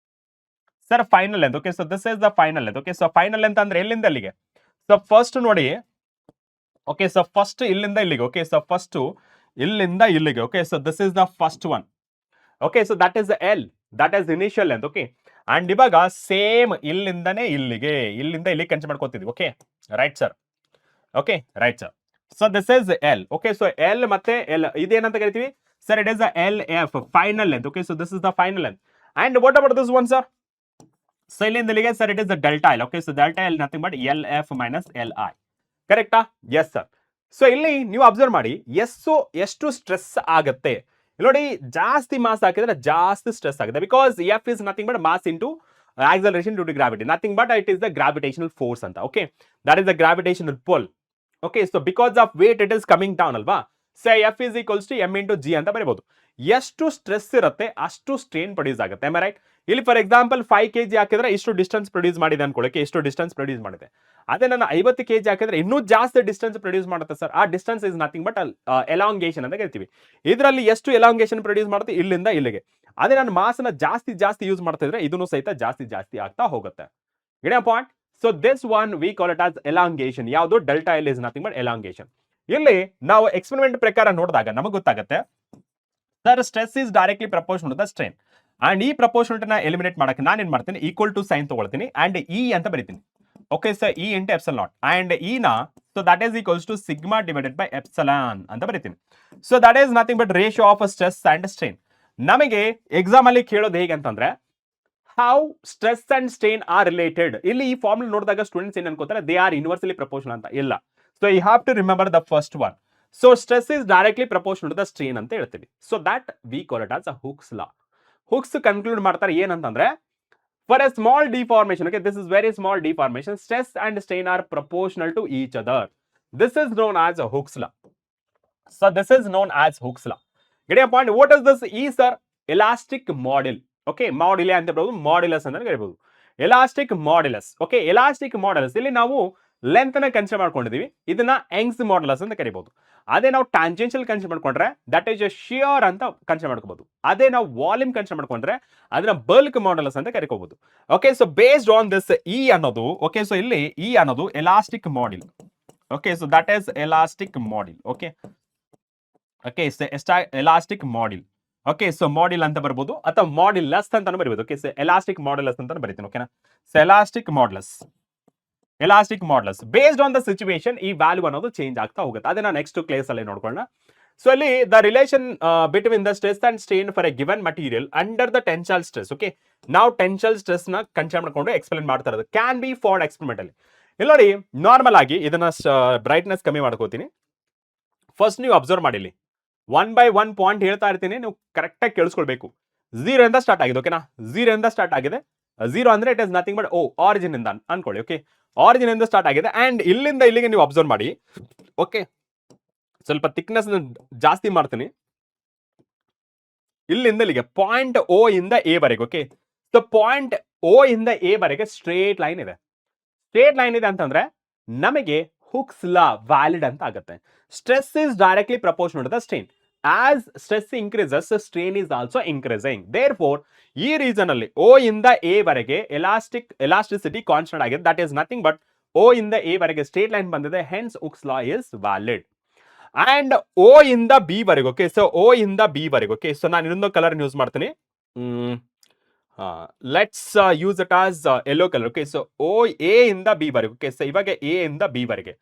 sir final length. Okay, so this is the final length. Okay, so final length ಅಂದ್ರೆ ಎಲ್ಲಿಂದ ಎಲ್ಲಿಗೆ, so first ನೋಡಿ. Okay, so first ಇಲ್ಲಿಂದ ಇಲ್ಲಿಗೆ. Okay, so first ಇಲ್ಲಿಂದ ಇಲ್ಲಿಗೆ. Okay, so this is the first one. Okay, so that is L, that is initial length. Okay, and ಇವಾಗ same ಇಲ್ಲಿಂದನೇ ಇಲ್ಲಿಗೆ, ಇಲ್ಲಿಂದ ಇಲ್ಲಿ ಕನ್ಸಿಡರ್ ಮಾಡ್ಕೋತಿದ್ವಿ. Okay, right sir. Okay, right sir. So this is L. Okay, so L ಮತ್ತೆ L ಇದೇನಂತ ಕರಿತೀವಿ sir? It is the L F, final length. Okay, so this is the final length. And what about this one sir? So ಇಲ್ಲಿಂದ ಇಲ್ಲಿಗೆ sir it is the delta L. Okay, so delta L nothing but L F minus L I. ಕರೆಕ್ಟಾ? Yes sir. So ಇಲ್ಲಿ ನೀವು observe ಮಾಡಿ, ಎಷ್ಟು stress ಆಗುತ್ತೆ ನೋಡಿ. ಜಾಸ್ತಿ ಮಾಸ್ ಹಾಕಿದ್ರೆ ಜಾಸ್ತಿ ಸ್ಟ್ರೆಸ್ ಆಗುತ್ತೆ, because F is nothing but mass into acceleration due to gravity, nothing but it is the gravitational force ಅಂತ. Okay, that is the gravitational pull. Okay, so because of weight it is coming down ಅಲ್ವಾ. So F is equals to M into G ಅಂತ ಬರೀಬಹುದು. ಎಷ್ಟು stress ಇರುತ್ತೆ ಅಷ್ಟು strain produce ಆಗುತ್ತೆ. Right? ಇಲ್ಲಿ for example 5 kg ಹಾಕಿದ್ರೆ ಇಷ್ಟು ಡಿಸ್ಟೆನ್ಸ್ ಪ್ರೊಡ್ಯೂಸ್ ಮಾಡಿದೆ ಅನ್ಕೊಳ್ಳೋಕೆ, ಎಷ್ಟು ಡಿಸ್ಟೆನ್ಸ್ ಪ್ರೊಡ್ಯೂಸ್ ಮಾಡಿದೆ. ಅದೇ ನಾನು 50 kg ಹಾಕಿದ್ರೆ ಇನ್ನೂ ಜಾಸ್ತಿ ಡಿಸ್ಟೆನ್ಸ್ ಪ್ರೊಡ್ಯೂಸ್ ಮಾಡುತ್ತೆ ಸರ್. ಆ distance is nothing but elongation ಅಂತ ಹೇಳ್ತೀವಿ. ಇದರಲ್ಲಿ ಎಷ್ಟು ಎಲಾಂಗೇಷನ್ ಪ್ರೊಡ್ಯೂಸ್ ಮಾಡುತ್ತೆ, ಇಲ್ಲಿಂದ ಇಲ್ಲಿಗೆ. ಅದೇ ನಾನು ಮಾಸ್ನ ಜಾಸ್ತಿ ಯೂಸ್ ಮಾಡ್ತಾ ಇದ್ರೆ ಇದನ್ನು ಸಹಿತ ಜಾಸ್ತಿ ಆಗ್ತಾ ಹೋಗುತ್ತೆ. Get a point? So this one we call it as elongation. ಯಾವುದು? Delta L is nothing but elongation. ಇಲ್ಲಿ ನಾವು ಎಕ್ಸ್ಪೆರಿಮೆಂಟ್ ಪ್ರಕಾರ ನೋಡಿದಾಗ ನಮಗೆ ಗೊತ್ತಾಗುತ್ತೆ sir stress is directly proportional to the strain. And ಈ ಪ್ರಪೋರ್ಷನಲ್ ಎಲಿಮಿನೇಟ್ ಮಾಡಕ್ಕೆ ನಾನು ಏನ್ ಮಾಡ್ತೀನಿ, ಈಕ್ವಲ್ ಟು ಸೈನ್ ತಗೊಳ್ತೀನಿ ಅಂಡ್ ಇ ಅಂತ ಬರೀತೀನಿ. Okay sir, E into epsilon not and E ನ so that is equals to sigma divided by epsilon ಅಂತ ಬರೀತೀನಿ. So that is nothing but ratio of stress and strain. ನಮಗೆ exam ಅಲ್ಲಿ ಕೇಳೋದು ಹೇಗೆ ಅಂತಂದ್ರೆ how stress and strain are related. ಇಲ್ಲಿ ಈ ಫಾರ್ಮುಲಾ ನೋಡಿದಾಗ ಸ್ಟೂಡೆಂಟ್ಸ್ ಏನ್ ಅನ್ಕೋತಾರೆ, ದೇ ಆರ್ ಇನ್ವರ್ಸಲಿ ಪ್ರಪೋರ್ಷನಲ್ ಅಂತ. ಇಲ್ಲ. So you have to remember the first one. So stress is directly proportional to the strain ಅಂತ ಹೇಳ್ತೀವಿ. So that we call it as a Hooke's law. Hooke's conclude ಮಾಡ್ತಾರೆ ಏನಂತಂದ್ರೆ for a small deformation, okay, this is very small deformation, stress and strain are proportional to each other. This is known as a Hooke's law. So this is known as Hooke's law. Get a point? What is this? ಈ sir elastic model. Okay, ಮಾಡಿಲೆ ಅಂತ ಹೇಳ್ಬೋದು, modulus ಅಂತ ಹೇಳ್ಬೋದು. Elastic modulus. Okay, elastic modulus ಇಲ್ಲಿ ನಾವು length ನ consider ಮಾಡ್ಕೊಂಡಿದೀವಿ. ಇದನ್ನ Young's modulus ಅಂತ ಕರಿಬಹುದು. ಅದೇ ನಾವು ಟ್ಯಾಂಜೆನ್ಷಿಯಲ್ ಕನ್ಸಿಡರ್ ಮಾಡ್ಕೊಂಡ್ರೆ ದಟ್ ಈಸ್ ಶಿಯರ್ ಅಂತ ಕನ್ಸಿಡರ್ ಮಾಡ್ಕೋಬಹುದು. ಅದೇ ನಾವು ವಾಲ್ಯೂಮ್ ಕನ್ಸಿಡರ್ ಮಾಡ್ಕೊಂಡ್ರೆ ಅದನ್ನ ಬಲ್ಕ್ ಮಾಡ್ಯುಲಸ್ ಅಂತ ಕರಿಕೋಬಹುದು. Okay, so based on this E ಅನ್ನೋದು, ಓಕೆ, ಸೊ ಇಲ್ಲಿ ಇ ಅನ್ನೋದು elastic model. Okay, so that is elastic model. Okay, okay, elastic model. Okay, so model ಅಂತ ಬರ್ಬೋದು ಅಥವಾ ಮಾಡ್ಯುಲಸ್ ಅಂತಾನು ಬರೀಬಹುದು. ಓಕೆ, ಸೊ ಎಲಾಸ್ಟಿಕ್ ಮಾಡ್ಯುಲಸ್ ಅಂತ ಬರೀತೀನಿ. ಓಕೆನಾ? So elastic modulus based on the situation ಈ ವ್ಯಾಲ್ಯೂ ಅನ್ನೋದು ಚೇಂಜ್ ಆಗ್ತಾ ಹೋಗುತ್ತೆ. ಅದನ್ನ ನೆಕ್ಸ್ಟ್ ಕ್ಲಾಸ್ ಅಲ್ಲಿ ನೋಡ್ಕೊಳ್ಳೋಣ. ಸೊ ಅಲ್ಲಿ the relation between the stress and strain for a given material under the tensile stress. Okay, ನಾವು ಟೆನ್ಷಲ್ ಸ್ಟ್ರೆಸ್ ನ ಕನ್ಸಿಡರ್ ಮಾಡ್ಕೊಂಡು ಎಕ್ಸ್ಪ್ಲೇನ್ ಮಾಡ್ತಾ ಇರೋದು ಕ್ಯಾನ್ ಬಿ ಫಾರ್ ಎಕ್ಸ್ಪೆರಿಮೆಂಟ್ ಅಲ್ಲಿ. ಇಲ್ಲಿ ನೋಡಿ, ನಾರ್ಮಲ್ ಆಗಿ ಇದನ್ನ ಬ್ರೈಟ್ನೆಸ್ ಕಮ್ಮಿ ಮಾಡ್ಕೋತೀನಿ. ಫಸ್ಟ್ ನೀವು ಅಬ್ಸರ್ವ್ ಮಾಡಿ, ಇಲ್ಲಿ 1 by 1 ಪಾಯಿಂಟ್ ಹೇಳ್ತಾ ಇರ್ತೀನಿ, ನೀವು ಕರೆಕ್ಟ್ ಆಗಿ ಕೇಳಿಸ್ಕೊಳ್ಬೇಕು. 0 ಇಂದ ಸ್ಟಾರ್ಟ್ ಆಗಿದೆ. ಓಕೆನಾ? 0 ಇಂದ ಸ್ಟಾರ್ಟ್ ಆಗಿದೆ. 0 ಅಂದ್ರೆ it is nothing but origin ಇಂದ ಅನ್ಕೊಳ್ಳಿ. ಓಕೆ, ಆರಿಜಿನ್ ಇಂದ ಸ್ಟಾರ್ಟ್ ಆಗಿದೆ ಅಂಡ್ ಇಲ್ಲಿಂದ ಇಲ್ಲಿಗೆ ನೀವು ಅಬ್ಸರ್ವ್ ಮಾಡಿ. ಓಕೆ, ಸ್ವಲ್ಪ ಥಿಕ್ನೆಸ್ ಜಾಸ್ತಿ ಮಾಡ್ತೀನಿ. ಇಲ್ಲಿಂದ ಇಲ್ಲಿಗೆ ಪಾಯಿಂಟ್ ಓ ಇಂದ ಎ ವರೆಗೆ. ಓಕೆ, ಸೊ ಪಾಯಿಂಟ್ ಓ ಇಂದ ಎ ವರೆಗೆ ಸ್ಟ್ರೇಟ್ ಲೈನ್ ಇದೆ. ಸ್ಟ್ರೇಟ್ ಲೈನ್ ಇದೆ ಅಂತಂದ್ರೆ ನಮಗೆ ಹುಕ್ಸ್ ಲಾ ವ್ಯಾಲಿಡ್ ಅಂತ ಆಗುತ್ತೆ. Stress is directly proportional to the strain. As stress increases strain is also increasing. Therefore ಈ ರೀಸನ್ ಅಲ್ಲಿ ಓ ಇಂದ ಎ ವರೆಗೆ ಎಲಾಸ್ಟಿಸಿಟಿ ಕಾನ್ಸ್ಟೆಂಟ್ ಆಗಿದೆ. That is nothing but O ಇಂದ ಎ ವರೆಗೆ ಸ್ಟ್ರೇಟ್ ಲೈನ್ ಬಂದಿದೆ. Hence Hooke's law is valid. And O ಇಂದ B ವರೆಗೆ. ಓಕೆ, ಸೊ ಓ ಇಂದ ಬಿ ವರೆಗೆ. ಓಕೆ, ಸೊ ನಾನು ಇನ್ನೊಂದು ಕಲರ್ ಯೂಸ್ ಮಾಡ್ತೀನಿ. Let's use it as yellow colour. Okay, so O A ಇಂದ ಬಿ ವರೆಗೆ. ಓಕೆ, ಸೊ ಇವಾಗ ಎ ಇಂದ ಬಿ ವರೆಗೆ.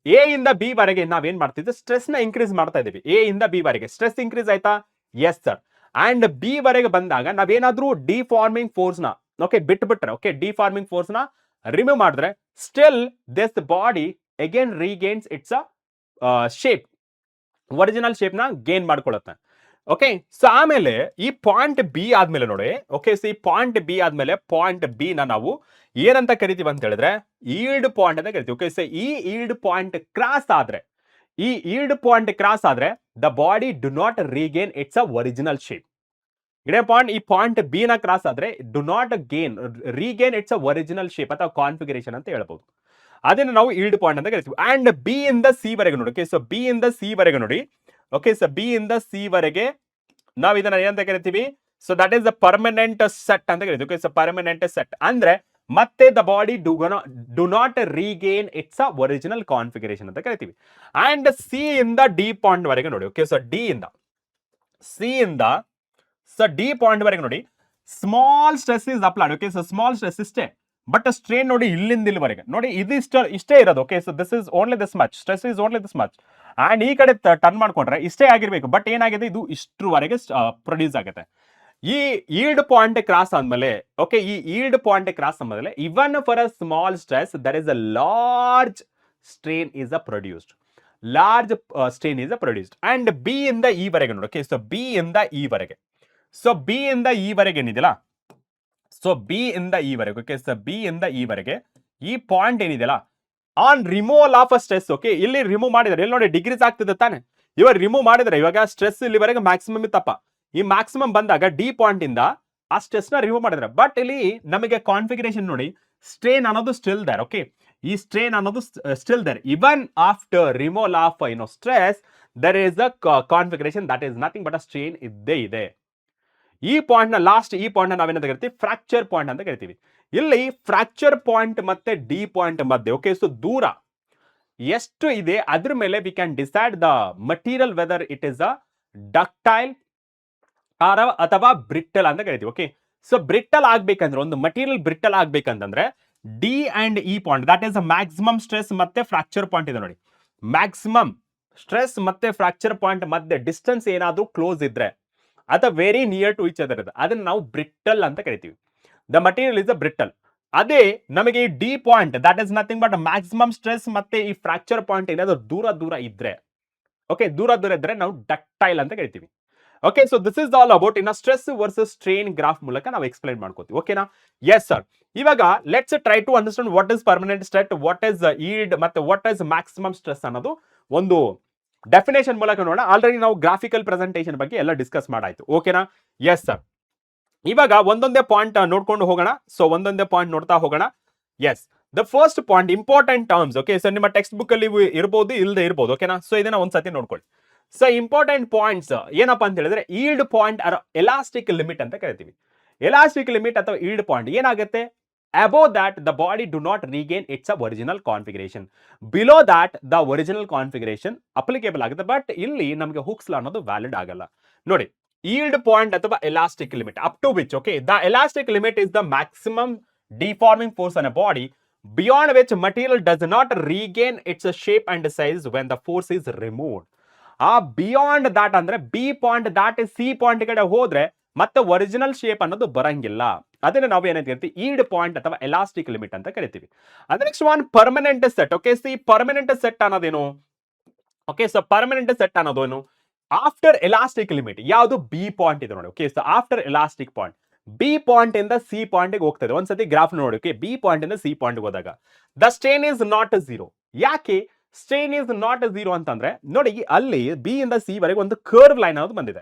ಎ ಇಂದ ಬಿ ವರೆಗೆ ನಾವೇನ್ ಮಾಡ್ತಿದ್ವಿ, ಸ್ಟ್ರೆಸ್ ನ ಇನ್ಕ್ರೀಸ್ ಮಾಡ್ತಾ ಇದೀವಿ. ಎ ಇಂದ ಬಿ ವರೆಗೆ ಸ್ಟ್ರೆಸ್ ಇನ್ಕ್ರೀಸ್ ಆಯ್ತಾ? Yes sir. ಅಂಡ್ ಬಿ ವರೆಗೆ ಬಂದಾಗ ನಾವೇನಾದ್ರೂ ಡಿಫಾರ್ಮಿಂಗ್ ಫೋರ್ಸ್ ನ ಓಕೆ ಬಿಟ್ಬಿಟ್ರೆ, ಓಕೆ, ಡಿಫಾರ್ಮಿಂಗ್ ಫೋರ್ಸ್ ನ ರಿಮೂವ್ ಮಾಡಿದ್ರೆ still this body again regains its shape, original shape ನ ಗೇನ್ ಮಾಡ್ಕೊಳ್ಳುತ್ತೆ. ಓಕೆ, ಸೊ ಆಮೇಲೆ ಈ ಪಾಯಿಂಟ್ ಬಿ ಆದ್ಮೇಲೆ ನೋಡಿ, ಓಕೆ, ಸೊ ಈ ಪಾಯಿಂಟ್ ಬಿ ಆದ್ಮೇಲೆ ಪಾಯಿಂಟ್ ಬಿ ನ ನಾವು ಏನಂತ ಕರಿತೀವಿ ಅಂತ ಹೇಳಿದ್ರೆ ಈಲ್ಡ್ ಪಾಯಿಂಟ್ ಅಂತ ಕರಿತೀವಿ. ಓಕೆ, ಸೊ ಈ ಈಲ್ಡ್ ಪಾಯಿಂಟ್ ಕ್ರಾಸ್ ಆದ್ರೆ the body do not regain it's a original shape. ಇದೇ ಪಾಯಿಂಟ್, ಈ ಪಾಯಿಂಟ್ ಬಿ ನ ಕ್ರಾಸ್ ಆದ್ರೆ do not regain it's a original shape ಅಥವಾ ಕಾನ್ಫಿಗರೇಷನ್ ಅಂತ ಹೇಳ್ಬಹುದು. ಅದನ್ನ ನಾವು ಈಲ್ಡ್ ಪಾಯಿಂಟ್ ಅಂತ ಕರಿತೀವಿ. ಅಂಡ್ ಬಿ ಇಂದ ಸಿ ವರೆಗೆ ನೋಡಿ. ಓಕೆ, ಸೊ ಬಿ ಇಂದ ಸಿ ವರೆಗೆ ನೋಡಿ. ಓಕೆ, ಸೊ ಬಿ ಇಂದ ಸಿ ವರೆಗೆ ನಾವು ಇದನ್ನ ಏನಂತ ಕರಿತೀವಿ, so that is the permanent set ಅಂತ ಕರಿತೀವಿ. ಓಕೆ, ಸೊ ಪರ್ಮನೆಂಟ್ ಸೆಟ್ ಅಂದ್ರೆ ಮತ್ತೆ the body do not regain it's a original configuration ಅಂತ ಕರಿತೀವಿ. ಅಂಡ್ ಸಿ ಇಂದ ಡಿ ಪಾಯಿಂಟ್ ವರೆಗೆ ನೋಡಿ. ಓಕೆ, ಸೊ ಡಿ ಇಂದ ಸಿ ಇಂದ ಸೊ ಡಿ ಪಾಯಿಂಟ್ ವರೆಗೆ ನೋಡಿ, small stress is applied. Okay, so small stress ಇಷ್ಟೇ, ಬಟ್ ಸ್ಟ್ರೇನ್ ನೋಡಿ ಇಲ್ಲಿಂದ ಇಲ್ಲಿವರೆಗೆ ನೋಡಿ, ಇದು ಇಷ್ಟೇ ಇರೋದು. Okay, so this is only this much, stress is only this much. And ಈ ಕಡೆ ಟರ್ನ್ ಮಾಡ್ಕೊಂಡ್ರೆ ಇಷ್ಟೇ ಆಗಿರ್ಬೇಕು, ಬಟ್ ಏನಾಗಿದೆ, ಇದು ಇಷ್ಟರವರೆಗೆ ಪ್ರೊಡ್ಯೂಸ್ ಆಗುತ್ತೆ. ಈ ಈಲ್ಡ್ ಪಾಯಿಂಟ್ ಕ್ರಾಸ್ ಆದ್ಮೇಲೆ, ಓಕೆ, ಈ ಈಲ್ಡ್ ಪಾಯಿಂಟ್ ಕ್ರಾಸ್ ಆದ್ಮೇಲೆ even for a small stress there is a large strain is a produced. And B ಇಂದ ಈ ವರೆಗೆ ನೋಡಿ. ಓಕೆ, ಸೊ ಬಿ ಇಂದ ಈ ವರೆಗೆ, ಸೊ ಬಿ ಇಂದ ಈ ವರೆಗೆ ಏನಿದೆಯಲ್ಲ, ಸೊ ಬಿ ಇಂದ ಈ ವರೆಗೆ. ಓಕೆ, ಸೊ ಬಿ ಇಂದ ಈ ವರೆಗೆ ಈ ಪಾಯಿಂಟ್ ಏನಿದೆಯಲ್ಲ, on removal of a stress. Okay, ಇಲ್ಲಿ ರಿಮೂವ್ ಮಾಡಿದ್ದಾರೆ, ಇಲ್ಲಿ ನೋಡಿ ಡಿಗ್ರೀಸ್ ಆಗ್ತಿದೆ ತಾನೆ. ಇವಾಗ ರಿಮೂವ್ ಮಾಡಿದ್ರೆ ಇವಾಗ ಸ್ಟ್ರೆಸ್ ಇಲ್ಲಿವರೆಗೆ ಮ್ಯಾಕ್ಸಿಮಮ್ ಇತ್ತಪ್ಪ, ಈ ಮ್ಯಾಕ್ಸಿಮಮ್ ಬಂದಾಗ ಡಿ ಪಾಯಿಂಟ್ ಇಂದ ಆ ಸ್ಟ್ರೆಸ್ ನ ರಿಮೂವ್ ಮಾಡಿದ್ರೆ, ಬಟ್ ಇಲ್ಲಿ ನಮಗೆ ಕಾನ್ಫಿಗರೇಷನ್ ನೋಡಿ, ಸ್ಟ್ರೇನ್ ಅನ್ನೋದು ಸ್ಟಿಲ್ ದೇರ್. ಓಕೆ, ಈ ಸ್ಟ್ರೇನ್ ಅನ್ನೋದು still there even after removal of stress, there is a configuration that is nothing but a strain ಇದ್ದೇ ಇದೆ. ಈ ಪಾಯಿಂಟ್ ನ ಲಾಸ್ಟ್, ಈ ಪಾಯಿಂಟ್ ನಾವೇನಂತ ಕರಿತೀವಿ, ಫ್ರಾಕ್ಚರ್ ಪಾಯಿಂಟ್ ಅಂತ ಕರಿತೀವಿ. ಇಲ್ಲಿ ಫ್ರಾಕ್ಚರ್ ಪಾಯಿಂಟ್ ಮತ್ತೆ ಡಿ ಪಾಯಿಂಟ್ ಮಧ್ಯೆ ಓಕೆ, ಸೊ ದೂರ ಎಷ್ಟು ಇದೆ ಅದ್ರ ಮೇಲೆ we can decide the material whether it is a ductile ಅಥವಾ ಬ್ರಿಟ್ಟಲ್ ಅಂತ ಕರಿತೀವಿ. ಓಕೆ, ಸೊ ಬ್ರಿಟ್ಟಲ್ ಆಗ್ಬೇಕಂದ್ರೆ, ಒಂದು ಮಟೀರಿಯಲ್ ಬ್ರಿಟ್ಟಲ್ ಆಗ್ಬೇಕಂತಂದ್ರೆ D and E point that is a maximum stress ಮತ್ತೆ ಫ್ರಾಕ್ಚರ್ ಪಾಯಿಂಟ್ ಇದೆ ನೋಡಿ, ಮ್ಯಾಕ್ಸಿಮಮ್ ಸ್ಟ್ರೆಸ್ ಮತ್ತೆ ಫ್ರಾಕ್ಚರ್ ಪಾಯಿಂಟ್ ಮಧ್ಯೆ ಡಿಸ್ಟೆನ್ಸ್ ಏನಾದ್ರೂ ಕ್ಲೋಸ್ ಇದ್ರೆ ಅಥವಾ very near to each other, ಅದನ್ನ ನಾವು ಬ್ರಿಟ್ಟಲ್ ಅಂತ ಕರಿತೀವಿ. The material is a brittle. ಅದೇ ನಮಗೆ ಈ D point that is nothing but maximum stress ಮತ್ತೆ ಈ ಫ್ರಾಕ್ಚರ್ ಪಾಯಿಂಟ್ ಏನಾದ್ರು ದೂರ ದೂರ ಇದ್ರೆ, ಓಕೆ, ದೂರ ದೂರ ಇದ್ರೆ ನಾವು ಡಕ್ಟೈಲ್ ಅಂತ ಕರಿತೀವಿ. Okay, so this is all about in stress versus strain graph ಮೂಲಕ ನಾವು ಎಕ್ಸ್ಪ್ಲೈನ್ ಮಾಡ್ಕೋತೀವಿ. ಓಕೆನಾ? Yes sir. ಇವಾಗ let's try to understand what is permanent stress, what is yield ಮತ್ತೆ ವಾಟ್ ಇಸ್ ಮ್ಯಾಕ್ಸಿಮಮ್ ಸ್ಟ್ರೆಸ್ ಅನ್ನೋದು ಒಂದು ಡೆಫಿನೇಷನ್ ಮೂಲಕ ನೋಡೋಣ. ಆಲ್ರೆಡಿ ನಾವು ಗ್ರಾಫಿಕಲ್ ಪ್ರೆಸೆಂಟೇಷನ್ ಬಗ್ಗೆ ಎಲ್ಲ ಡಿಸ್ಕಸ್ ಮಾಡಾಯ್ತು. ಓಕೆನಾ? Yes sir. ಇವಾಗ ಒಂದೊಂದೇ ಪಾಯಿಂಟ್ ನೋಡ್ಕೊಂಡು ಹೋಗೋಣ. ಸೊ ಒಂದೊಂದೇ ಪಾಯಿಂಟ್ ನೋಡ್ತಾ ಹೋಗೋಣ. Yes, the first point important terms. Okay, so ನಿಮ್ಮ ಟೆಕ್ಸ್ಟ್ ಬುಕ್ ಅಲ್ಲಿ ಇರ್ಬೋದು, ಇಲ್ಲದೆ ಇರ್ಬೋದು. ಓಕೆನಾ? ಸೊ ಇದನ್ನ ಒಂದ್ಸತಿ ನೋಡ್ಕೊಳ್ಳಿ. ಸೊ ಇಂಪಾರ್ಟೆಂಟ್ ಪಾಯಿಂಟ್ಸ್ ಏನಪ್ಪಾ ಅಂತ ಹೇಳಿದ್ರೆ, yield point or elastic limit ಅಂತ ಕರಿತೀವಿ. ಎಲಾಸ್ಟಿಕ್ ಲಿಮಿಟ್ ಅಥವಾ ಈಲ್ಡ್ ಪಾಯಿಂಟ್ ಏನಾಗುತ್ತೆ, above that the body do not regain its original configuration, below that the original configuration applicable ಆಗುತ್ತೆ. ಬಟ್ ಇಲ್ಲಿ ನಮಗೆ ಹುಕ್ಸ್ ಲಾ ಅನ್ನೋದು ವ್ಯಾಲಿಡ್ ಆಗಲ್ಲ. ನೋಡಿ, yield point ಅಥವಾ elastic limit up to which, okay, the elastic limit is the maximum deforming force on a body beyond which material does not regain its shape and size when the force is removed. ಆ beyond ದಾಟ್ ಅಂದ್ರೆ B point ದಾಟ್ C point ಕಡೆ ಹೋದ್ರೆ ಮತ್ತೆ original shape ಅನ್ನೋದು ಬರಂಗಿಲ್ಲ. ಅದನ್ನ ನಾವು ಏನಂತ ಕರಿತೀವಿ, ಈಲ್ಡ್ ಪಾಯಿಂಟ್ ಅಥವಾ ಎಲಾಸ್ಟಿಕ್ ಲಿಮಿಟ್ ಅಂತ ಕರಿತೀವಿ. ಅದ್ರ next one permanent set. Okay, C permanent set ಅನ್ನೋದೇನು? ಓಕೆ, ಸೊ ಪರ್ಮನೆಂಟ್ ಸೆಟ್ ಅನ್ನೋದೇನು, ಆಫ್ಟರ್ ಎಲಾಸ್ಟಿಕ್ ಲಿಮಿಟ್ ಯಾವುದು ಬಿ ಪಾಯಿಂಟ್ ಇದೆ ನೋಡಿ. Okay, so after elastic point B point ಇಂದ ಸಿ ಪಾಯಿಂಟ್ ಹೋಗ್ತದೆ. ಒಂದ್ಸತಿ ಗ್ರಾಫ್ ನೋಡಿ. ಓಕೆ, ಬಿ ಪಾಯಿಂಟ್ ಇಂದ ಸಿ ಪಾಯಿಂಟ್ ಹೋದಾಗ the strain is not zero. ಯಾಕೆ ಸ್ಟ್ರೇನ್ ಇಸ್ ನಾಟ್ ಝೀರೋ ಅಂತಂದ್ರೆ, ನೋಡಿ ಅಲ್ಲಿ ಬಿ ಇಂದ ಸಿ ವರೆಗೆ ಒಂದು ಕರ್ವ್ ಲೈನ್ ಅನ್ನೋದು ಬಂದಿದೆ.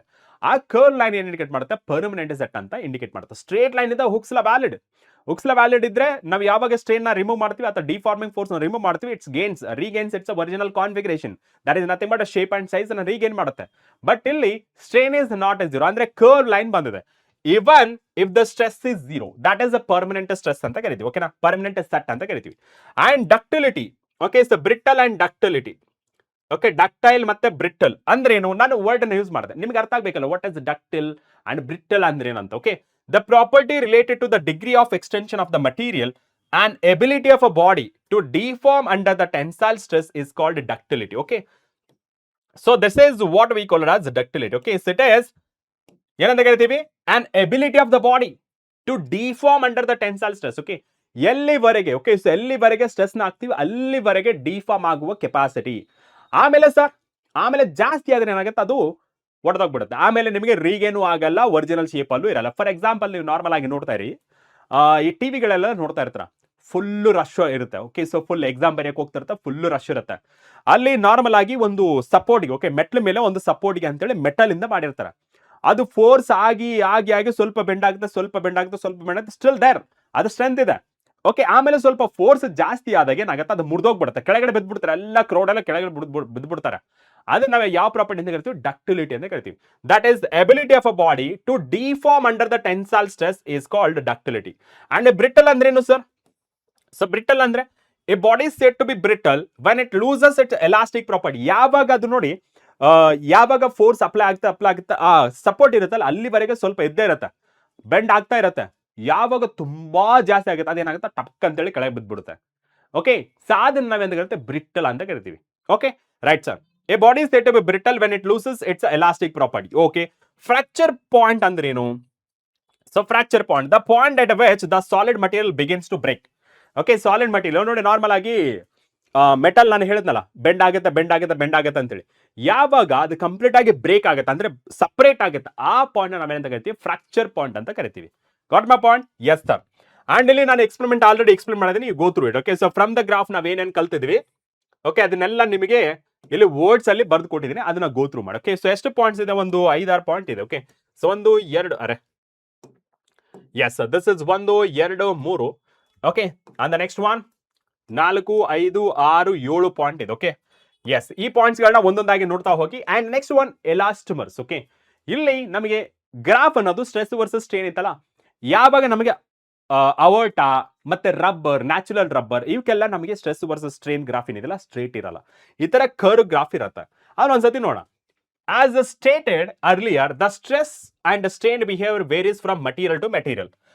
ಆ ಕರ್ವ್ ಲೈನ್ ಏನ್ ಇಂಡಿಕೇಟ್ ಮಾಡುತ್ತೆ, ಪರ್ಮನೆಂಟ್ ಸೆಟ್ ಅಂತ ಇಂಡಿಕೇಟ್ ಮಾಡುತ್ತೆ. ಸ್ಟ್ರೇಟ್ ಲೈನ್ ಇದೆ, Hooke's law valid. Hooke's law valid ಇದ್ರೆ ನಾವು ಯಾವಾಗ ಸ್ಟ್ರೇನ್ ನ ರಿಮೂವ್ ಮಾಡ್ತೀವಿ ಅಥವಾ ಡಿಫಾರ್ಮಿಂಗ್ ಫೋರ್ಸ್ ನ ರಿಮೂವ್ ಮಾಡ್ತೀವಿ, it's regains its original configuration, that is nothing but shape and size ಅನ್ನು ರೀಗೇನ್ ಮಾಡುತ್ತೆ. ಬಟ್ ಇಲ್ಲಿ ಸ್ಟ್ರೇನ್ ಇಸ್ ನಾಟ್ ಝೀರೋ ಅಂದ್ರೆ ಕರ್ವ್ ಲೈನ್ ಬಂದಿದೆ. Even if the stress is zero, that is a permanent stress ಅಂತ ಕರಿತೀವಿ. ಓಕೆನಾ? Permanent set ಅಂತ ಕರಿತೀವಿ. And ductility. Okay, so brittle and ductility. Okay, ductile ಮತ್ತೆ ಬ್ರಿಟ್ಟಲ್ ಅಂದ್ರೆ ಏನು, ನಾನು ವರ್ಡ್ ಅನ್ನು ಯೂಸ್ ಮಾಡಿದೆ, ನಿಮ್ಗೆ ಅರ್ಥ ಆಗ್ಬೇಕಲ್ಲ what is ductile and brittle ಅಂದ್ರೆ ಏನಂತ. Okay, the property related to the degree of extension of the material and ability of a body to deform under the tensile stress is called ductility. Okay, so this is what we call as ductility. Okay, so it is ಏನಂತ ಕರಿತೀವಿ, and ability of the body to deform under the tensile stress. Okay, ಎಲ್ಲಿವರೆಗೆ, okay, so ಎಲ್ಲಿವರೆಗೆ stress ನ ಹಾಕ್ತಿವಿ ಅಲ್ಲಿವರೆಗೆ deform ಆಗುವ capacity. ಆಮೇಲೆ sir, ಆಮೇಲೆ ಜಾಸ್ತಿ ಆದ್ರೆ ಏನಾಗುತ್ತೆ, ಅದು ಒಡೆದೋಗ್ಬಿಡುತ್ತೆ. ಆಮೇಲೆ ನಿಮಗೆ ರೀಗೇನು ಆಗಲ್ಲ, ಒರಿಜಿನಲ್ ಶೇಪ್ ಅಲ್ಲೂ ಇರಲ್ಲ. ಫಾರ್ ಎಕ್ಸಾಂಪಲ್, ನೀವು ನಾರ್ಮಲ್ ಆಗಿ ನೋಡ್ತಾ ಇರಿ, ಈ ಟಿವಿಗಳೆಲ್ಲ ನೋಡ್ತಾ ಇರ್ತಾರ, ಫುಲ್ ರಶ್ ಇರುತ್ತೆ. ಓಕೆ, ಸೊ ಫುಲ್ ಎಕ್ಸಾಮ್ ಬರೆಯಕ್ಕೆ ಹೋಗ್ತಿರ್ತಾ ಫುಲ್ ರಶ್ ಇರುತ್ತೆ. ಅಲ್ಲಿ ನಾರ್ಮಲ್ ಆಗಿ ಒಂದು ಸಪೋರ್ಟ್ಗೆ, ಓಕೆ, ಮೆಟ್ಲ ಮೇಲೆ ಒಂದು ಸಪೋರ್ಟ್ಗೆ ಅಂತೇಳಿ ಮೆಟಲ್ ಇಂದ ಮಾಡಿರ್ತಾರೆ. ಅದು ಫೋರ್ಸ್ ಆಗಿ ಆಗಿ ಆಗಿ ಸ್ವಲ್ಪ ಬೆಂಡ್ ಆಗುತ್ತೆ, ಸ್ವಲ್ಪ ಬೆಂಡ್ ಆಗುತ್ತೆ, ಸ್ವಲ್ಪ ಬೆಂಡ್ ಆಗುತ್ತೆ, ಸ್ಟಿಲ್ ದೇರ್, ಅದು ಸ್ಟ್ರೆಂತ್ ಇದೆ. ಓಕೆ, ಆಮೇಲೆ ಸ್ವಲ್ಪ ಫೋರ್ಸ್ ಜಾಸ್ತಿ ಆದಾಗ ಏನಾಗುತ್ತೆ, ಅದು ಮುರಿದೋಗ್ಬಿಡುತ್ತೆ, ಕೆಳಗಡೆ ಬಿದ್ದುಬಿಡ್ತಾರೆ, ಎಲ್ಲ ಕ್ರೌಡ್ ಎಲ್ಲ ಕೆಳಗಡೆ ಬಿದ್ದುಬಿಡ್ತಾರೆ. ಅದನ್ನ ನಾವು ಯಾವ ಪ್ರಾಪರ್ಟಿ ಅಂತ ಕರಿತೀವಿ, ಡಕ್ಟಿಲಿಟಿ ಅಂತ ಕರಿತೀವಿ. That is ability of a body to deform under the tensile stress is called ductility. And brittle ಅಂದ್ರೆ ಏನು ಸರ್? ಸೊ ಬ್ರಿಟಲ್ ಅಂದ್ರೆ a body set to be brittle when it loses its elastic property. ಯಾವಾಗ ಅದು ನೋಡಿ, ಯಾವಾಗ force apply ಆಗುತ್ತೆ ಆ support ಇರುತ್ತಲ್ಲ ಅಲ್ಲಿವರೆಗೆ ಸ್ವಲ್ಪ ಇದ್ದೇ ಇರುತ್ತೆ, ಬೆಂಡ್ ಆಗ್ತಾ ಇರುತ್ತೆ. ಯಾವಾಗ ತುಂಬಾ ಜಾಸ್ತಿ ಆಗುತ್ತೆ ಅದೇನಾಗುತ್ತೆ, ಟಕ್ ಅಂತೇಳಿ ಕೆಳಗೆ ಬಿದ್ದುಬಿಡುತ್ತೆ. ಓಕೆ, ಸೊ ಅದನ್ನ ನಾವೇಂತ ಕರಿತೀವಿ, ಬ್ರಿಟಲ್ ಅಂತ ಕರಿತೀವಿ. Okay, right sir. A body set to be brittle when it loses its elastic property. Okay, fracture point ಅಂದ್ರೆ ಏನು? So fracture point, the point at which the solid material begins to break. Okay, solid material ನೋಡಿ, normal ಆಗಿ metal ನಾನು ಹೇಳಿದ್ನಲ್ಲ, bend ಆಗುತ್ತೆ ಅಂತೇಳಿ, ಯಾವಾಗ ಅದು ಕಂಪ್ಲೀಟ್ ಆಗಿ ಬ್ರೇಕ್ ಆಗುತ್ತೆ ಅಂದ್ರೆ ಸಪರೇಟ್ ಆಗುತ್ತೆ, ಆ ಪಾಯಿಂಟ್ ನಾವೇನಂತ ಕರಿತೀವಿ, ಫ್ರಾಕ್ಚರ್ ಪಾಯಿಂಟ್ ಅಂತ ಕರಿತೀವಿ. Got my point? Yes sir. And ಇಲ್ಲಿ ನಾನು ಆಲ್ರೆಡಿ ಎಕ್ಸ್ಪ್ಲೇನ್ ಮಾಡಿದ್ದೀನಿ, go through it. Okay, so from the graph ನಾವೇನೇನು ಕಲ್ತಿದ್ವಿ, ಓಕೆ, ಅದನ್ನೆಲ್ಲ ನಿಮಗೆ ಇಲ್ಲಿ ವರ್ಡ್ಸ್ ಅಲ್ಲಿ ಬರ್ದು ಕೊಟ್ಟಿದ್ದೀನಿ, ಅದನ್ನ ಗೋ ಥ್ರೂ ಮಾಡಿ. ಓಕೆ, ಸೊ ಎಷ್ಟು ಪಾಯಿಂಟ್ಸ್ ಇದೆ? ಒಂದು 5-6 ಪಾಯಿಂಟ್ ಇದೆ. Okay, so 1 2 are yes, this is 1 2 3. Okay, and the next one 4 5 6 7 point ಇದೆ. ಓಕೆ, ಎಸ್, ಈ ಪಾಯಿಂಟ್ಸ್ ಗಳನ್ನ ಒಂದೊಂದಾಗಿ ನೋಡ್ತಾ ಹೋಗಿ. And next one elastomers. Okay, ಇಲ್ಲಿ ನಮಗೆ ಗ್ರಾಫ್ ಅನ್ನೋದು ಸ್ಟ್ರೆಸ್ ವರ್ಸಸ್ ಸ್ಟ್ರೇನ್ ಇತ್ತಲ್ಲ, ಯಾವಾಗ ನಮಗೆ ಅವರ್ಟಾ ಮತ್ತೆ ರಬ್ಬರ್, ನ್ಯಾಚುರಲ್ ರಬ್ಬರ್, ಇವಕ್ಕೆಲ್ಲ ನಮಗೆ ಸ್ಟ್ರೆಸ್ ವರ್ಸಸ್ ಸ್ಟ್ರೇನ್ ಗ್ರಾಫ್ ಏನಿದೆಲ್ಲ ಸ್ಟ್ರೇಟ್ ಇರಲ್ಲ, ಈ ತರ ಕರ್ವ್ ಗ್ರಾಫ್ ಇರುತ್ತೆ. ಅದನ್ನ ಒಂದ್ಸತಿ ನೋಡೋಣ. As stated earlier, the stress and strain behavior varies from material to material.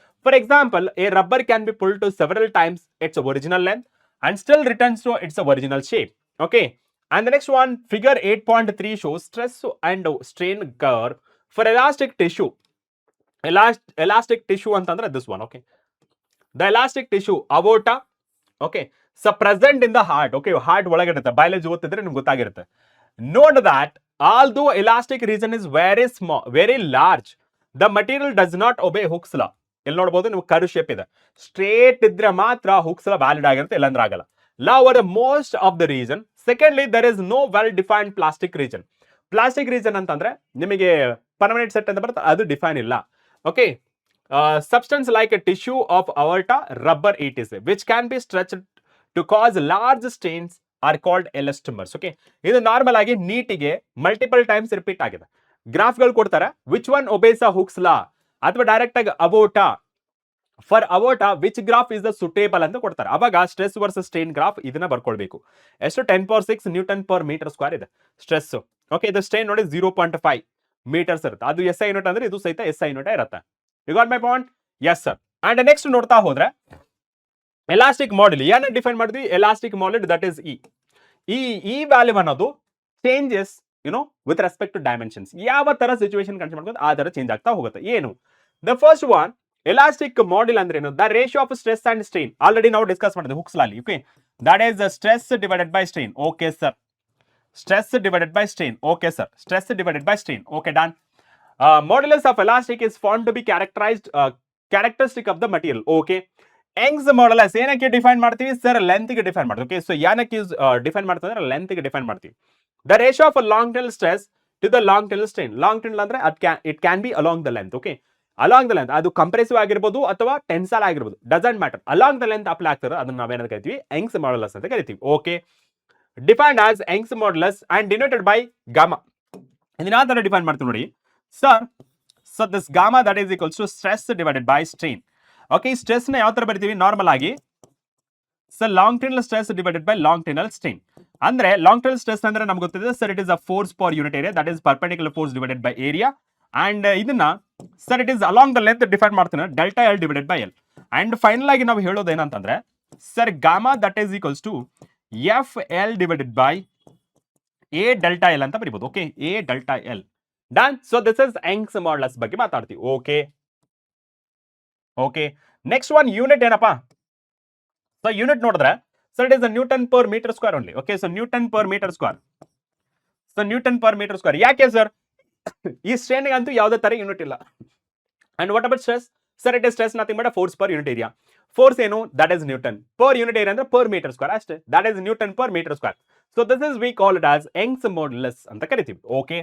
For example, a rubber can be pulled to several times its original length and still returns to its original shape. Okay, and the next one, figure 8.3 shows stress and strain curve for elastic tissue. Elastic tissue ಅಂತಂದ್ರೆ this one. Okay, the elastic tissue aorta. Okay, so present in the heart. Okay, heart ಒಳಗೆ ಇರುತ್ತೆ. Biology ಓದ್ತಿದ್ರೆ ನಿಮ್ಗೆ ಗೊತ್ತಾಗಿರುತ್ತೆ. Note that although elastic region is very small, very large, the material does not obey Hooke's law. ಇಲ್ಲಿ ನೋಡಬಹುದು ನೀವು curve shape ಇದೆ, straight ಇದ್ರೆ ಮಾತ್ರ Hooke's law valid ಆಗಿರುತ್ತೆ, ಇಲ್ಲಾಂದ್ರೆ ಆಗಲ್ಲ. Law over most of the region. Secondly, there is no well defined plastic region. Plastic region ಅಂತಂದ್ರೆ ನಿಮಗೆ ಪರ್ಮನೆಂಟ್ ಸೆಟ್ ಅಂತ ಬರುತ್ತೆ, ಅದು ಡಿಫೈನ್ ಇಲ್ಲ. Okay, substance like a tissue of aorta, rubber etc., which can be stretched to cause large strains are called elastomers. Okay, ಇದು normal ಆಗಿ ನೀಟಿಗೆ multiple times repeat ಆಗಿದೆ. ಗ್ರಾಫ್ ಗಳು ಕೊಡ್ತಾರೆ, which one obeys Hooke's law, ಅಥವಾ direct ಆಗಿ ಅವೋಟಾ, for ಅವೋಟಾ which graph is the suitable ಅಂತ ಕೊಡ್ತಾರೆ. ಅವಾಗ ಸ್ಟ್ರೆಸ್ ವರ್ಸಸ್ ಸ್ಟ್ರೇನ್ ಗ್ರಾಫ್ ಇದನ್ನ ಬರ್ಕೊಳ್ಬೇಕು. ಎಷ್ಟು? 10⁶ ನ್ಯೂಟನ್ ಪರ್ ಮೀಟರ್ ಸ್ಕ್ವೇರ್ ಇದೆ ಸ್ಟ್ರೆಸ್. ಓಕೆ, ಇದು ಸ್ಟ್ರೇನ್ ನೋಡಿ 0.5 ಮೀಟರ್ಸ್ ಇರುತ್ತೆ. ಅದು SI ಯೂನಿಟ್ ಅಂದ್ರೆ ಇದು ಸಹಿತ SI ಯೂನಿಟ್ ಇರುತ್ತೆ. You got my point? Yes sir. And next ನೋಡ್ತಾ ಹೋದ್ರೆ ಎಲಾಸ್ಟಿಕ್ ಮಾಡೆಲ್ ಏನ ಡಿಫೈನ್ ಮಾಡಿದ್ವಿ? ಎಲಾಸ್ಟಿಕ್ ಮಾಡೆಲ್ ದಟ್ ಇಸ್ ಈ ವ್ಯಾಲ್ಯೂ ಅನ್ನೋದು changes with respect to dimensions. ಯಾವ ತರ ಸಿಚುವೇಶನ್ ಕನ್ಸಿಡರ್ ಮಾಡ್ಕೊಂಡು ಆ ತರ ಚೇಂಜ್ ಆಗ್ತಾ ಹೋಗುತ್ತೆ. ಏನು? The first one, elastic model ಅಂದ್ರೆ ಏನು? The ratio of stress and strain. Already ನಾವು ಡಿಸ್ಕಸ್ ಮಾಡಿದ್ವಿ hooks law. Okay, that is stress divided by strain. Okay sir, stress divided by strain. Okay sir, stress divided by strain. Okay, done. Modulus of elastic is found to be characteristic of the material. Okay, Young's modulus ಏನಕ್ಕೆ define ಮಾಡ್ತೀವಿ sir? Length ಗೆ define ಮಾಡ್ತೀವಿ. Okay, so ಏನಕ್ಕೆ define ಮಾಡ್ತೀವಿ ಅಂದ್ರೆ length ಗೆ define ಮಾಡ್ತೀವಿ. The ratio of longitudinal stress to the longitudinal strain. Longitudinal ಅಂದ್ರೆ it can be along the length. Okay, along the length, ಅದು compressive ಆಗಿರ್ಬೋದು ಅಥವಾ ಟೆನ್ಸಲ್ ಆಗಿರ್ಬೋದು, doesn't matter. Along the length apply ಆಗ್ತಾರೆ, ಅದನ್ನ ನಾವೇನಂತ ಕರಿತೀವಿ? Young's modulus ಅಂತ ಕರಿತೀವಿ. Okay, defined as Young's modulus and denoted by gamma. ಇದನ್ನ ಯಾವ ತರ ಡಿಫೈನ್ ಮಾಡ್ತೀವಿ ನೋಡಿ sir. So this gamma that is equals to stress divided by strain. Okay, ಈ ಸ್ಟ್ರೆಸ್ ನ ಯಾವ ತರ ಬರಿತೀವಿ ನಾರ್ಮಲ್ ಆಗಿ? Sir longitudinal stress divided by longitudinal strain. ಅಂದ್ರೆ ಲಾಂಗ್ ಟೆನಲ್ ಸ್ಟ್ರೆಸ್ ಅಂದ್ರೆ ನಮ್ಗೆ ಗೊತ್ತಿದೆ sir, it is a force per unit area, that is perpendicular force divided by area. And ಇದನ್ನ sir it is along the length define ಮಾಡ್ತೀನಿ, delta L divided by L. And final ಆಗಿ ನಾವು ಹೇಳೋದು ಏನಂತಂದ್ರೆ sir gamma that is equals to F L divided by A delta L ಅಂತ ಬರೀಬಹುದು. Okay, A delta L. Done. So this is Young's modulus ಬಗ್ಗೆ ಮಾತಾಡ್ತೀವಿ. Okay okay, next one unit ಏನಪ್ಪಾ? So unit ನೋಡಿದ್ರೆ sir it is newton per metre square only. Okay, so newton per metre square. So newton per metre square. ಯಾಕೆ sir? ಈ ಶ್ರೇಣಿಗೆ ಅಂತೂ ಯಾವುದೇ ತರ ಯೂನಿಟ್ ಇಲ್ಲ. And what about stress? Sir it is stress nothing but force per unit area. Force ಏನು? That is newton per unit area ಅಂದ್ರೆ per metre square ಅಷ್ಟೇ. That is newton per metre square. So this is we call it as Young's modulus ಅಂತ ಕರಿತೀವಿ. Okay,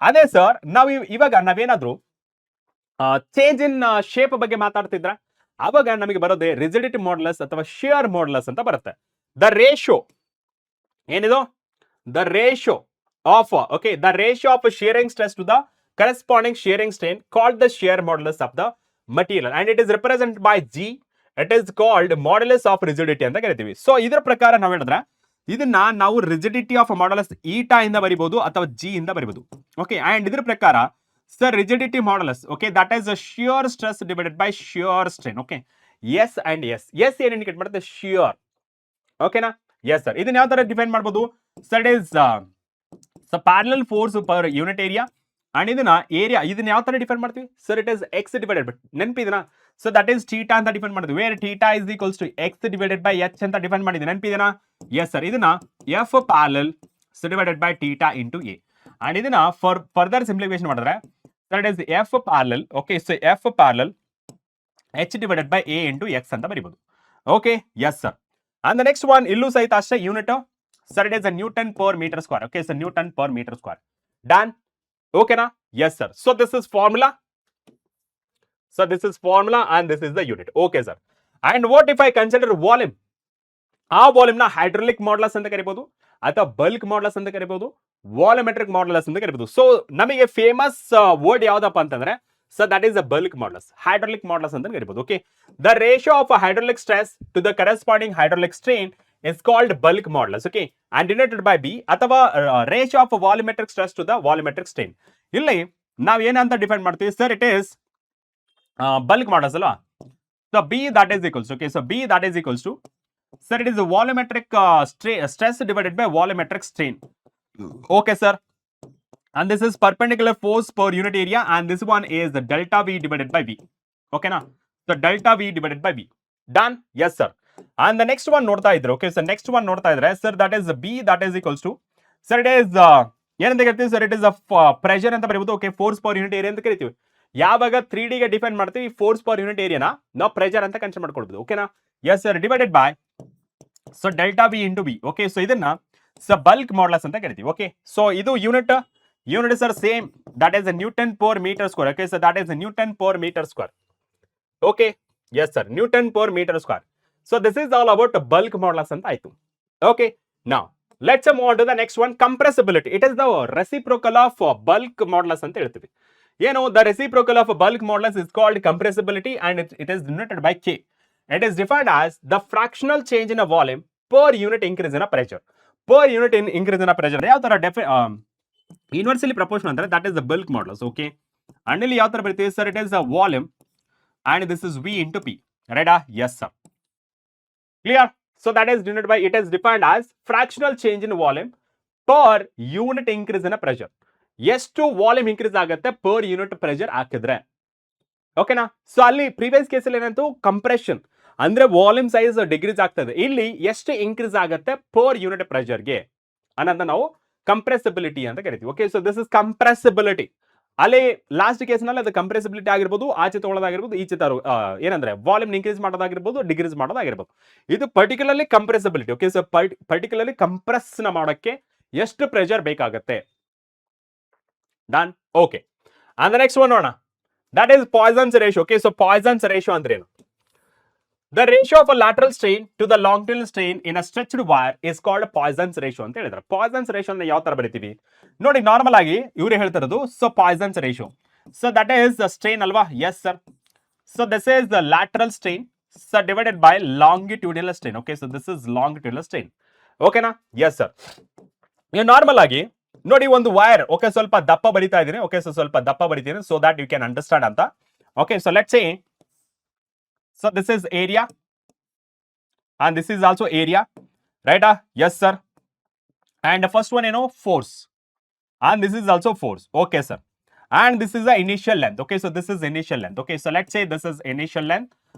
ಅದೇ sir ನಾವು ಇವಾಗ ನಾವೇನಾದ್ರೂ change in shape ಬಗ್ಗೆ ಮಾತಾಡ್ತಿದ್ರ ಅವಾಗ ನಮಗೆ ಬರೋದೇ ರಿಜಿಡಿಟಿ ಮಾಡ್ಯುಲಸ್ ಅಥವಾ ಶಿಯರ್ ಮಾಡ್ಯುಲಸ್ ಅಂತ ಬರುತ್ತೆ. ದ ರೇಷಿಯೋ ಏನಿದು? The ratio of okay, the ratio of shearing stress to the corresponding shearing strain called the shear modulus of the material and it is represent by G. It is called modulus of rigidity ಅಂತ ಕರಿತೀವಿ. So ಇದರ ಪ್ರಕಾರ ನಾವು ಹೇಳಿದ್ರೆ ಇದನ್ನ ನಾವು rigidity of modulus eta ಇಂದ ಬರಿಬಹುದು ಅಥವಾ ಜಿ ಇಂದ ಬರಿಬಹುದು. ಓಕೆ, ಅಂಡ್ ಇದ್ರ ಪ್ರಕಾರ sir rigidity modulus okay that is shear stress divided by shear strain. Okay, S and S. S ಏನ್ ಇಂಡಿಕೇಟ್ ಮಾಡುತ್ತೆ? ಶಿಯರ್. ಓಕೆನಾ? Yes sir. ಇದನ್ನ ಯಾವ ತರ ಡಿಫೈನ್ ಮಾಡಬಹುದು sir? It is parallel force per unit area. And ಇದನ್ನ area ಇದನ್ನ ಯಾವ ತರ ಡಿಫೈನ್ ಮಾಡ್ತೀವಿ sir? It is X divided by ನೆನಪಿದೆನಾ? ಸೊ ದಟ್ ಈಸ್ ಥೀಟಾ ಅಂತ ಡಿಫೈನ್ ಮಾಡಿದ್ವಿ. Where theta is equals to X divided by H ಅಂತ define ಮಾಡಿದ್ವಿ. ನೆನಪಿದೆನಾ? Yes sir. ಇದನ್ನ F parallel divided by theta into A. And ಇದನ್ನ further simplification ಮಾಡಿದ್ರೆ that is F parallel. Okay, so F parallel H divided by A into X ಅಂತ ಬರಿಬಹುದು. Okay, yes sir. And the next one ಇಲ್ಲೂ ಸಹಿತ ಅಷ್ಟೇ unit Sir, it is a Newton per meter square. Okay, so Newton per meter square. Done? Okay, na? Yes, sir. So this is formula. So this is formula and this is the unit. Okay, sir. And what if I consider volume? ಆ volume ನ hydraulic modulus ಅಂತ ಕರಿಬಹುದು ಅಥವಾ bulk modulus ಅಂತ ಕರಿಬಹುದು, volumetric modulus ಅಂತ ಕರಿಬಹುದು. So ನಮಗೆ ಫೇಮಸ್ ವರ್ಡ್ ಯಾವ್ದಪ್ಪ ಅಂತಂದ್ರೆ so that is a bulk modulus, hydraulic modulus ಅಂತ ಕರಿಬಹುದು. Okay, the ratio of hydraulic stress to the corresponding hydraulic strain is called bulk modulus. Okay, and denoted by B, ಅಥವಾ ratio of volumetric stress to the volumetric strain. ಇಲ್ಲಿ ನಾವ್ ಏನಂತ define ಮಾಡ್ತೀವಿ sir, it is bulk modulus ಅಲ್ವಾ. So B that is equals, okay, so B that is equals to, sir, it is a volumetric stress divided by volumetric strain. Okay, sir. And this is perpendicular force per unit area, and this one is the delta V divided by V. Okay, na? So delta V divided by V. Done? Yes, sir. And the next one ನೋಡ್ತಾ ಇದ್ರೆ, okay, so next one ನೋಡ್ತಾ ಇದ್ರೆ, sir, that is B that is equals to, sir, it is ಏನಂತ ಕರಿತೀವಿ sir, it is a pressure ಅಂತ ಬರೀಬಹುದು. Okay, force per unit area ಅಂತ ಕರಿತೀವಿ. ಯಾವಾಗ 3D ಗೆ ಡಿಫೈನ್ ಮಾಡ್ತೀವಿ ಫೋರ್ಸ್ ಪರ್ ಯೂನಿಟ್ ಏರಿಯಾನ ನಾವು ಪ್ರೆಷರ್ ಅಂತ ಕನ್ಸಿಡರ್ ಮಾಡ್ಕೊಳ್ಬಹುದು. ಓಕೆನಾ? Yes sir, divided by so delta V into B. Okay, so ಇದನ್ನ ಸೊ ಬಲ್ಕ್ ಮಾಡ್ಯುಲಸ್ ಅಂತ ಕರಿತೀವಿ. ಓಕೆ, ಸೊ ಇದು unit sir same, that is newton per metre square. Okay, so that is newton per metre square. Okay, yes sir, newton per metre square. So this is all about bulk modulus ಅಂತ ಆಯ್ತು. Okay, now let's move on to the next one, compressibility. It is the reciprocal of bulk modulus ಅಂತ ಹೇಳ್ತೀವಿ. ಏನು, the reciprocal of bulk modulus is called compressibility and it is denoted by K. It is defined as the fractional change in a volume per unit increase in a pressure. Per unit in increase in a pressure ಯಾವ ತರ inversely proportional ಅಂದ್ರೆ that is the bulk modulus. Okay, and ಇಲ್ಲಿ ಯಾವ ತರ ಬರೀತೀವಿ sir, it is a volume and this is V into P. Right? Yes sir, clear? So that is denoted by, it is defined as fractional change in volume per unit increase in a pressure. ಎಷ್ಟು volume increase ಆಗುತ್ತೆ per unit pressure ಹಾಕಿದ್ರೆ. ಓಕೆನಾ? So ಅಲ್ಲಿ previous ಕೇಸಲ್ಲಿ ಏನಂತೂ compression ಅಂದ್ರೆ volume size decrease ಆಗ್ತದೆ. ಇಲ್ಲಿ ಎಷ್ಟು ಇನ್ಕ್ರೀಸ್ ಆಗುತ್ತೆ ಪರ್ ಯೂನಿಟ್ ಪ್ರೆಷರ್ಗೆ ಅನ್ನೋದನ್ನ ನಾವು ಕಂಪ್ರೆಸಿಬಿಲಿಟಿ ಅಂತ ಕರಿತೀವಿ. Okay, so this is compressibility. ಅಲ್ಲಿ ಲಾಸ್ಟ್ ಕೇಸ್ನಲ್ಲಿ ಅದು ಕಂಪ್ರೆಸಿಬಿಲಿಟಿ ಆಗಿರ್ಬೋದು, ಆಚೆ ತಗೊಳ್ಳೋದಾಗಿರ್ಬೋದು, ಈಚೆ ಏನಂದ್ರೆ ವಾಲ್ಯೂಮ್ ಇನ್ಕ್ರೀಸ್ ಮಾಡೋದಾಗಿರ್ಬೋದು, ಡಿಕ್ರೀಸ್ ಮಾಡೋದಾಗಿರ್ಬೋದು. ಇದು particularly compressibility. Okay, so particularly compress ಮಾಡೋಕ್ಕೆ ಎಷ್ಟು ಪ್ರೆಷರ್ ಬೇಕಾಗುತ್ತೆ. Done? Okay, and next one ನೋಡೋಣ, that is Poisson's ratio. Okay, so Poisson's ratio ಅಂದ್ರೆ ಏನು? The ratio of a lateral strain to the longitudinal strain in a stretched wire is called Poisson's ratio ಅಂತ ಹೇಳಿದ್ರು. Poisson's ratio ಅನ್ನು ಯಾವ ತರ ಬರೀತೀವಿ ನೋಡಿ, normal ಆಗಿ ಇವ್ರು ಹೇಳ್ತಿರೋದು so Poisson's ratio. So that is the strain ಅಲ್ವಾ? Yes sir. So this is the lateral strain so divided by longitudinal strain. Okay, so this is longitudinal strain. ಓಕೆನಾ? Yes sir. ನೀವು ನಾರ್ಮಲ್ ಆಗಿ ನೋಡಿ ಒಂದು wire, okay, ಸ್ವಲ್ಪ ದಪ್ಪ ಬರಿತಾ ಇದ್ದೀನಿ. ಓಕೆ, ಸೊ ಸ್ವಲ್ಪ ದಪ್ಪ ಬರಿತೀನಿ so that you can understand ಅಂತ. Okay, so let's say, so this is area and this is also area, right? Yes sir. And the first one, you know, force, and this is also force. Okay sir. And this is the initial length. Okay, so this is initial length. Okay, so let's say this is initial length.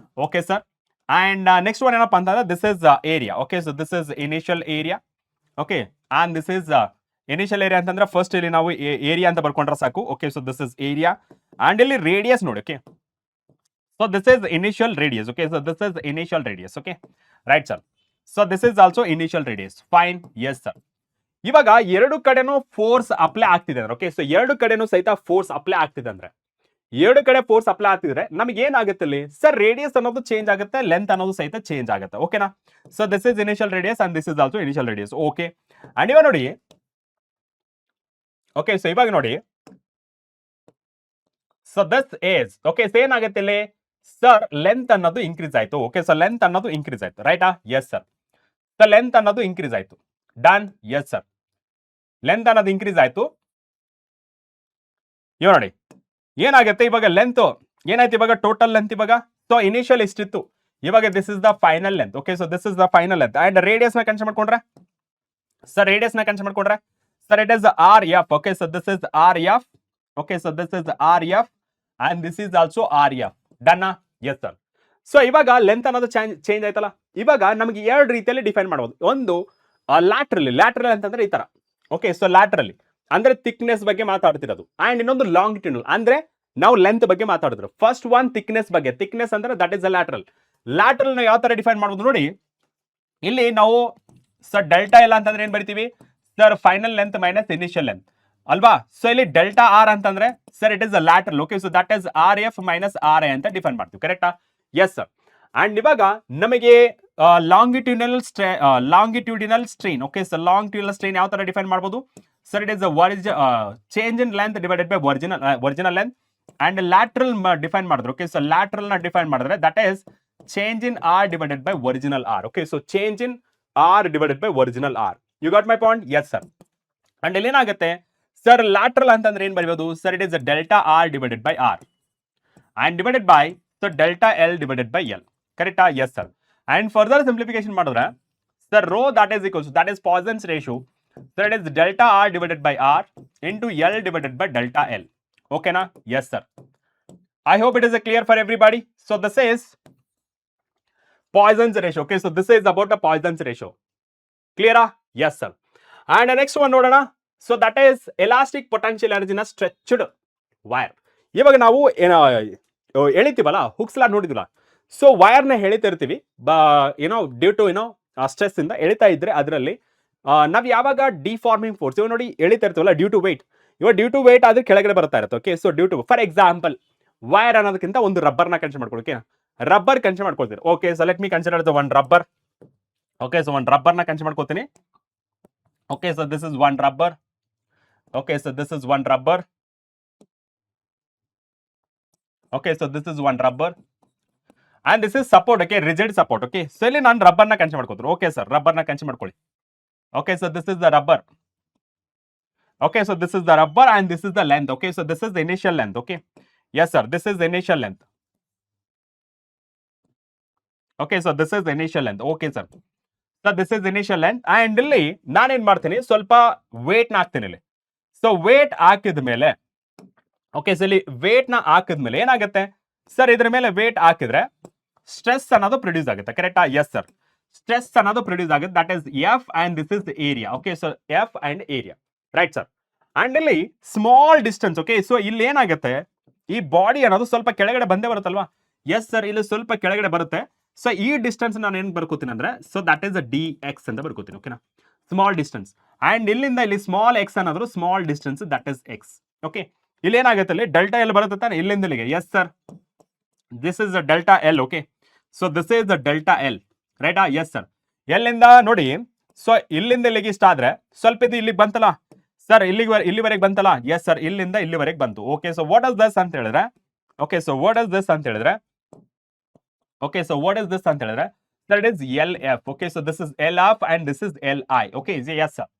Okay sir. And next one ಏನಪ್ಪ ಅಂತಂದ್ರೆ this is area. Okay, so this is initial area. Okay, and this is initial area ಅಂತಂದ್ರೆ first ಇಲ್ಲಿ ನಾವು area ಅಂತ ಬರ್ಕೊಂಡ್ರೆ ಸಾಕು. Okay, so this is area and ಇಲ್ಲಿ radius ನೋಡಿ. Okay, so this is initial radius. Okay, so this is initial radius. Okay, right sir. So this is also initial radius. Fine. Yes sir. ಇವಾಗ ಎರಡು ಕಡೆನೂ force apply ಆಗ್ತಿದೆ ಅಂದ್ರೆ, okay, so ಎರಡು ಕಡೆನೂ ಸಹಿತ ಫೋರ್ಸ್ ಅಪ್ಲೈ ಆಗ್ತಿದೆ ಅಂದ್ರೆ, ಎರಡು ಕಡೆ ಫೋರ್ಸ್ ಅಪ್ಲೈ ಆಗ್ತಿದ್ರೆ ನಮಗೆ ಏನಾಗುತ್ತೆ ಇಲ್ಲಿ ಸರ್, ರೇಡಿಯಸ್ ಅನ್ನೋದು ಚೇಂಜ್ ಆಗುತ್ತೆ, ಲೆಂತ್ ಅನ್ನೋದು ಸಹಿತ ಚೇಂಜ್ ಆಗುತ್ತೆ. ಓಕೆನಾ? So this is initial radius and this is also initial radius. Okay, and ಇವಾಗ ನೋಡಿ, ಓಕೆ, ಸೊ ಇವಾಗ ನೋಡಿ, so this is, okay, so ಏನಾಗುತ್ತೆ ಇಲ್ಲಿ ಸರ್, ಲೆಂತ್ ಅನ್ನೋದು ಇನ್ಕ್ರೀಸ್ ಆಯ್ತು. ಓಕೆ, ಸೊ ಲೆಂತ್ ಅನ್ನೋದು ಇನ್ಕ್ರೀಸ್ ಆಯ್ತು. ರೈಟಾ? Yes sir. ಸೊ ಲೆಂತ್ ಅನ್ನೋದು ಇನ್ಕ್ರೀಸ್ ಆಯ್ತು. ಡನ್? ಎಸ್ ಸರ್, ಲೆಂತ್ ಅನ್ನೋದು ಇನ್ಕ್ರೀಸ್ ಆಯ್ತು. ಇವಾಗ ನೋಡಿ ಏನಾಗುತ್ತೆ, ಇವಾಗ ಲೆಂತ್ ಏನಾಯ್ತು, ಇವಾಗ ಟೋಟಲ್ ಲೆಂತ್ ಇವಾಗ ಸೊ ಇನಿಷಿಯಲ್ ಇಷ್ಟಿತ್ತು, ಇವಾಗ this is the final length. Okay, so this is the final length and radius ನ ಕನ್ಸಿಡರ್ ಮಾಡ್ಕೊಂಡ್ರೆ ಸರ್, ರೇಡಿಯಸ್ ನ ಕನ್ಸಿಡರ್ ಮಾಡ್ಕೊಂಡ್ರೆ sir, it is R F. Okay, so this is R F. Okay, so this is R F and this is also R F. ಡನ್ನಾ? Yes sir. So ಇವಾಗ length ಅನ್ನೋದು change ಆಯ್ತಲ್ಲ, ಇವಾಗ ನಮಗೆ ಎರಡು ರೀತಿಯಲ್ಲಿ ಡಿಫೈನ್ ಮಾಡಬಹುದು. ಒಂದು ಲ್ಯಾಟ್ರಲ್ ಅಂತಂದ್ರೆ ಈ ತರ. ಓಕೆ, ಸೊ ಲ್ಯಾಟ್ರಲಿ ಅಂದ್ರೆ ಥಿಕ್ನೆಸ್ ಬಗ್ಗೆ ಮಾತಾಡ್ತಿರೋದು, ಅಂಡ್ ಇನ್ನೊಂದು ಲಾಂಗಿಟ್ಯೂಡಲ್ ಅಂದ್ರೆ ನಾವು ಲೆಂತ್ ಬಗ್ಗೆ ಮಾತಾಡಿದ್ರು. ಫಸ್ಟ್ ಒನ್ ಥಿಕ್ನೆಸ್ ಬಗ್ಗೆ, ಥಿಕ್ನೆಸ್ ಅಂದ್ರೆ that is a lateral. Lateral ನ ಯಾವ ತರ ಡಿಫೈನ್ ಮಾಡಬಹುದು ನೋಡಿ, ಇಲ್ಲಿ ನಾವು ಸೊ ಡೆಲ್ಟಾ ಎಲ್ ಅಂತಂದ್ರೆ ಏನ್ ಬರಿತೀವಿ sir final length minus initial length ಅಲ್ವಾ. ಸೊ ಇಲ್ಲಿ ಡೆಲ್ಟಾ ಆರ್ ಅಂತಂದ್ರೆ sir it is a lateral. Okay, so that is R F minus R A ಅಂತ ಡಿಫೈನ್ ಮಾಡ್ತೀವಿ, ಕರೆಕ್ಟಾ? Yes sir. ಅಂಡ್ ಇವಾಗ ನಮಗೆ longitudinal strain. Okay, so longitudinal strain ಯಾವ ತರ ಡಿಫೈನ್ ಮಾಡಬಹುದು sir? It is change in length divided by original length. And lateral define ಮಾಡಿದ್ರು. ಓಕೆ, ಸೊ ಲ್ಯಾಟ್ರಲ್ ನ ಡಿಫೈನ್ ಮಾಡಿದ್ರೆ that is change in R divided by original R. Okay, so change in R divided by original R. You got my point? Yes sir. And ಇಲ್ಲಿ ಏನಾಗುತ್ತೆ sir, lateral ಅಂತಂದ್ರೆ ಏನ್ ಬರೀಬಹುದು sir? It is delta R divided by R and divided by so delta L divided by L, ಕರೆಕ್ಟಾ? Yes sir. And further simplification ಮಾಡಿದ್ರೆ sir rho that is equals that is Poisson's ratio. Sir it is delta R divided by R into L divided by delta L. ಓಕೆನಾ? Yes sir. I hope it is clear for everybody. So this is Poisson's ratio. Okay, so this is about the Poisson's ratio. Clear? Yes sir. And the next one nodana. So that is elastic potential energy in a stretched wire. ಇವಾಗ ನಾವು ಎಳಿತೀವಲ್ಲ, hooks ಲಾ ನೋಡಿದ್ವಲ್ಲ. So wire ನ ಎಳಿತಿರ್ತೀವಿ, due to stress ಇಂದ ಎಳಿತಾ ಇದ್ರೆ ಅದರಲ್ಲಿ ನಾವ್ ಯಾವಾಗ deforming force ಇವಾಗ ನೋಡಿ ಎಳಿತಾ ಇರ್ತೀವಲ್ಲ, ಡ್ಯೂ ಟು ವೇಟ್. ಇವಾಗ ಡ್ಯೂ ಟು ವೇಟ್ ಆದ್ರೆ ಕೆಳಗಡೆ ಬರ್ತಾ ಇರುತ್ತೆ. Okay, so due to for example wire ಅನ್ನೋದಕ್ಕಿಂತ ಒಂದು ರಬ್ಬರ್ ನ ಕನ್ಸಿಡರ್ ಮಾಡ್ಕೊಳ್ಳಿ. ರಬ್ಬರ್ ಕನ್ಸಿಡರ್ ಮಾಡ್ಕೊಳ್ತೀರಿ. Okay, so let me consider the one rubber. Okay, so one rubber ನ ಕನ್ಸಿಡರ್ ಮಾಡ್ಕೊತೀನಿ. Okay, so this is one rubber. Okay, so this is one rubber. Okay, so this is one rubber and this is support. Okay, rigid support. Okay, so ಇಲ್ಲಿ ನಾನು rubber ನ consider ಮಾಡ್ಕೊತೀನಿ. Okay sir, rubber ನ consider ಮಾಡ್ಕೊಳ್ಳಿ. Okay, so this is the rubber. Okay, so this is the rubber and this is the length. Okay, so this is the initial length. Okay, yes sir, this is the initial length. Okay, so this is the initial length. Okay sir, so this is the initial length and ಇಲ್ಲಿ ನಾನು ಏನು ಮಾಡ್ತೀನಿ, ಸ್ವಲ್ಪ weight ನ ಹಾಕ್ತೀನಿ ಇಲ್ಲಿ. So weight ಹಾಕಿದ ಮೇಲೆ, ಓಕೆ, ಸೊ ಇಲ್ಲಿ weight ನ ಹಾಕಿದ ಮೇಲೆ ಏನಾಗುತ್ತೆ ಸರ್, ಇದ್ರ ಮೇಲೆ weight ಹಾಕಿದ್ರೆ ಸ್ಟ್ರೆಸ್ ಅನ್ನೋದು ಪ್ರೊಡ್ಯೂಸ್ ಆಗುತ್ತೆ, ಕರೆಕ್ಟಾ? ಎಸ್ ಸರ್, ಸ್ಟ್ರೆಸ್ ಅನ್ನೋದು ಪ್ರೊಡ್ಯೂಸ್ ಆಗುತ್ತೆ. That is F and this is the area. Okay, so F and area, right sir. And ಇಲ್ಲಿ ಸ್ಮಾಲ್ ಡಿಸ್ಟೆನ್ಸ್. ಓಕೆ, ಸೊ ಇಲ್ಲಿ ಏನಾಗುತ್ತೆ, ಈ ಬಾಡಿ ಅನ್ನೋದು ಸ್ವಲ್ಪ ಕೆಳಗಡೆ ಬಂದೇ ಬರುತ್ತಲ್ವಾ? ಎಸ್ ಸರ್, ಇಲ್ಲಿ ಸ್ವಲ್ಪ ಕೆಳಗಡೆ ಬರುತ್ತೆ. ಸೊ ಈ ಡಿಸ್ಟೆನ್ಸ್ ನಾನು ಏನ್ ಬರ್ಕೋತೀನಿ ಅಂದ್ರೆ, so that is D X ಅಂತ ಬರ್ಕೋತೀನಿ. ಓಕೆನಾ? Small distance. ಅಂಡ್ ಇಲ್ಲಿಂದ ಇಲ್ಲಿ ಸ್ಮಾಲ್ ಎಕ್ಸ್ ಅನ್ನೋದು small distance, that is X. Okay, ಇಲ್ಲಿ ಏನಾಗುತ್ತೆ, ಇಲ್ಲಿ ಡೆಲ್ಟಾ ಎಲ್ ಬರುತ್ತೆ ತಾನೆ ಇಲ್ಲಿಂದ ಇಲ್ಲಿಗೆ. Yes sir, this is delta L. Okay, so this is the delta L, ರೈಟಾ? Yes sir. ಎಲ್ಲಿಂದ ನೋಡಿ, ಸೊ ಇಲ್ಲಿಂದ ಇಲ್ಲಿಗೆ ಇಷ್ಟ ಆದ್ರೆ ಸ್ವಲ್ಪ ಇದು ಇಲ್ಲಿಗೆ ಬಂತಲ್ಲ ಸರ್, ಇಲ್ಲಿವರೆಗೆ ಬಂತಲ್ಲ? ಎಸ್ ಸರ್, ಇಲ್ಲಿಂದ ಇಲ್ಲಿವರೆಗೆ ಬಂತು. Okay, so what is this ಅಂತ ಹೇಳಿದ್ರೆ, okay, so what is this ಅಂತ ಹೇಳಿದ್ರೆ, okay, so what is this ಅಂತ ಹೇಳಿದ್ರೆ sir, it is L F. Okay, so this is L F and this is L I. Okay, yes sir.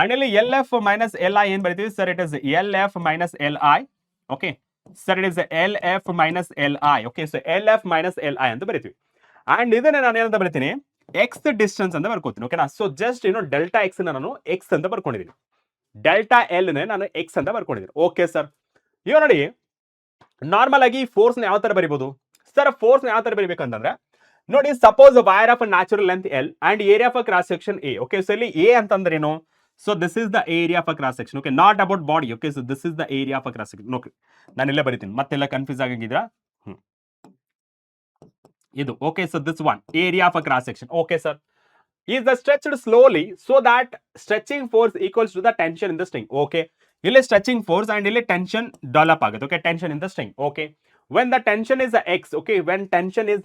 And ಇಲ್ಲಿ L F minus L I ಏನ್ ಬರೀತೀವಿ sir? It is L F minus L I. Okay sir, it is L F minus L I. Okay, so L F minus L I ಅಂತ ಬರೀತೀವಿ. And ಇದನ್ನೇ ನಾನು ಏನಂತ ಬರೀತೀನಿ, X distance ಅಂತ ಬರ್ಕೋತೀನಿ. ಓಕೆನಾ? ಸೊ ಜಸ್ಟ್ ಡೆಲ್ಟಾ ಎಕ್ಸ್ ನಾನು X ಅಂತ ಬರ್ಕೊಂಡಿದ್ದೀನಿ, ಡೆಲ್ಟಾ ಎಲ್ ನಾನು ಎಕ್ಸ್ ಅಂತ ಬರ್ಕೊಂಡಿದ್ದೀನಿ. Okay sir. ಇವಾಗ ನೋಡಿ, ನಾರ್ಮಲ್ ಆಗಿ ಫೋರ್ಸ್ ನ ಯಾವ ತರ ಬರೀಬಹುದು ಸರ್? ಫೋರ್ಸ್ ನ ಯಾವ ತರ ಬರೀಬೇಕಂತಂದ್ರೆ ನೋಡಿ, suppose wire of natural length L and area of cross section A. Okay, so ಇಲ್ಲಿ ಎ ಅಂತಂದ್ರೆ ಏನು? So this is the area of cross section. Okay, not about body. Okay, so this is the area of cross section. Okay, ನಾನು ಇಲ್ಲೇ ಬರೀತೀನಿ, ಮತ್ತೆಲ್ಲ confuse ಆಗಿದ್ದೀರಾ? ಇದು. Okay, so this one area of cross section. Okay sir, is the stretched slowly so that stretching force equals to the tension in the string. Okay, ಇಲ್ಲಿ stretching force and ಇಲ್ಲಿ tension develop ಆಗುತ್ತೆ. Okay, tension in the string. Okay, when the tension is the x. Okay, when tension is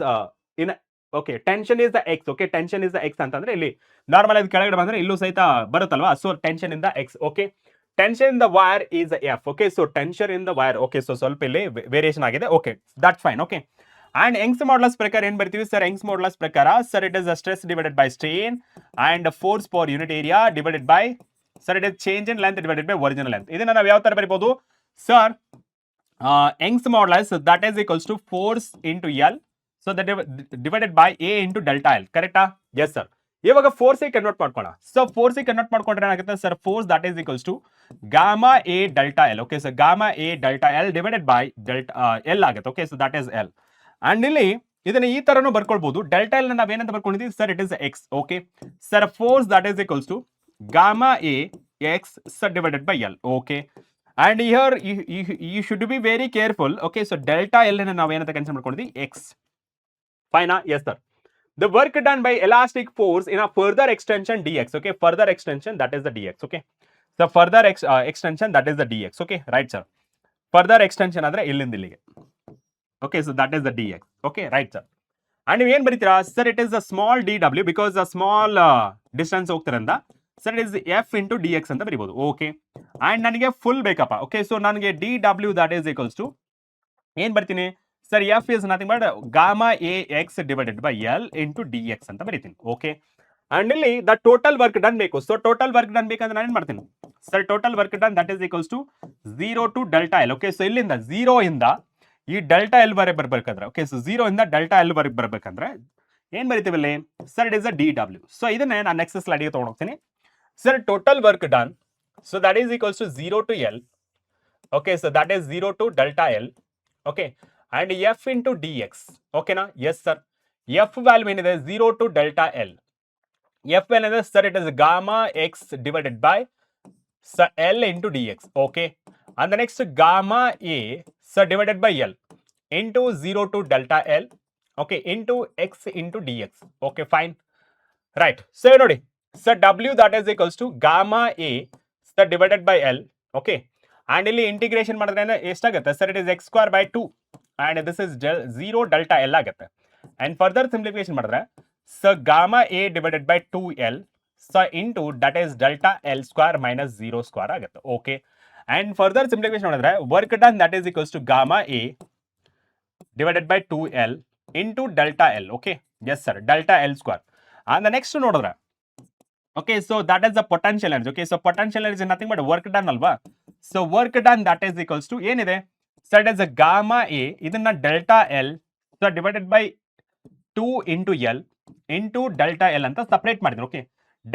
okay, tension is the x. Okay, tension is the x ಅಂತಂದ್ರೆ ಇಲ್ಲಿ normal ಆಗಿ ಕೆಳಗಡೆ ಬಂದ್ರೆ ಇಲ್ಲೂ ಸಹಿತ ಬರುತ್ತಲ್ವಾ? So tension in the x. Okay, tension in the wire is the f. Okay, so tension in the wire. Okay, so ಸ್ವಲ್ಪ ಇಲ್ಲಿ ವೇರಿಯೇಷನ್ ಆಗಿದೆ. Okay, that's fine. Okay, and Young's modulus ಪ್ರಕಾರ ಏನ್ ಬರ್ತೀವಿ ಸರ್? Young's modulus ಪ್ರಕಾರ sir, it is stress divided by strain and force per unit area divided by sir, it is change in length divided by original length. ಇದನ್ನ ನಾವು ಯಾವ ತರ ಬರೀಬಹುದು sir? Young's modulus that is equals to force into L, so that divided by A into delta L. ಕರೆಕ್ಟಾ? Yes sir. ಇವಾಗ force convert ಮಾಡ್ಕೊಳ್ಳೋಣ. So force convert ಮಾಡ್ಕೊಂಡ್ರೆ ಏನಾಗುತ್ತೆ sir? Force that is equals to gamma A delta L. Okay, so gamma A delta L divided by delta L ಆಗುತ್ತೆ. Okay, so that is L. And ಇಲ್ಲಿ ಇದನ್ನ ಈ ತರನು ಬರ್ಕೊಳ್ಬಹುದು. Delta L ನಾವ್ ಏನಂತ ಬರ್ಕೊಂಡಿದ್ದೀವಿ sir? It is X. Okay sir, force that is equals to gamma A X sir divided by L. Okay, and here you should be very careful. Okay, so delta L ನಾವು ಏನಂತ consider ಮಾಡ್ಕೊಂಡಿದ್ದೀವಿ? X. ಫೈನಾ? Yes sir. the work done by elastic force in a further extension dx. Okay, further extension, that is the dx. Okay, so further extension, that is the dx. Okay, right sir. Further extension ಅಂದ್ರೆ ಇಲ್ಲಿಂದ ಇಲ್ಲಿಗೆ. Okay, so that is the dx. Okay, right sir. And ನೀವು ಏನು ಬರೀತೀರಾ sir, it is a small D W because a small distance ಹೋಗ್ತಾರಿಂದ sir it is F into D X ಅಂತ ಬರೀಬಹುದು. Okay, and ನನಗೆ ಫುಲ್ ಬೇಕಪ್ಪ. Okay, so ನನಗೆ D W that is equals to ಏನು ಬರ್ತೀನಿ sir, F is nothing but gamma A X divided by L into D X ಅಂತ ಬರೀತೀನಿ. Okay, and ಇಲ್ಲಿ ದ ಟೋಟಲ್ ವರ್ಕ್ ಡನ್ ಬೇಕು. So total work done ಬೇಕಂದ್ರೆ ನಾನು ಏನು ಮಾಡ್ತೀನಿ sir, total work done that is equals to 0 to delta L. Okay, so ಇಲ್ಲಿಂದ 0 ಇಂದ ಈ ಡೆಲ್ಟಾ ಎಲ್ ವರೆಗೆ ಬರ್ಬೇಕಂದ್ರೆ, ಓಕೆ, ಸೊ 0 ಇಂದ ಡೆಲ್ಟಾ ಎಲ್ ವರೆಗೆ ಬರ್ಬೇಕಂದ್ರೆ ಏನ್ ಬರೀತೀವಿ ಇಲ್ಲಿ sir, it is a D W. So ಇದನ್ನೇ ನಾನು ನೆಕ್ಸ್ಟ್ ಸ್ಲೈಡ್ಗೆ ತಗೊಂಡೋಗ್ತೀನಿ. Sir total work done, so that is equals to 0 to L. Okay, so that is 0 to delta L. Okay, and F into D X. ಓಕೆನಾ? Yes sir, F value ಏನಿದೆ 0 to delta L. F ಏನಿದೆ sir, it is gamma X divided by L into D X. Okay, and next gamma A so divided by L into 0 to delta L, okay, into x into dx. Okay, fine, right. So ನೋಡಿ so W that is equals to gamma A so divided by L. Okay, and ಇಲ್ಲಿ integration ಮಾಡಿದ್ರೆ ಎಷ್ಟಾಗುತ್ತೆ sir, it is x square by 2 and this is 0 delta L ಆಗುತ್ತೆ. and further simplification ಮಾಡಿದ್ರೆ so gamma A divided by 2L so into that is delta L square minus 0 square ಆಗುತ್ತೆ. Okay, and further simplification ಮಾಡಿದ್ರೆ work done that is equals to gamma A divided by 2L into delta L. Okay, yes sir, delta L square. And the next ನೋಡಿದ್ರೆ okay, so that is the potential energy. Okay, so potential energy is nothing but work done ಅಲ್ವಾ. so work done that is equals to ಏನಿದೆ so it is a gamma A ಇದನ್ನ delta L so divided by 2 into L into delta L ಅಂತ separate ಮಾಡಿದ್ರು. Okay,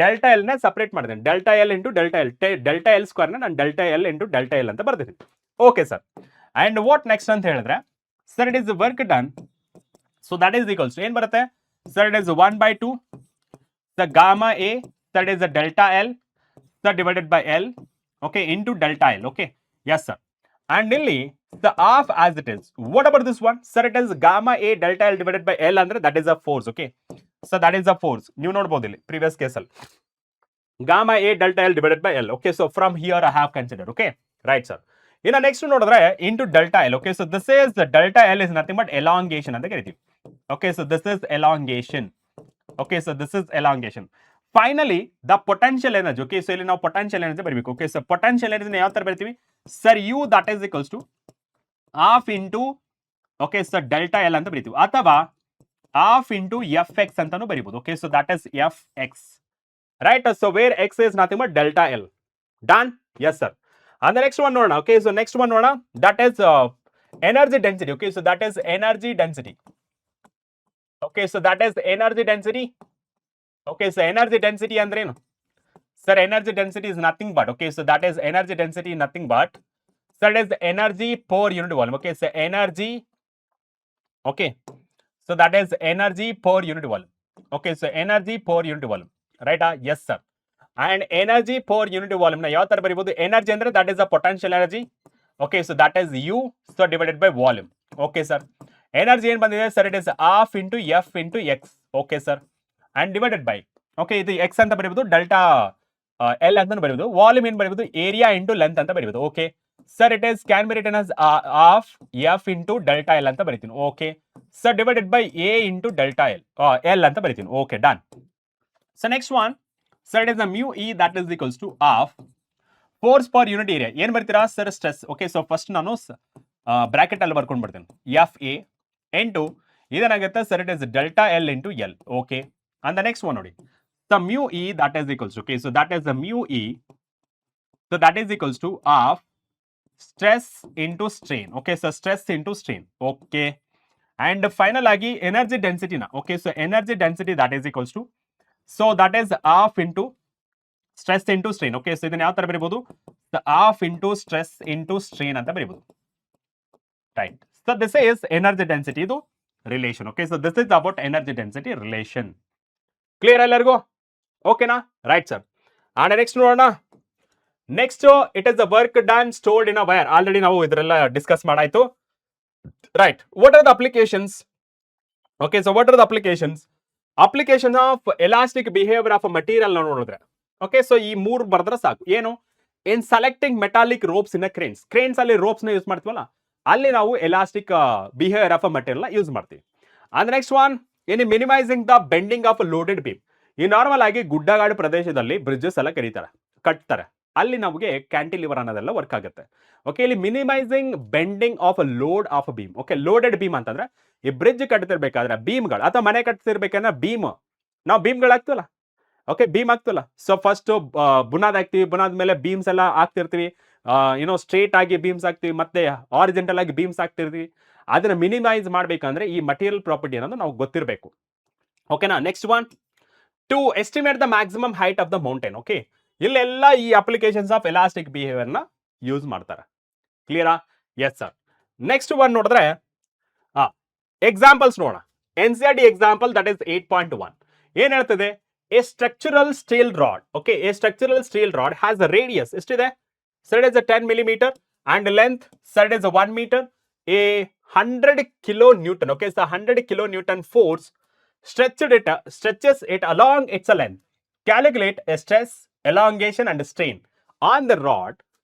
delta L ನ separate ಮಾಡಿದ್ದೀನಿ, delta L into delta L, delta L square ನಾನು delta L into delta L ಅಂತ ಬರ್ದಿದ್ದೀನಿ. Okay sir, and what next ಅಂತ ಹೇಳಿದ್ರೆ sir, it is work done, so that is equals to ಏನು ಬರುತ್ತೆ sir, it is 1/2 the gamma A that is the delta L sir divided by L. Okay, into delta L. Okay, yes sir, and ಇಲ್ಲಿ the of as it is. What about this one sir, it is gamma A delta L divided by L ಅಂದ್ರೆ that is a force. Okay, so that is the force. ನೀವು ನೋಡಬಹುದು ಇಲ್ಲಿ previous case ಅಲ್ಲಿ gamma A delta L divided by L. Okay, so from here I have considered. Okay, right sir. ಇನ್ನು next ನೋಡಿದ್ರೆ into delta L. Okay, so this is the delta L is nothing but elongation ಅಂತ ಕರಿತೀವಿ. Okay, so this is elongation. Okay, so this is elongation. Finally the potential energy. Okay, so ಇಲ್ಲಿ ನಾವು potential energy ಬರೀಬೇಕು. Okay, so potential energy ಯಾವ ತರ ಬರೀತೀವಿ sir, U that is equals to half into okay, so delta L ಅಂತ ಬರೀತೀವಿ, ಅಥವಾ half into fx ಅಂತಾನು ಬರೀಬಹುದು. Okay, so that is fx, right. So where x is nothing but delta L. Done? Yes sir. and the next one ನೋಡೋಣ. Okay, so next one ನೋಡೋಣ, that is energy density. Okay, so that is energy density. Okay, so that is energy density. Okay, so energy density ಅಂದ್ರೆ ಏನು sir, energy density is nothing but, okay, so that is energy density nothing but sir it is energy per unit volume. Okay, so energy, okay, so that is energy per unit volume. Okay, so energy per unit volume, right? Yes sir. and energy per unit volume na yav tar baribodu, energy andre that is the potential energy. Okay, so that is U so divided by volume. Okay sir, energy ಏನು ಬಂದಿದೆ sir, it is half into F into X. Okay sir, and divided by, okay, ಇದು X ಅಂತ ಬರಿಬಹುದು, delta L ಅಂತ ಬರಿಬಹುದು, volume ಏನು ಬರಿಬಹುದು area into length ಅಂತ ಬರಿಬಹುದು. Okay sir, it is can be written as half F into delta L ಅಂತ ಬರಿತೀನಿ. Okay sir, divided by A into delta L ಅಂತ ಬರಿತೀನಿ. Okay, done. So next one sir, it is the mu E that is equals to half force per unit area. ಏನು ಬರ್ತೀರಾ sir, stress. Okay, so first ನಾನು bracket ಅಲ್ಲಿ ಬರ್ಕೊಂಡು ಬರ್ತೀನಿ, FA into ಇದೇನಾಗುತ್ತೆ sir, it is delta L into L. Okay, and the next one ನೋಡಿ, the mu E that is equals to, okay, so that is the mu E, so that is equals to half stress into strain. Okay, so stress into strain. Okay, and final ಆಗಿ energy ಡೆನ್ಸಿಟಿನ, okay, so energy density that is equals to, so that is half into stress into strain. Okay, so ಇದನ್ನ ಯಾವ ತರ ಬರೀಬಹುದು, half into stress into strain ಅಂತ ಬರೀಬಹುದು, right. So this is energy density, ಇದು relation. Okay, so this is about energy density relation. Clear ಎಲ್ಲರಿಗೂ? ಓಕೆನಾ? Right sir. And next ನೋಡೋಣ. Next it is the work done stored in a wire. Already ನಾವು ಇದರೆಲ್ಲ discuss ಮಾಡಾಯ್ತು, right. What are the applications? Okay, so what are the applications? Application of elastic behaviour of material ನೋಡಿದ್ರೆ okay so ಈ ಮೂರು ಬರೆದ್ರೆ ಸಾಕು. ಏನು ಇನ್ selecting metallic ropes in cranes ಅಲ್ಲಿ ರೋಪ್ಸ್ ನ ಯೂಸ್ ಮಾಡ್ತೀವಲ್ಲ ಅಲ್ಲಿ ನಾವು elastic behaviour of material use ಮಾಡ್ತೀವಿ. And next one in minimising the bending of loaded beam. ಈ ನಾರ್ಮಲ್ ಆಗಿ ಗುಡ್ಡಗಾಡು ಪ್ರದೇಶದಲ್ಲಿ ಬ್ರಿಡ್ಜಸ್ ಎಲ್ಲ ಕಟ್ತಾರೆ ಅಲ್ಲಿ ನಮಗೆ ಕ್ಯಾಂಟಿಲಿವರ್ ಅನ್ನೋದೆಲ್ಲ ವರ್ಕ್ ಆಗುತ್ತೆ. ಓಕೆ ಇಲ್ಲಿ minimising bending off load of beam. Okay loaded beam ಅಂತಂದ್ರೆ ಈ ಬ್ರಿಡ್ಜ್ ಕಟ್ತಿರ್ಬೇಕಾದ್ರೆ ಬೀಮ್ಗಳು ಅಥವಾ ಮನೆ ಕಟ್ತಿರ್ಬೇಕಂದ್ರೆ ನಾವು ಬೀಮ್ಗಳು ಹಾಕ್ತಿವಲ್ಲ ಓಕೆ ಬೀಮ್ ಹಾಕ್ತಿವಲ್ಲ ಸೊ ಫಸ್ಟ್ ಬುನಾದ್ ಹಾಕ್ತಿವಿ, ಬುನಾದ್ ಮೇಲೆ ಬೀಮ್ಸ್ ಎಲ್ಲ ಹಾಕ್ತಿರ್ತೀವಿ, ಏನೋ ಸ್ಟ್ರೇಟ್ ಆಗಿ ಬೀಮ್ಸ್ ಹಾಕ್ತಿವಿ, ಮತ್ತೆ ಆರಿಜೆಂಟಲ್ ಆಗಿ ಬೀಮ್ಸ್ ಹಾಕ್ತಿರ್ತೀವಿ. ಅದನ್ನ ಮಿನಿಮೈಸ್ ಮಾಡ್ಬೇಕಂದ್ರೆ ಈ ಮಟೀರಿಯಲ್ ಪ್ರಾಪರ್ಟಿ ಅನ್ನೋದು ನಾವು ಗೊತ್ತಿರಬೇಕು. ಓಕೆನಾ. Next one to estimate the maximum height of the mountain. Okay ಇಲ್ಲೆಲ್ಲ ಈ ಅಪ್ಲಿಕೇಶನ್ಸ್ ಆಫ್ ಎಲಾಸ್ಟಿಕ್ ಬಿಹೇವಿಯರ್ ನ ಯೂಸ್ ಮಾಡ್ತಾರೆ. ಕ್ಲಿಯರಾ? Yes sir. ನೆಕ್ಸ್ಟ್ ಒನ್ ನೋಡಿದ್ರೆ ಎಕ್ಸಾಂಪಲ್ಸ್ ನೋಡೋಣ. NCERT ಎಕ್ಸಾಂಪಲ್ ದಟ್ ಇಸ್ 8.1 ಏನ್ ಹೇಳ್ತದೆ? A structural steel rod. Okay a structural steel rod has a radius ಎಷ್ಟಿದೆ? Sir it is 10 millimeter and length sir it is 1 meter. A 100 kilonewton. Okay, so 100 kilonewton force stretches it along its length. Calculate a stress, elongation and strain on the rod.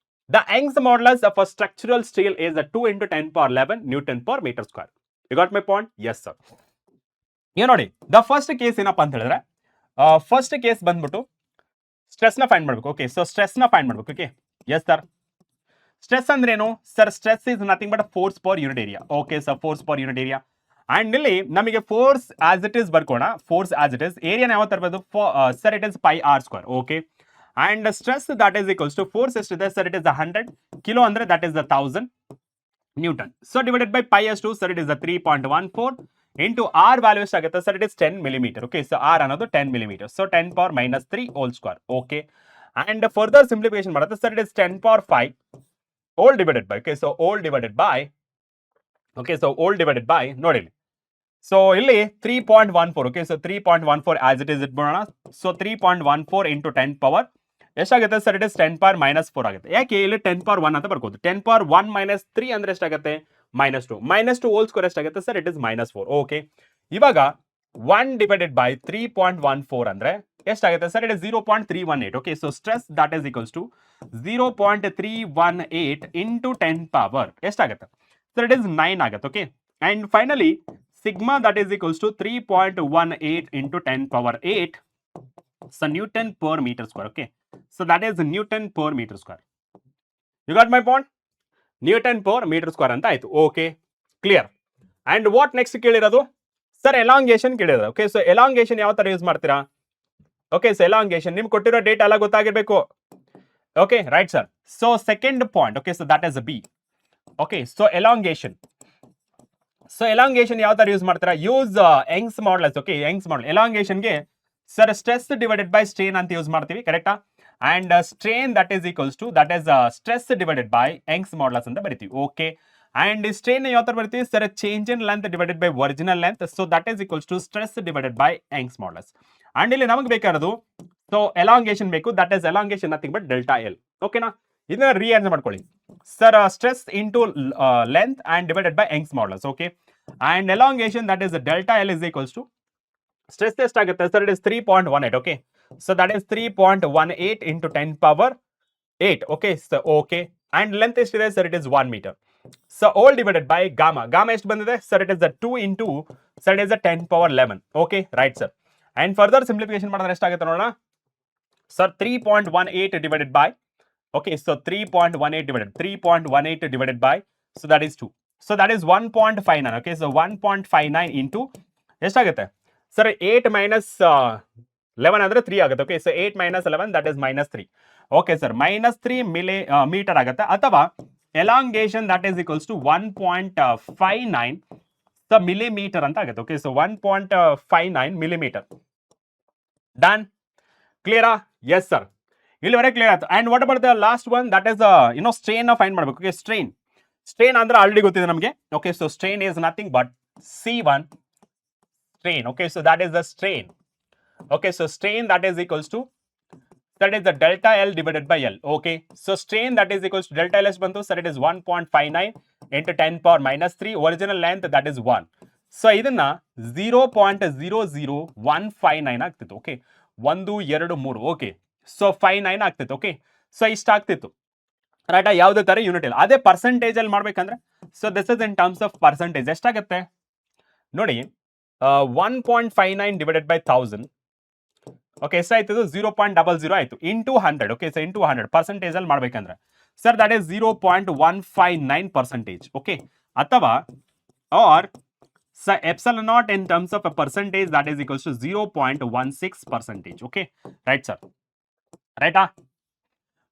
The Young's modulus of a structural steel is a 2 into 10 power 11 Newton per meter square. You got my point? Yes sir. You ನೋಡಿ the first case ಏನಪ್ಪ ಅಂತ ಹೇಳಿದ್ರೆ first case ಬಂದ್ಬಿಟ್ಟು stress ನ find ಮಾಡ್ಬೇಕು. Okay so stress ನ find ಮಾಡ್ಬೇಕು. Okay yes sir. Stress ಅಂದ್ರೆ ಏನು sir? Stress is nothing but force per unit area. Okay sir force per unit area. And ಇಲ್ಲಿ ನಮಗೆ ಫೋರ್ಸ್ ಆಸ್ ಇಟ್ ಇಸ್ ಬರ್ಕೋಣ. ಫೋರ್ಸ್ ಆಸ್ ಇಟ್ ಇಸ್ ಏರಿಯಾನ ಯಾವ ತರಬಹುದು sir? It is pi R square. Okay and stress that is equals to force ಎಷ್ಟಿದೆ sir? It is 100 kilo ಅಂದ್ರೆ that is 1000 newton. So divided by pi ಅಷ್ಟು sir it is 3.14 into R value ಎಷ್ಟಾಗುತ್ತೆ sir? It is 10 millimeter. Okay so R ಅನ್ನೋದು 10 millimeter. So 10 power minus 3 whole square. Okay and further simplification ಮಾಡುತ್ತೆ sir it is 10 power 5 all divided by. Okay so all divided by. Okay so all divided by ನೋಡಿ so ಇಲ್ಲಿ 3.14. okay so 3.14 as it is ಇಟ್ಬಿಡೋಣ. So 3.14 into 10 power ಎಷ್ಟಾಗುತ್ತೆ sir? It is 10 power minus 4 ಆಗುತ್ತೆ. ಯಾಕೆ ಇಲ್ಲಿ 10 power 1 ಅಂತ ಬರ್ಕೋದು? 10 power 1 minus 3 ಅಂದ್ರೆ ಎಷ್ಟಾಗುತ್ತೆ? -2. -2 ಹೋಲ್ ಸ್ಕ್ವೇರ್ ಎಷ್ಟಾಗುತ್ತೆ ಸರ್? It is -4. ಓಕೆ ಇವಾಗ 1 divided by 3.14 ಅಂದ್ರೆ ಎಷ್ಟಾಗುತ್ತೆ sir? It is 0.318. Okay so stress that is equals to 0.318 into 10 power ಎಷ್ಟಾಗುತ್ತೆ ಸರ್? ಇಟ್ ಇಸ್ 9 ಆಗುತ್ತೆ. Okay and finally sigma that is equals to 3.18 into 10 power 8 so newton per metre square. Okay so that is newton per metre square. You got my point? Newton per metre square ಅಂತ ಆಯ್ತು. Okay clear. And what next ಕೇಳಿರೋದು sir? Elongation ಕೇಳಿರೋದು. Okay so elongation ಯಾವ ತರ use ಮಾಡ್ತೀರಾ? Okay so elongation ನಿಮ್ಗೆ ಕೊಟ್ಟಿರೋ date ಎಲ್ಲ ಗೊತ್ತಾಗಿರ್ಬೇಕು. Okay right sir. So second point. Okay so that is B. Okay so elongation. So elongation ಯಾವ ತರ ಯೂಸ್ ಮಾಡ್ತೀರಾ? Use Young's modulus. Okay Young's modulus ಎಲಾಂಗೇಷನ್ಗೆ sir stress divided by strain ಅಂತ use ಮಾಡ್ತೀವಿ. ಕರೆಕ್ಟಾ? And strain that is equals to that is stress divided by Young's modulus ಅಂತ ಬರಿತೀವಿ. Okay and strain ಯಾವ ತರ ಬರ್ತೀವಿ sir? Change in length divided by original length. So that is equals to stress divided by Young's modulus. And ಇಲ್ಲಿ ನಮಗೆ ಬೇಕಾಗಿರೋದು so elongation ಬೇಕು. That is elongation nothing but delta L. ಓಕೆನಾ? ಇದನ್ನ reanswer ಮಾಡ್ಕೊಳ್ಳಿ sir. Stress into length and divided by Young's modulus. Okay and elongation that is delta L is equals to stress ಎಷ್ಟಾಗುತ್ತೆ sir? It is 3.18. Okay so that is 3.18 into 10 power 8. Okay so okay and length ಎಷ್ಟಿದೆ sir? It is 1 meter. So all divided by gamma. Gamma ಎಷ್ಟು ಬಂದಿದೆ sir? It is 2 into sir it is 10 power 11. Okay right sir. And further simplification ಮಾಡಿದ್ರೆ ಎಷ್ಟಾಗುತ್ತೆ ನೋಡೋಣ sir? 3.18 divided by. Okay so 3.18 divided by so that is 2. So that is 1.59. Okay so 1.59 into ಎಷ್ಟಾಗುತ್ತೆ sir? 8 minus 11 ಅಂದ್ರೆ 3 ಆಗುತ್ತೆ. Okay so 8 minus 11 that is -3. Okay sir -3 metre ಆಗುತ್ತೆ. ಅಥವಾ elongation that is equals to 1.59 millimeter ಅಂತ ಆಗುತ್ತೆ. Okay so 1.59 millimeter. Done. ಕ್ಲಿಯರಾ? Yes sir. ಇಲ್ಲಿವರೆಗೆ clear ಆಯ್ತು. And what about the last one that is strain find ಮಾಡಬೇಕು. Okay strain ಅಂದ್ರೆ already ಗೊತ್ತಿದೆ ನಮಗೆ. Okay so strain is nothing but C1 strain. Okay so that is the strain. Okay so strain that is equals to that is the delta L divided by L. Okay so strain that is equals to delta L ಎಷ್ಟು ಬಂತು sir? it is 1.59 into 10 power minus 3. original length that is 1. So ಇದನ್ನ 0.00159 ಆಗ್ತಿತ್ತು. Okay, 1 2 3. Okay, so 59 ಆಗ್ತಿತ್ತು. Okay, so ಇಷ್ಟ ಆಗ್ತಿತ್ತು, right. ಯಾವುದೇ ತರ unit ಇಲ್ಲ. ಅದೇ ಪರ್ಸೆಂಟೇಜ್ ಅಲ್ಲಿ ಮಾಡ್ಬೇಕಂದ್ರೆ, so this is in terms of percentage. ಎಷ್ಟಾಗುತ್ತೆ ನೋಡಿ, 1.59 ಡಿವೈಡೆಡ್ ಬೈ 1000. ಓಕೆ, ಎಷ್ಟಾಯ್ತು? 0.00 ಆಯ್ತು, into 100. Okay, so into 100 percentage ಅಲ್ಲಿ ಮಾಡ್ಬೇಕಂದ್ರೆ ಸರ್ ದಟ್ ಇಸ್ 0.159%. ಓಕೆ, ಅಥವಾ R epsilon naught in terms of a percentage, that is equals to 0.16%. Okay, right sir, right?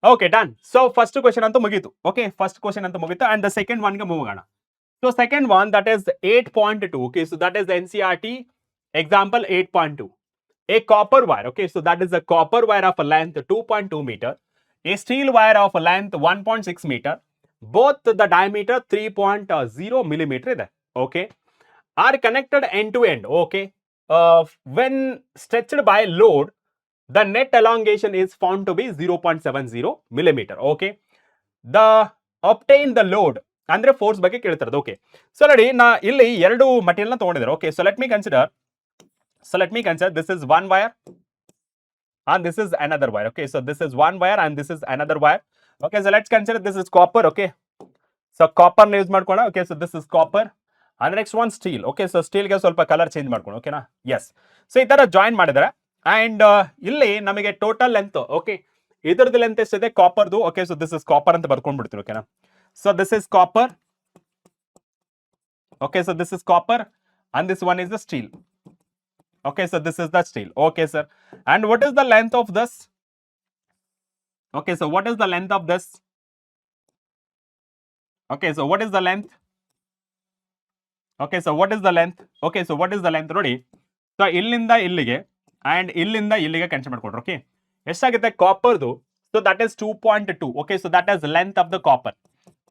Okay, done. So first question antu mugitu. Okay, first question antu mugitu, and the second one ge move agana. So second one, that is 8.2. Okay, so that is the NCERT example 8.2. A copper wire. Okay, so that is a copper wire of a length 2.2 meter, a steel wire of a length 1.6 meter, both the diameter 3.0 millimeter ide. Okay, are connected end to end. Okay, when stretched by load, the net elongation is found to be 0.70 millimeter. Okay, the obtain the load ಅಂದ್ರೆ force ಬಗ್ಗೆ ಕೇಳ್ತಿರೋದು. Okay, so ನೋಡಿ, ನಾ ಇಲ್ಲಿ ಎರಡು material ನ ತಗೊಂಡಿದ್ದಾರೆ. Okay, so let me consider this is one wire and this is another wire. Okay, so this is one wire and this is another wire. Okay, so let's consider this is copper. Okay, so copper ನ use ಮಾಡ್ಕೋಣ. Okay, so this is copper and next one steel. Okay, so steel ಗೆ ಸ್ವಲ್ಪ colour change ಮಾಡ್ಕೊಂಡು. ಓಕೆನಾ? Yes. So ಈ ತರ join ಮಾಡಿದರೆ and ಇಲ್ಲಿ ನಮಗೆ ಟೋಟಲ್ ಲೆಂತ್, ಓಕೆ, ಇದ್ರದ್ದು ಲೆಂತ್ ಎಷ್ಟಿದೆ ಕಾಪರ್ದು. Okay, so this is copper ಅಂತ ಬರ್ಕೊಂಡ್ಬಿಡ್ತೀನಿ. ಓಕೆನಾ? So this is copper. Okay, so this is copper and this one is the steel. Okay, so this is the steel. Okay sir, and what is the length of this? Okay, so what is the length of this? Okay, so what is the length? Okay, so what is the length? Okay, so what is the length ನೋಡಿ. So ಇಲ್ಲಿಂದ ಇಲ್ಲಿಗೆ and ಇಲ್ಲಿಂದ ಇಲ್ಲಿಗೆ cancel ಮಾಡ್ಕೊಡ್ರಿ. Okay, ಎಷ್ಟಾಗುತ್ತೆ ಕಾಪರ್ದು? So that is 2.2. Okay, so that is length of the copper.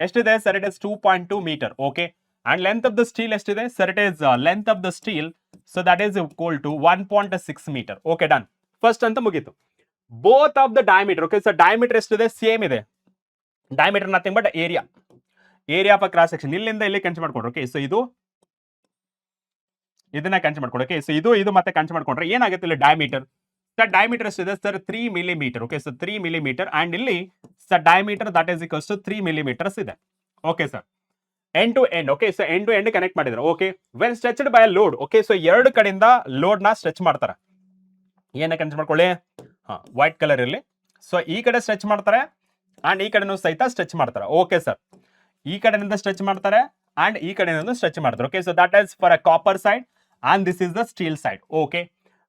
ಎಷ್ಟಿದೆ sir? It is 2.2 metre. Okay, and length of the steel ಎಷ್ಟಿದೆ sir? It is length of the steel, so that is equal to 1.6 metre. Okay, done. First ಅಂತ ಮುಗೀತು. Both of the diameter. Okay, so diameter ಎಷ್ಟಿದೆ? Same ಇದೆ. Diameter nothing but area of cross section. ಇಲ್ಲಿಂದ ಇಲ್ಲಿ cancel ಮಾಡ್ಕೊಡ್ರಿ. Okay, so ಇದನ್ನ cancel ಮಾಡ್ಕೊಡಿ. Okay, so ಇದು ಮತ್ತೆ ಕ್ಯಾನ್ಸಲ್ ಮಾಡ್ಕೊಂಡ್ರೆ ಏನಾಗುತ್ತೆ ಇಲ್ಲಿ? ಡಯಾಮೀಟರ್ ಸರ್, ಡಯಾಮೀಟರ್ ಎಷ್ಟಿದೆ sir? 3 millimetre. Okay, so 3 millimetre and ಇಲ್ಲಿ sir diameter that is equals to 3 millimetres ಇದೆ. Okay sir, end to end. Okay, so end to end connect ಮಾಡಿದ್ರೆ. Okay, when stretched by load. Okay, so ಎರಡು ಕಡೆಯಿಂದ load ನ stretch ಮಾಡ್ತಾರೆ. ಏನ cancel ಮಾಡ್ಕೊಳ್ಳಿ, white colour ಇರಲಿ. ಸೊ ಈ ಕಡೆ ಸ್ಟ್ರೆಚ್ ಮಾಡ್ತಾರೆ ಅಂಡ್ ಈ ಕಡೆನೂ ಸಹಿತ ಸ್ಟ್ರೆಚ್ ಮಾಡ್ತಾರೆ. ಓಕೆ ಸರ್, ಈ ಕಡೆಯಿಂದ ಸ್ಟ್ರೆಚ್ ಮಾಡ್ತಾರೆ ಅಂಡ್ ಈ ಕಡೆಯಿಂದ ಸ್ಟ್ರೆಚ್ ಮಾಡ್ತಾರೆ. Okay, so that is for a copper side and this is the steel side. Okay,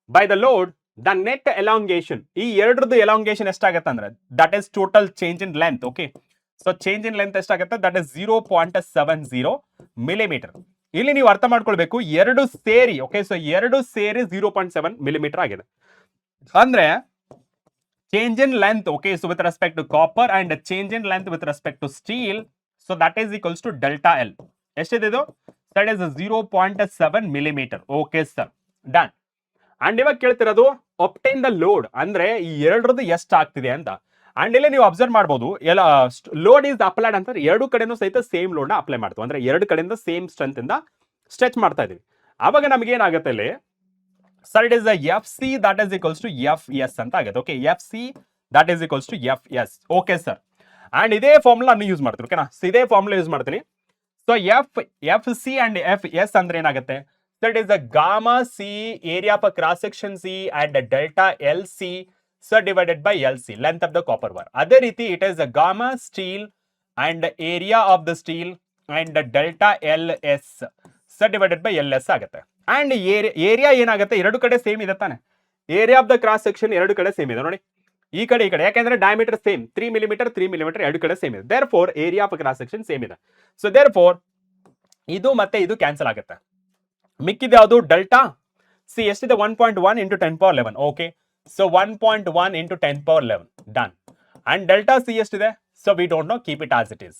by the load the net elongation, ಈ ಎರಡರದ್ದು elongation ಎಷ್ಟಾಗುತ್ತೆ ಅಂದ್ರೆ that is total change in length. Okay, so change in length ಎಷ್ಟಾಗುತ್ತೆ? that is 0.70 millimeter. ಇಲ್ಲಿ ನೀವು ಅರ್ಥ ಮಾಡ್ಕೊಳ್ಬೇಕು, ಎರಡು ಸೇರಿ. ಓಕೆ, ಸೊ ಎರಡು ಸೇರಿ 0.7 ಮಿಲಿಮೀಟರ್ ಆಗಿದೆ. ಅಂದ್ರೆ change in length, okay, so with respect to copper and change in length with respect to steel, so that is equals to delta L. ಎಷ್ಟಿದೆ ಇದು? that is 0.7 millimeter. Okay sir, done. and ಇವಾಗ ಕೇಳ್ತಿರೋದು obtain the load, ಅಂದ್ರೆ ಈ ಎರಡರದ್ದು ಎಷ್ಟು ಆಗ್ತಿದೆ ಅಂತ. And ಇಲ್ಲಿ ನೀವು ಅಬ್ಸರ್ವ್ ಮಾಡಬಹುದು, ಎಲ್ಲ ಲೋಡ್ ಇಸ್ ಅಪ್ಲೈಡ್ ಅಂತ ಎರಡು ಕಡೆನೂ ಸಹಿತ ಸೇಮ್ ಲೋಡ್ ನ ಅಪ್ಲೈ ಮಾಡ್ತೀವಿ. ಅಂದ್ರೆ ಎರಡು ಕಡೆಯಿಂದ ಸೇಮ್ ಸ್ಟ್ರೆಂತ್ ಇಂದ ಸ್ಟ್ರೆಚ್ ಮಾಡ್ತಾ ಇದೀವಿ. ಅವಾಗ ನಮಗೆ ಏನಾಗುತ್ತೆ ಇಲ್ಲಿ sir? It is F C that is equals to F S ಅಂತ ಆಗುತ್ತೆ. Okay, F C that is equals to F S. Okay sir, and ಇದೇ ಫಾರ್ಮುಲಾ ನಾನು ಯೂಸ್ ಮಾಡ್ತೀನಿ. ಓಕೆನಾ? ಇದೇ ಫಾರ್ಮುಲಾ ಯೂಸ್ ಮಾಡ್ತೀನಿ. So F C and F S ಅಂದ್ರೆ ಏನಾಗುತ್ತೆ? So it is a gamma C area of cross section C and delta L C so divided by L C length of the copper wire. ಅದೇ ರೀತಿ it is a gamma steel and area of the steel and delta L S so divided by L S ಆಗುತ್ತೆ. And area ಏನಾಗುತ್ತೆ? ಎರಡು ಕಡೆ same ಇದೆ ತಾನೆ. Area of the cross section ಎರಡು ಕಡೆ ಸೇಮ್ ಇದೆ ನೋಡಿ, ಈ ಕಡೆ ಈ ಕಡೆ. ಯಾಕೆಂದ್ರೆ ಡಯಾಮೀಟರ್ ಸೇಮ್ 3 ಮಿಲಿಮೀಟರ್ 3 ಮಿಲಿಮೀಟರ್ ಎರಡು ಕಡೆ ಸೇಮ್ ಇದೆ. Therefore area of cross section same ಇದೆ. ಸೊ ದೇರ್ ಫೋರ್ ಇದು ಮತ್ತೆ ಇದು ಕ್ಯಾನ್ಸಲ್ ಆಗುತ್ತೆ. ಮಿಕ್ಕಿದೆ ಯಾವುದು? ಡೆಲ್ಟಾ ಸಿ ಎಷ್ಟಿದೆ? 1.1 into 10 power 11. Okay, so 1.1 into 10 power 11 done. And delta C ಎಷ್ಟಿದೆ? So we don't know, keep it as it is.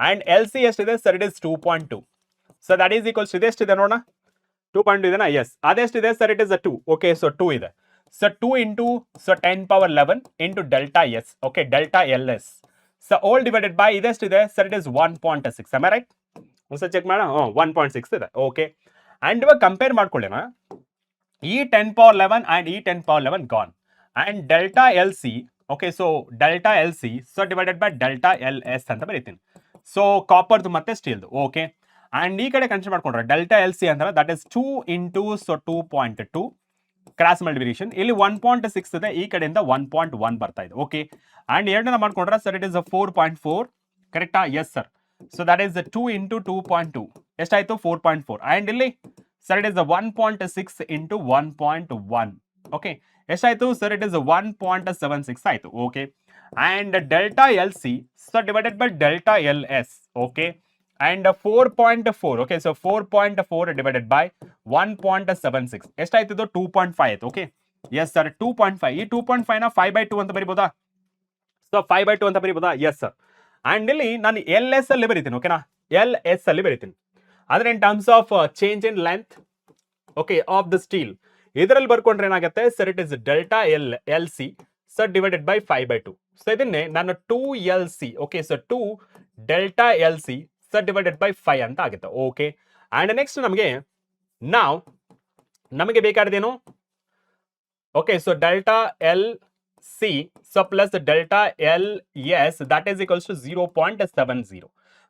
And L C ಎಷ್ಟಿದೆ sir? It is 2.2. So that is equals ಇದು ಎಷ್ಟಿದೆ ನೋಡೋಣ? 2.2 ಇದೆನಾ? Yes. ಅದೆಷ್ಟಿದೆ sir? It is a 2. Okay, so 2 ಇದೆ. So 2 into 10 power 11 into delta S. Okay, delta LS. So all divided by this today, sir, it is 1.6. Am I right? Also check madam. 1.6 ಇದೆ. Okay. And ಇವಾಗ compare ಮಾಡ್ಕೊಳ್ಳೋಣ, ಈ 10 power 11 and ಈ 10 power 11 gone, and delta LC, okay, so delta LC so divided by delta LS ಅಂತ ಬರೀತೀನಿ. So ಕಾಪರ್ದು ಮತ್ತೆ ಸ್ಟೀಲ್ದು, okay. And ಈ ಕಡೆ ಕನ್ಸಿಡರ್ ಮಾಡ್ಕೊಂಡ್ರೆ ಡೆಲ್ಟಾ ಎಲ್ ಸಿ ಅಂದ್ರೆ that is 2 into 2.2 cross multiplication. ಇಲ್ಲಿ 1.6 ಇದೆ, ಈ ಕಡೆಯಿಂದ 1.1 ಬರ್ತಾ ಇದೆ, ಓಕೆ. ಅಂಡ್ ಎರಡನ್ನ ಮಾಡ್ಕೊಂಡ್ರೆ ಸರ್ ಇಟ್ ಇಸ್ 4.4, ಕರೆಕ್ಟಾ? Yes sir. So that is 2 into 2.2 ಎಷ್ಟಾಯ್ತು? 4.4. ಅಂಡ್ ಇಲ್ಲಿ sir it is 1.6 into 1.1, okay. ಎಷ್ಟಾಯ್ತು ಸರ್? ಇಟ್ ಇಸ್ 1.76 ಆಯ್ತು, okay. And delta L C so divided by delta L S, okay. And 4.4, okay. So 4.4 divided by 1.76 ಎಷ್ಟಾಯ್ತು? 2.5 ಆಯ್ತು, okay. Yes sir, 2.5. ಈ 2.5 ನ 5/2 ಅಂತ ಬರೀಬೋದಾ? So 5/2 ಅಂತ ಬರೀಬೋದಾ? S sir. ಅಂಡ್ ಇಲ್ಲಿ ನಾನು ಎಲ್ ಎಸ್ ಅಲ್ಲಿ ಬರೀತೀನಿ, ಓಕೆನಾ? ಎಲ್ ಎಸ್ ಅಲ್ಲಿ ಬರೀತೀನಿ. ಅಂದ್ರೆ in terms of change in length, okay, of the steel, ಇದರಲ್ಲಿ ಬರ್ಕೊಂಡ್ರೆ ಏನಾಗುತ್ತೆ sir? It is delta L C sir divided by 5/2. So ಇದನ್ನೇ ನಾನು 2LC, okay. So 2 delta L C sir divided by 5 ಅಂತ ಆಗುತ್ತೆ, ಓಕೆ. ಅಂಡ್ ನೆಕ್ಸ್ಟ್ ನಮಗೆ ಬೇಕಾದದೇನು? Okay, so delta L C so plus delta L S that is equals to 0.70,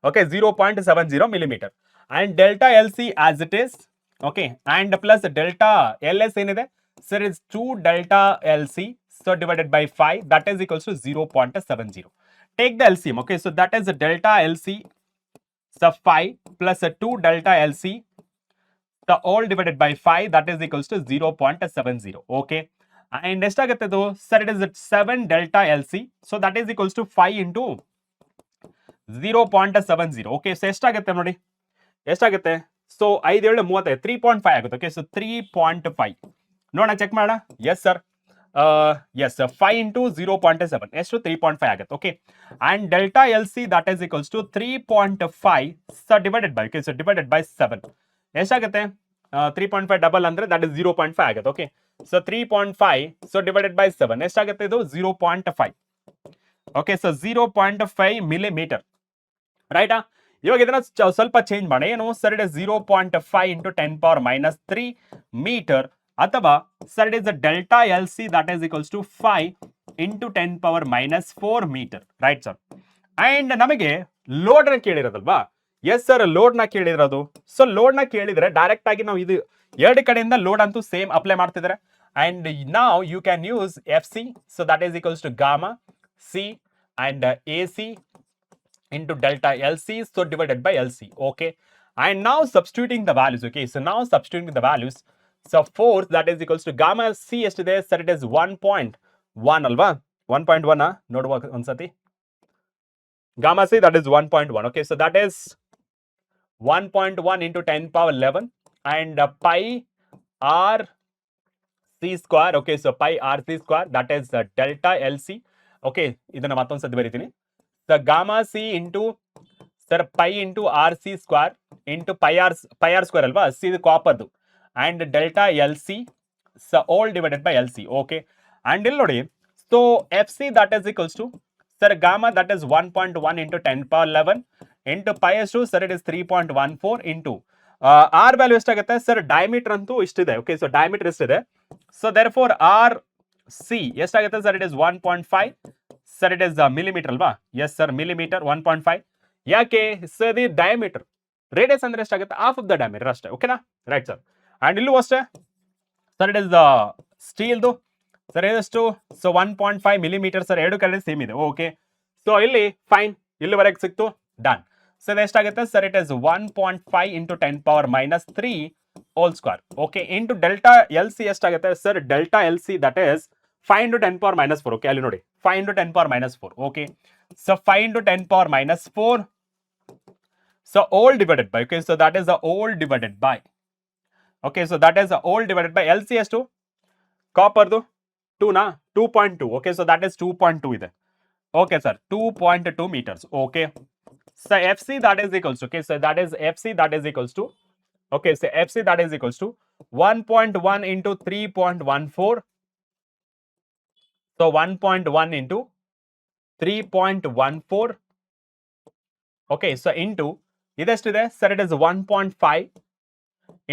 okay, 0.70 millimeter. And delta L C as it is, okay. And plus delta L S ಏನಿದೆ sir is 2 delta L C so divided by 5 that is equals to 0.70. Take the LCM, okay. So that is delta LC so 5 plus 2 delta LC the all divided by 5 that is equals to 0.70, okay. And ಎಷ್ಟಾಗುತ್ತೆ ಇದು sir? it is 7 delta LC so that is equals to 5 into 0.70, okay. So ಎಷ್ಟಾಗುತ್ತೆ ನೋಡಿ, ಎಷ್ಟಾಗುತ್ತೆ? So 5 7 35, 3.5 ಆಗುತ್ತೆ, okay. So 3.5 ನೋಡೋಣ, check ಮಾಡೋಣ. Yes sir, yes, 5 into 0.7 ಎಷ್ಟು? 3.5 ಆಗುತ್ತೆ, okay. And delta L C that is equals to 3.5 so divided by, okay, so divided by 7 ಎಷ್ಟಾಗುತ್ತೆ? 3.5 double ಅಂದ್ರೆ ದಟ್ ಇಸ್ 0.5 ಆಗುತ್ತೆ, okay. So 3.5 so divided by 7 ಎಷ್ಟಾಗುತ್ತೆ? ಇದು 0.5, okay. So 0.5 millimeter, ರೈಟಾ? ಇವಾಗ ಇದನ್ನ ಸ್ವಲ್ಪ ಚೇಂಜ್ ಮಾಡಿ, ಏನು sir? It is 0.5 into 10 power minus 3 metre, ಅಥವಾ sir it is delta L C that is equals to 5 into 10 power minus 4 metre, right sir? And ನಮಗೆ ಲೋಡ್ ನ ಕೇಳಿರೋದಲ್ವಾ? ಎಸ್ ಸರ್, ಲೋಡ್ ನ ಕೇಳಿರೋದು. ಸೊ ಲೋಡ್ ನ ಕೇಳಿದ್ರೆ direct ಆಗಿ ನಾವು ಇದು ಎರಡು ಕಡೆಯಿಂದ ಲೋಡ್ ಅಂತೂ ಸೇಮ್ ಅಪ್ಲೈ ಮಾಡ್ತಿದ್ದಾರೆ. ಅಂಡ್ ನಾವ್ you can use F C so that is equals to gamma C and A C into delta LC so divided by LC, okay. And now substituting the values, okay. So now substituting the values, so force that is equals to gamma C ಎಷ್ಟಿದೆ sir? it is 1.1 ಅಲ್ವಾ? 1.1 ನೋಡುವ ಒಂದ್ಸತಿ. gamma C that is 1.1, okay. So that is 1.1 into 10 power 11 and pi r c square, okay. So pi r c square that is delta LC, okay. ಇದನ್ನ ಮತ್ತೊಂದ್ಸತಿ ಬರೀತೀನಿ. The gamma C into sir pi into RC square into pi r square ಅಲ್ವಾ? C ಇದು ಕಾಪರ್ದು, and delta LC so all divided by LC, okay. And ಇಲ್ಲಿ ನೋಡಿ, so FC that is equals to sir gamma that is 1.1 into 10 power 11 into pi s2 sir it is 3.14 into R value ಎಷ್ಟಾಗುತ್ತೆ sir? Diameter ಅಂತೂ ಇಷ್ಟಿದೆ, okay. So diameter ಎಷ್ಟಿದೆ? So therefore RC ಎಷ್ಟಾಗುತ್ತೆ sir? it is 1.5 sir. It is millimeter ಅಲ್ವಾ? Yes sir, millimeter 1.5. ಯಾಕೆ sir? ಈ diameter, radius ಅಂದ್ರೆ ಎಷ್ಟಾಗುತ್ತೆ? Half of the diameter ಅಷ್ಟೇ, ಓಕೆನಾ? Right sir. ಅಂಡ್ ಇಲ್ಲೂ ಅಷ್ಟೇ ಸರ್, ಇಟ್ ಇಸ್ ಸ್ಟೀಲ್ದು ಸರ್ ಎಷ್ಟು? ಸೊ 1.5 millimeter ಸರ್, ಎರಡು ಕಡೆ ಸೇಮ್ ಇದೆ, ಓಕೆ. ಸೊ ಇಲ್ಲಿ ಫೈನ್, ಇಲ್ಲಿವರೆಗೆ ಸಿಕ್ತು, ಡನ್. ಸೊ ಇದು ಎಷ್ಟಾಗುತ್ತೆ sir? It is 1.5 into 10 power minus 3 whole square, okay. Into delta L C ಎಷ್ಟಾಗುತ್ತೆ sir? Delta L C that is 5 into 10 power minus 4, okay. ಅಲ್ಲಿ ನೋಡಿ, 5 into 10 power minus 4, okay. So 5 into 10 power minus 4 so all divided by, okay. So that is the all divided by, okay. So that is the all divided by LCS to copperದು 2 na 2.2, okay. So that is 2.2 ಇದೆ, okay sir. 2.2 meters, okay. So FC that is equals to, okay. So that is FC that is equals to, okay. So FC that is equals to 1.1 into 3.14. So 1.1 into 3.14, okay. So into ಇದೆಷ್ಟಿದೆ sir? it is 1.5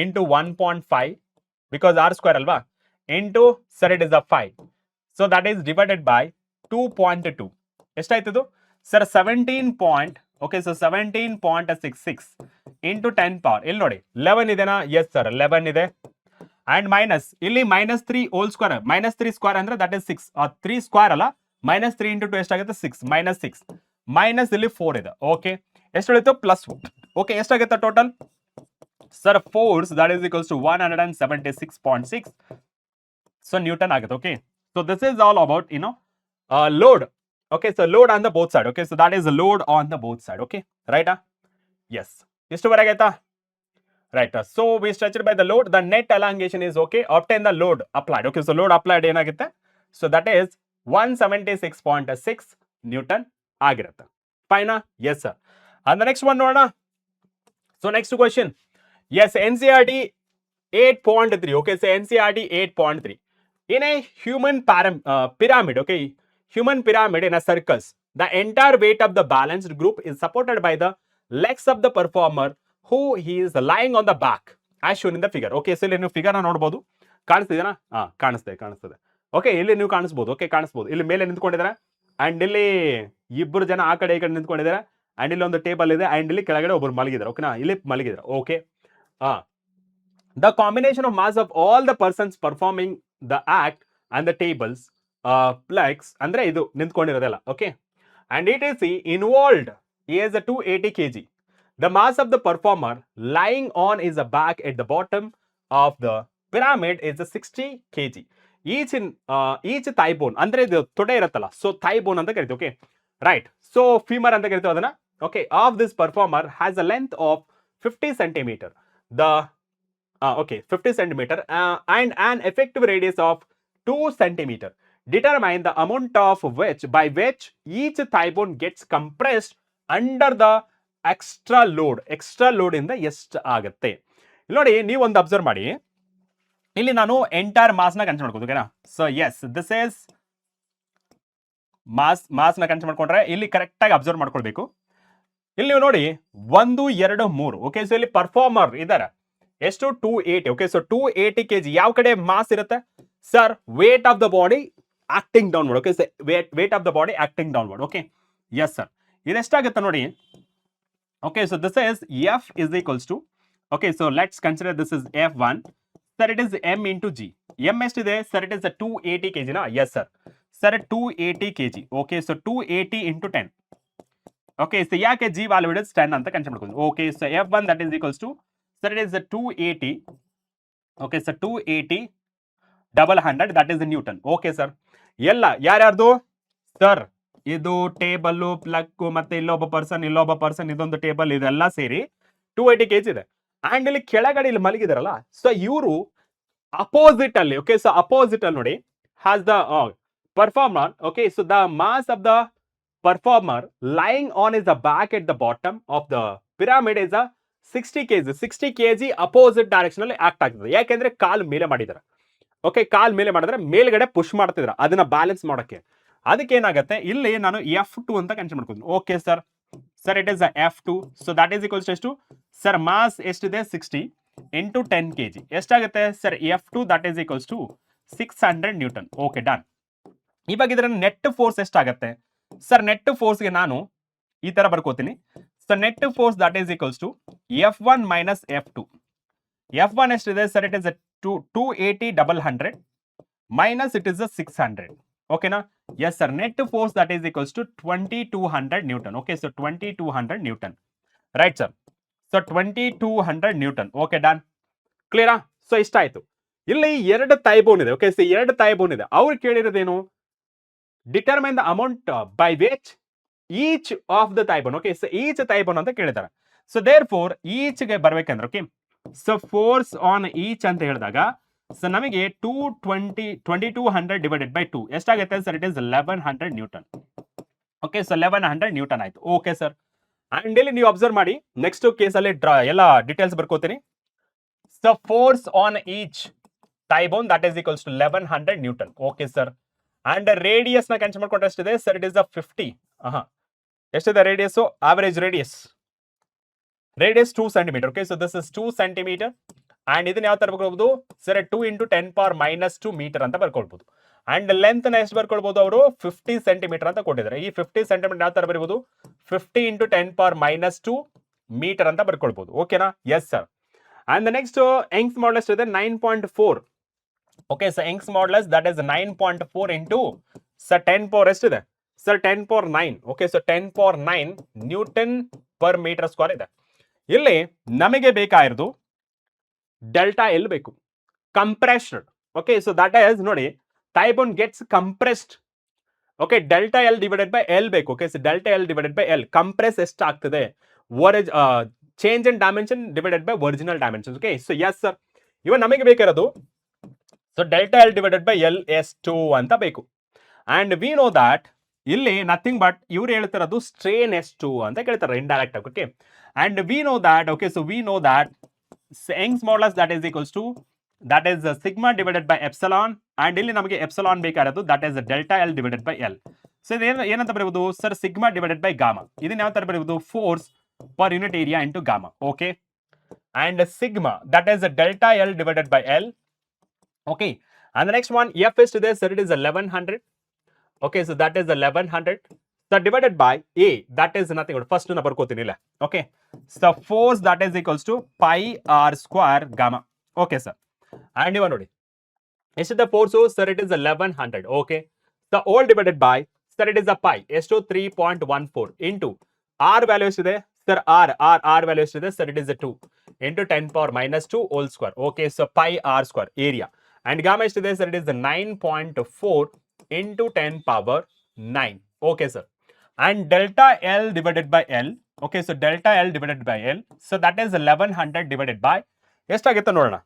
into 1.5 because r square alva into sir it is a 5. So that is divided by 2.2. ಎಷ್ಟಾಯ್ತದು sir 17. Okay, so 17.66 into 10 power. ಇಲ್ಲಿ ನೋಡಿ 11 ಇದೆನಾ? Yes sir 11 ಇದೆ. And minus ಇಲ್ಲಿ -3 whole square, -3 square ಅಂದ್ರೆ that is 6. 3 square ಅಲ್ಲ, -3 into 2 ಎಷ್ಟಾಗುತ್ತೆ? 6. -6 minus ಇಲ್ಲಿ 4 ಇದೆ. ಓಕೆ, ಎಷ್ಟು ಉಳಿತು? ಪ್ಲಸ್. ಓಕೆ, ಎಷ್ಟಾಗುತ್ತೆ total sir? Force that is equals to 176.6 so newton ಆಗುತ್ತೆ. Okay, so this is all about load. Okay, so load on the both side. Okay, so that is load on the both side. Okay, right? Yes, ಇಷ್ಟುವರೆಗೆ ಆಯ್ತಾ? Right, so we stretched by the load, the net elongation is okay. Obtain the load applied. Okay, so load applied ಏನಾಗುತ್ತೆ? So that is 176.6 Newton ಆಗಿರುತ್ತೆ. ಫೈನಾ? Yes sir. And the next one ನೋಡೋಣ. So next question. Yes, NCERT 8.3. Okay, so NCERT 8.3. In a human pyramid, okay, human pyramid in a circus, the entire weight of the balanced group is supported by the legs of the performer who he is lying on the back as shown in the figure. Okay, so ಇಲ್ಲಿ ನೀವು figure ನೋಡಬಹುದು. ಕಾಣಿಸ್ತಿದೆನಾ? ಕಾಣಿಸ್ತದೆ. Okay, ಇಲ್ಲಿ ನೀವು ಕಾಣಿಸ್ಬೋದು. Okay, ಕಾಣಿಸ್ಬೋದು. ಇಲ್ಲಿ ಮೇಲೆ ನಿಂತ್ಕೊಂಡಿದ್ದಾರೆ and ಇಲ್ಲಿ ಇಬ್ಬರು ಜನ ಆ ಕಡೆ ಈ ಕಡೆ ನಿಂತ್ಕೊಂಡಿದ್ದಾರೆ ಅಂಡ್ ಇಲ್ಲಿ ಒಂದು ಟೇಬಲ್ ಇದೆ ಅಂಡ್ ಇಲ್ಲಿ ಕೆಳಗಡೆ ಒಬ್ಬರು ಮಲಗಿದ್ದಾರೆ. ಓಕೆನಾ? ಇಲ್ಲಿ ಮಲಗಿದ್ದಾರೆ. Okay, the combination of mass of all the persons performing the act and the tables plex ಅಂದ್ರೆ ಇದು ನಿಂತ್ಕೊಂಡಿರೋದಲ್ಲ. Okay, and it is involved is a 280 kg. The mass of the performer lying on is a back at the bottom of the pyramid is a 60 kg. each thigh bone ಅಂದ್ರೆ ಇದು ತೊಡೆ ಇರುತ್ತಲ್ಲ, so Thi bone ಅಂತ ಕರಿತೀವಿ. Okay, right. So femur ಅಂತ ಕರಿತೀವಿ ಅದನ್ನ. Okay, of this performer has a length of 50 centimeter. The 50 centimeter and an effective radius of 2 centimeter. Determine the amount of by which each thigh bone gets compressed under the extra load. Extra load ಇಂದ ಎಷ್ಟು ಆಗುತ್ತೆ? ಇಲ್ಲಿ ನೋಡಿ, ನೀವು ಒಂದು observe ಮಾಡಿ. ಇಲ್ಲಿ ನಾನು ಎಂಟೈರ್ ಮಾಸ್ ನ ಕನ್ಸಿಡರ್ ಮಾಡ್ಕೋದು. ಓಕೆನಾ? So yes, this is mass ನ ಕನ್ಸಿಡರ್ ಮಾಡ್ಕೊಂಡ್ರೆ ಇಲ್ಲಿ ಕರೆಕ್ಟ್ ಆಗಿ ಅಬ್ಸರ್ವ್ ಮಾಡ್ಕೊಳ್ಬೇಕು. ಇಲ್ಲಿ ನೀವು ನೋಡಿ 1 2 3. ಓಕೆ, ಸೊ ಇಲ್ಲಿ ಪರ್ಫಾರ್ಮರ್ ಇದಾರೆ ಎಷ್ಟು? 280. Okay, so 280 kg. ಯಾವ ಕಡೆ ಮಾಸ್ ಇರುತ್ತೆ sir? Weight of the body acting downward. Okay, so weight of the body acting downward. Okay, yes sir. ಇದೆಷ್ಟಾಗುತ್ತೆ ನೋಡಿ. Okay, so this is F is equals to, okay, so let's consider this is F1. Sir it is M into G. M ಎಷ್ಟಿದೆ sir? It is 280 kg ನಾ? Yes sir. Sir 280 kg. Okay, so 280 into 10. Okay, so ಯಾಕೆ G value is 10 ಅಂತ consider ಮಾಡ್ಕೊಂಡು. Okay, so F1 that is equals to sir it is a 280. okay, so 280 double 100 that is a Newton. okay sir. ಎಲ್ಲ ಯಾರ್ಯಾರ್ದು sir? ಇದು table plug ಮತ್ತೆ ಇಲ್ಲೊಬ್ಬ person ಇದೊಂದು table, ಇದೆಲ್ಲ ಸೇರಿ 280 kg ಇದೆ. ಅಂಡ್ ಇಲ್ಲಿ ಕೆಳಗಡೆ ಇಲ್ಲಿ ಮಲಗಿದಾರಲ್ಲ, ಸೊ ಇವರು ಅಪೋಸಿಟ್ ಅಲ್ಲಿ. ಓಕೆ, ಸೊ ಅಪೋಸಿಟ್ ಅಲ್ಲಿ ನೋಡಿ has the performer. okay, so the mass of the performer lying on is the back at the bottom of the pyramid is a 60 kg. 60 kg opposite direction ಅಲ್ಲಿ act ಆಗ್ತದೆ. ಯಾಕೆಂದ್ರೆ ಕಾಲ್ ಮೇಲೆ ಮಾಡಿದಾರೆ. Okay, ಕಾಲ್ ಮೇಲೆ ಮಾಡಿದ್ರೆ ಮೇಲ್ಗಡೆ ಪುಷ್ ಮಾಡ್ತಿದ್ರ ಅದನ್ನ ಬ್ಯಾಲೆನ್ಸ್ ಮಾಡೋಕೆ. ಅದಕ್ಕೆ ಏನಾಗುತ್ತೆ ಇಲ್ಲಿ ನಾನು F2 ಅಂತ ಕನ್ಸಿಡರ್ ಮಾಡ್ತೀನಿ. Okay sir. Sir it is F2. So that is equals ಎಷ್ಟು ಸರ್? ಮಾಸ್ ಎಷ್ಟಿದೆ? 60 into 10 kg. ಎಷ್ಟಾಗುತ್ತೆ sir? F2 that is equals to 600 newton. Okay, done. ಇವಾಗ ಇದರ ನೆಟ್ ಫೋರ್ಸ್ ಎಷ್ಟಾಗತ್ತೆ ಸರ್? ನೆಟ್ ಫೋರ್ಸ್ಗೆ ನಾನು ಈ ತರ ಬರ್ಕೋತೀನಿ. So net force that is equals to F1 minus F2. F1 ಎಷ್ಟಿದೆ sir? It is 280 double 100 minus it is a 600. ಓಕೆನಾ? Yes sir. Net force that is equals to 2200 newton. Okay, so 2200 newton. Right sir. So 2200 newton. Okay, done. ಕ್ಲಿಯರಾ? So ಇಷ್ಟ ಆಯ್ತು. ಇಲ್ಲಿ 2 Thi bone ಇದೆ. Okay, so 2 Thi bone ಇದೆ. ಅವ್ರು ಕೇಳಿರೋದೇನು? Determine the amount by which each of the thigh bone. Okay, so each thigh bone ಅಂತ ಕೇಳಿದ್ದಾರೆ. ಸೊ ದೇರ್ ಫೋರ್ ಈಚ್ಗೆ ಬರ್ಬೇಕಂದ್ರೆ, okay, so force on each ಅಂತ ಹೇಳಿದಾಗ ಸೊ ನಮಗೆ 2200 ಡಿವೈಡೆಡ್ ಬೈ 2 ಎಷ್ಟಾಗುತ್ತೆ sir? It is 1100 newton. Okay, so 1100 newton ಆಯ್ತು. Okay sir. And ಇಲ್ಲಿ ನೀವು ಅಬ್ಸರ್ವ್ ಮಾಡಿ, ನೆಕ್ಸ್ಟ್ ಕೇಸ್ ಅಲ್ಲಿ ಎಲ್ಲ ಡೀಟೇಲ್ಸ್ ಬರ್ಕೋತೀನಿ. So force on each thigh bone that is equals to 1100 newton. Okay sir. And radius ನ cancel ಮಾಡ್ಕೊಂಡ್ರೆ ಎಷ್ಟಿದೆ ಸರ್? It is 50. ಎಷ್ಟಿದೆ radius? Average radius 2 centimeter. okay, so this is 2 centimeter and ಇದನ್ನ ಯಾವ ತರ ಬರ್ಕೊಳ್ಬಹುದು ಸರ್ 2 ಇಂಟು 10⁻² ಮೀಟರ್ ಅಂತ ಬರ್ಕೊಳ್ಬಹುದು. And length ನ ಎಷ್ಟು ಬರ್ಕೊಳ್ಬಹುದು ಅವರು 50 ಸೆಂಟಿಮೀಟರ್ ಅಂತ ಕೊಟ್ಟಿದ್ದಾರೆ. ಈ 50 ಸೆಂಟಿಮೀಟರ್ ಯಾವ ತರ ಬರೀಬಹುದು 50 ಇಂಟು 10⁻² ಮೀಟರ್ ಅಂತ ಬರ್ಕೊಳ್ಬಹುದು. ಓಕೆನಾ? Yes sir. And next Young's modulus ಇದೆ 9.4. Okay so Young's modulus that is 9.4 into sir 10 power ಎಷ್ಟಿದೆ sir 10 power 9. Okay so 10 power 9 newton per metre square ಇದೆ. ಇಲ್ಲಿ ನಮಗೆ ಬೇಕಾಗಿರೋದು ಡೆಲ್ಟಾ ಎಲ್ ಬೇಕು, compressed. Okay so that is ನೋಡಿ type one gets compressed. Okay delta L divided by L ಬೇಕು. Okay so delta L divided by L compress ಎಷ್ಟು ಆಗ್ತದೆ change in dimension divided by original dimension. Okay so S sir, ಇವಾಗ ನಮಗೆ ಬೇಕಾಗಿರೋದು so delta L divided by L ಎಷ್ಟು ಅಂತ ಬೇಕು. And we know ದಾಟ್ ಇಲ್ಲಿ ನಥಿಂಗ್ ಬಟ್ ಇವ್ರು ಹೇಳ್ತಿರೋದು ಸ್ಟ್ರೇನ್ ಎಷ್ಟು ಅಂತ ಕೇಳ್ತಾರೆ ಇಂಡೈರೆಕ್ಟ್ ಆಗಿ. Okay and we know that okay so we know that Young's modulus that is equals to that is sigma divided by epsilon. And ಇಲ್ಲಿ ನಮಗೆ ಎಪ್ಸಲಾನ್ ಬೇಕಾಗಿರೋದು that is delta L divided by L. So ಇದು ಏನಂತ ಬರೀಬಹುದು sir sigma divided by gamma. ಇದನ್ನ ಯಾವ ತರ ಬರೀಬಹುದು force per unit area into gamma. Okay and sigma that is delta L divided by L. Okay, and the next one F is to this, so it is 1100. Okay, so that is 1100. So divided by A, that is nothing but first number kotinilla. Okay, so force that is equals to pi r square gamma. Okay, sir. And you know is the force, so sir it is 1100. Okay, so all divided by sir it is a pi s to 3.14 into r value is there. Sir r value is there. Sir it is a 2 into 10⁻² whole square. Okay, so pi r square area. And gamma is there, sir, it is the 9.4 into 10 power 9. Okay, sir. And delta L divided by L. Okay, so delta L divided by L. So that is 1100 divided by ಎಷ್ಟಾಗುತ್ತೆ ನೋಡೋಣ.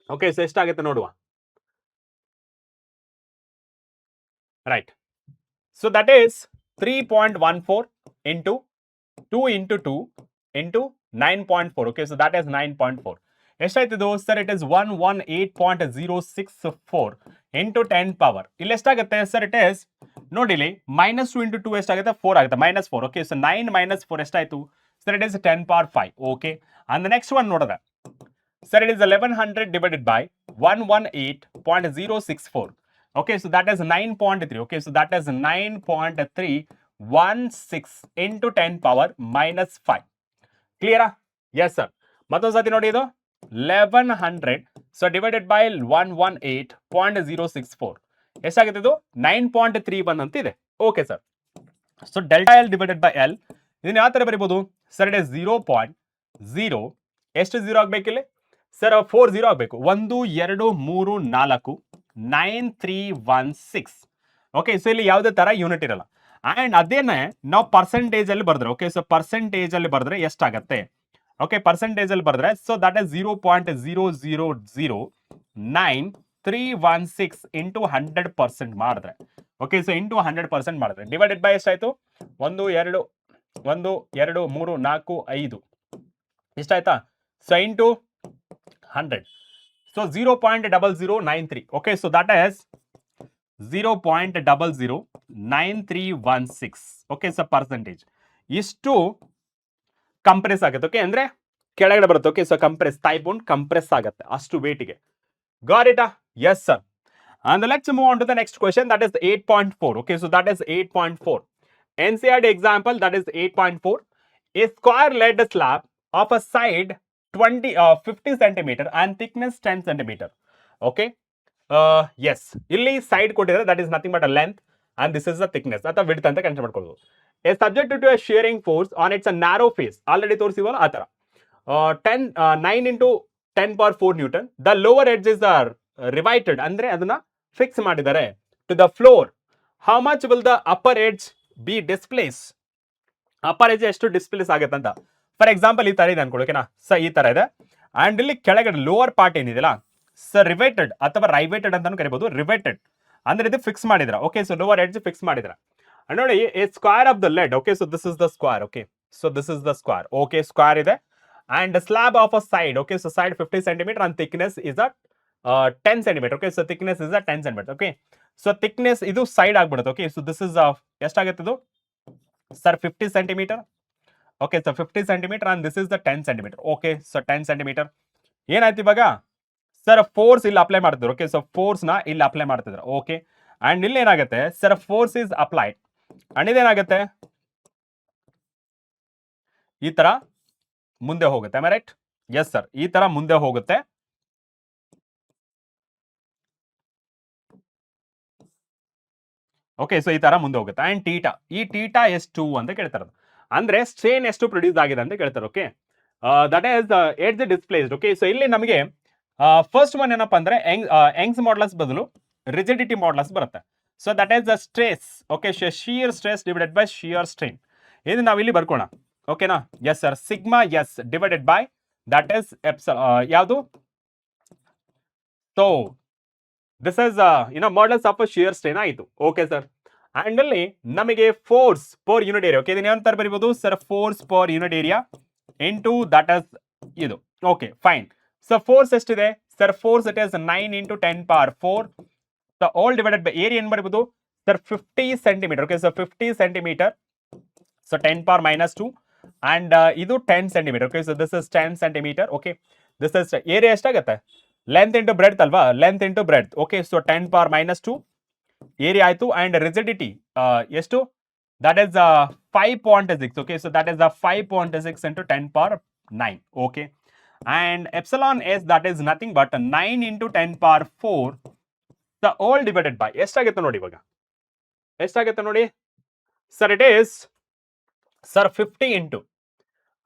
Okay so ಎಷ್ಟಾಗುತ್ತೆ ನೋಡುವ. Right so that is 3.14 into 2 into 2 into 9.4. Okay so that is 9.4. ಎಷ್ಟಾಯ್ತಿದು sir it is 118.064 into 10 power. ಇಲ್ಲಿ ಎಷ್ಟಾಗುತ್ತೆ sir it is ನೋಡಿಲಿ -2 into 2 ಎಷ್ಟಾಗುತ್ತೆ 4 ಆಗುತ್ತೆ -4. ಓಕೆ ಸೊ 9 - 4 ಎಷ್ಟಾಯ್ತು sir it is 10 power 5. Okay and next one ನೋಡಿದ್ರೆ sir it is 1100 divided by 118.064. Okay so that is 9.3. Okay so that is 9.316 into 10 power -5. ಕ್ಲಿಯರಾ? Yes sir. ಮತ್ತೊಂದು ಸತಿ ನೋಡಿ ಇದು 1100 ಸೊ ಡಿವೈಡೆಡ್ ಬೈ 118.064 ಎಷ್ಟಾಗುತ್ತೆ ಇದು 9.31 ಅಂತ ಇದೆ. Okay sir. So delta L divided by L ಇದನ್ನ ಯಾವ ತರ ಬರೀಬಹುದು ಸರ್ ಇಟ್ ಇಸ್ 0.0 ಎಷ್ಟು 0 ಆಗ್ಬೇಕಿಲ್ಲಿ ಸರ್ 4 0 ಆಗಬೇಕು. 1 2 3 4 9316. ಓಕೆ ಸೊ ಇಲ್ಲಿ ಯಾವುದೇ ತರ ಯೂನಿಟ್ ಇರಲ್ಲ. ಅಂಡ್ ಅದೇನೆ ನಾವು ಪರ್ಸೆಂಟೇಜ್ ಅಲ್ಲಿ ಬರೆದ್ರೆ ಓಕೆ ಸೊ ಪರ್ಸೆಂಟೇಜ್ ಅಲ್ಲಿ ಬರೆದ್ರೆ ಎಷ್ಟಾಗತ್ತೆ ಓಕೆ ಪರ್ಸೆಂಟೇಜ್ ಅಲ್ಲಿ ಬರೆದ್ರೆ ಸೊ ದಟ್ ಇಸ್ 0.0009 316 ಇಂಟು 100% ಮಾಡಿದ್ರೆ ಓಕೆ ಸೊ ಇಂಟು 100% ಮಾಡಿದ್ರೆ ಡಿವೈಡೆಡ್ ಬೈ ಎಷ್ಟಾಯ್ತು 1 2 1 2 3 4 5 ಇಷ್ಟಾಯ್ತಾ so into 100 so 0.0093. Okay so that ಈಸ್ 0.009316. ಓಕೆ ಸೊ ಪರ್ಸೆಂಟೇಜ್ ಇಷ್ಟು ಕಂಪ್ರೆಸ್ ಆಗುತ್ತೆ. ಓಕೆ ಅಂದ್ರೆ ಕೆಳಗಡೆ ಬರುತ್ತೆ. Okay so compress type one compress ಆಗುತ್ತೆ ಅಷ್ಟು ವೇಟಿಗೆ. Got it? Yes sir. And let's move on to the next question, that is 8.4. Okay, so that is 8.4. NCERT example, that is 8.4. A square lead slab of a side 50 centimeter and thickness 10 centimeter. Okay, yes, ಇಲ್ಲಿ side ಕೊಟ್ಟಿದ್ದಾರೆ, that is nothing but a length and this is the thickness ಅಥವಾ width ಅಂತ consider ಮಾಡ್ಕೊಳ್ಳೋದು. A subjected to a shearing force on its a narrow face, already ತೋರಿಸಿವಲ್ಲ ಆ ತರ 9 into 10 power 4 Newton. The lower edges are riveted ಅಂದ್ರೆ ಅದನ್ನ fix ಮಾಡಿದ್ದಾರೆ to the floor. How much will the upper edge be displaced? Upper edge ಎಷ್ಟು displace ಆಗುತ್ತೆ ಅಂತ. For example ಈ ತರ ಇದೆ ಅನ್ಕೊಳ್ಳಿ, ಓಕೆನಾ? ಸೊ ಈ ತರ ಇದೆ ಅಂಡ್ ಇಲ್ಲಿ ಕೆಳಗಡೆ ಲೋವರ್ ಪಾರ್ಟ್ ಏನಿದೆಯಲ್ಲ ಸೊ ರಿವೇಟೆಡ್ ಅಥವಾ ರೈವೇಟೆಡ್ ಅಂತಾನು ಕರಿಬಹುದು. ರಿವೇಟೆಡ್ ಅಂದ್ರೆ ಇದು ಫಿಕ್ಸ್ ಮಾಡಿದ್ರ. Okay, so lower edge fix ಮಾಡಿದ್ರ. ನೋಡಿ a square of the lead. Okay, so this is the square. Okay, so this is the square. Okay, square ಇದೆ and slab of a side. Okay, so side 50 centimetre and thickness is a 10 centimetre. Okay, so thickness is a 10 centimetre. Okay, so thickness ಇದು side ಆಗ್ಬಿಡುತ್ತೆ. Okay, so this is ಎಷ್ಟಾಗುತ್ತೆ ಇದು sir 50 centimetre. Okay, so 50 centimetre and this is the 10 centimetre. Okay, so 10 centimetre ಏನಾಯ್ತು ಇವಾಗ sir force ಇಲ್ಲಿ apply ಮಾಡ್ತಿದ್ರು. Okay, so force ನ ಇಲ್ಲಿ ಅಪ್ಲೈ ಮಾಡ್ತಿದ್ರು. ಓಕೆ, ಅಂಡ್ ಇಲ್ಲಿ ಏನಾಗುತ್ತೆ sir force is applied and ಇದೇನಾಗುತ್ತೆ ಈ ತರ ಮುಂದೆ ಹೋಗುತ್ತೆ. ರೈಟ್? ಎಸ್ ಸರ್, ಈ ತರ ಮುಂದೆ ಹೋಗುತ್ತೆ. ಓಕೆ, ಸೊ ಈ ತರ ಮುಂದೆ ಹೋಗುತ್ತೆ. ಅಂಡ್ ಟೀಟಾ, ಈ ಟೀಟಾ ಎಷ್ಟು ಅಂತ ಕೇಳ್ತಾರೆ. ಅಂದ್ರೆ ಸ್ಟ್ರೇನ್ ಎಷ್ಟು ಪ್ರೊಡ್ಯೂಸ್ ಆಗಿದೆ ಅಂತ ಕೇಳ್ತಾರೆ. Okay, that is at the displaced. Okay, so ಇಲ್ಲಿ ನಮಗೆ ಫಸ್ಟ್ ಒನ್ ಏನಪ್ಪಾ ಅಂದ್ರೆ ಯಂಗ್ಸ್ ಮಾಡ್ಯುಲಸ್ ಬದಲು ರಿಜಿಡಿಟಿ ಮಾಡ್ಯುಲಸ್ ಬರುತ್ತೆ. So that is the stress. Okay, shear stress divided by shear strain. ಇದು ನಾವು ಇಲ್ಲಿ ಬರ್ಕೋಣ. ಓಕೆನಾ? Yes sir, sigma s divided by that is ಯಾವುದು? So this is modulus of shear strain ಆಯಿತು. Okay sir, and ಅಲ್ಲಿ ನಮಗೆ force per unit area. Okay, ಇದನ್ನ ಏನಂತ ಬರೀಬಹುದು sir? Force per unit area into that is ಇದು. Okay fine. So force ಎಷ್ಟಿದೆ sir? Force it is 9 into 10 power 4. So all divided by area ಏನು ಬರೀಬಹುದು sir? 50 centimetre. Okay, so 50 centimetre. So 10 power minus 2 and ಇದು 10 centimetre. Okay, so this is 10 centimetre. Okay, this is area ಎಷ್ಟಾಗುತ್ತೆ? Length into breadth ಅಲ್ವಾ? Length into breadth. Okay, so 10 power minus 2 area ಆಯ್ತು. And rigidity ಎಷ್ಟು? That is 5.6. Okay, so that is 5.6 into 10 power 9. Okay, and epsilon s that is nothing but 9 into 10 power 4 the all divided by ಎಷ್ಟಾಗುತ್ತೆ ನೋಡಿ ಇವಾಗ? ಎಷ್ಟಾಗುತ್ತೆ ನೋಡಿ sir? It is sir 50 into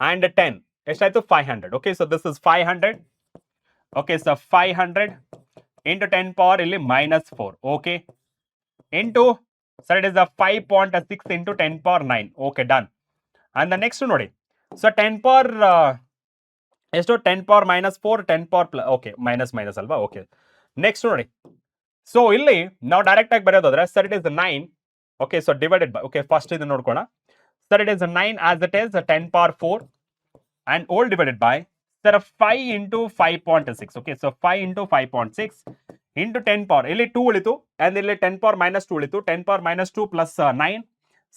and 10 ಎಷ್ಟಾಯ್ತು? 500. Okay, so this is 500. Okay, so 500 into 10 power ಇಲ್ಲಿ -4. Okay, into sir it is 5.6 into 10 power 9. Okay, done. And the next ನೋಡಿ, so 10 power ಎಷ್ಟು? 10 power -4, 10 power plus. Okay, minus ಅಲ್ವಾ? Okay, next ನೋಡಿ. So ಇಲ್ಲಿ ನಾವು direct ಆಗಿ ಬರೆಯೋದಾದ್ರೆ sir it is 9. Okay, so divided by. Okay, first ಇದು ನೋಡ್ಕೋಣ. Sir it is 9 as it is 10 power 4 and all divided by sir 5 into 5.6. Okay, so 5 into 5.6 into 10 power ಇಲ್ಲಿ 2 ಉಳಿತು and ಇಲ್ಲಿ 10 power -2 ಉಳಿತು. 10 power -2 plus 9.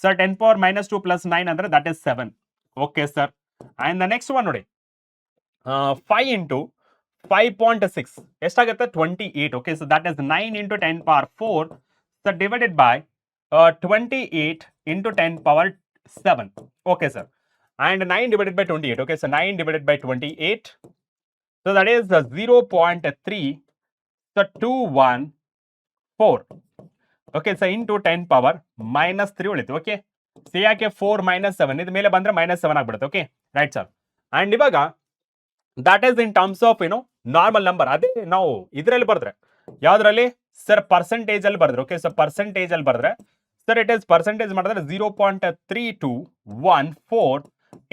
Sir 10 power -2 plus 9 ಅಂದ್ರೆ that is 7. Okay sir, and the next one ನೋಡಿ, 5 into 5.6 ಎಷ್ಟಾಗುತ್ತೆ? 28. Okay, so that is 9 into 10 power 4 so divided by 28 into 10 power 7. Okay sir, and 9 divided by 28. Okay, so 9 divided by 28. So that is 0.3. So 214. Okay, so into 10 power -3 ಉಳಿತು. Okay, so ಯಾಕೆ 4 -7 ಇದು ಮೇಲೆ ಬಂದ್ರೆ -7 ಆಗ್ಬಿಡುತ್ತೆ. Okay, right sir. And ಇವಾಗ that is in terms of normal number. ಅದೇ ನಾವು ಇದರಲ್ಲಿ ಬರೆದ್ರೆ ಯಾವ್ದ್ರಲ್ಲಿ ಸರ್? ಪರ್ಸೆಂಟೇಜ್ ಅಲ್ಲಿ ಬರೆದ್ರೆ. ಓಕೆ, ಸೊ ಪರ್ಸೆಂಟೇಜ್ ಅಲ್ಲಿ ಬರೆದ್ರೆ ಸರ್ ಇಟ್ ಇಸ್ ಪರ್ಸೆಂಟೇಜ್ ಮಾಡಿದ್ರೆ 0.3214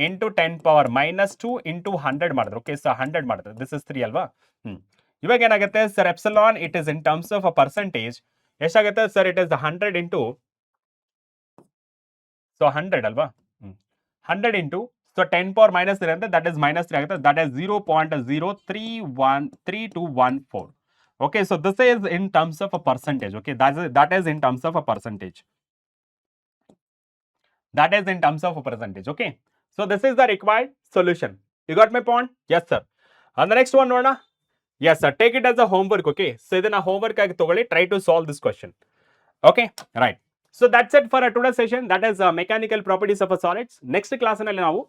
into 10 power -2 into 100 ಮಾಡಿದ್ರೆ. ಓಕೆ, ಸೊ 100 ಮಾಡಿದ್ರೆ ದಿಸ್ ಇಸ್ 3 ಅಲ್ವಾ? ಇವಾಗ ಏನಾಗುತ್ತೆ sir? Epsilon it is in terms of a percentage ಎಷ್ಟಾಗುತ್ತೆ sir? It is 100 into so 100 ಅಲ್ವಾ? 100 into ಸೊ 10 power -3 ಅಂದ್ರೆ ದಟ್ ಇಸ್ -3 ಆಗುತ್ತೆ. That is 0.033214. Okay, so this is in terms of a percentage. Okay, that is in terms of a percentage. That is in terms of a percentage. Okay, so this is the required solution. You got my point? Yes sir. And the next one ನೋಡೋಣ. Yes sir, take it as a homework. Okay, so ಇದನ್ನ homework ಆಗಿ ತಗೊಳ್ಳಿ. Try to solve this question. Okay, right. So that's it for a today's session. That is mechanical properties of a solids. Next class ನಲ್ಲಿ ನಾವು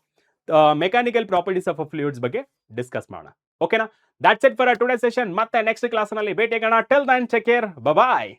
mechanical properties of a fluids ಬಗ್ಗೆ discuss ಮಾಡೋಣ. ಓಕೆನಾ? That's it for a today's session. ಮತ್ತೆ next class ನಲ್ಲಿ ಭೇಟಿಯಾಗೋಣ. Till then, take care. Bye bye.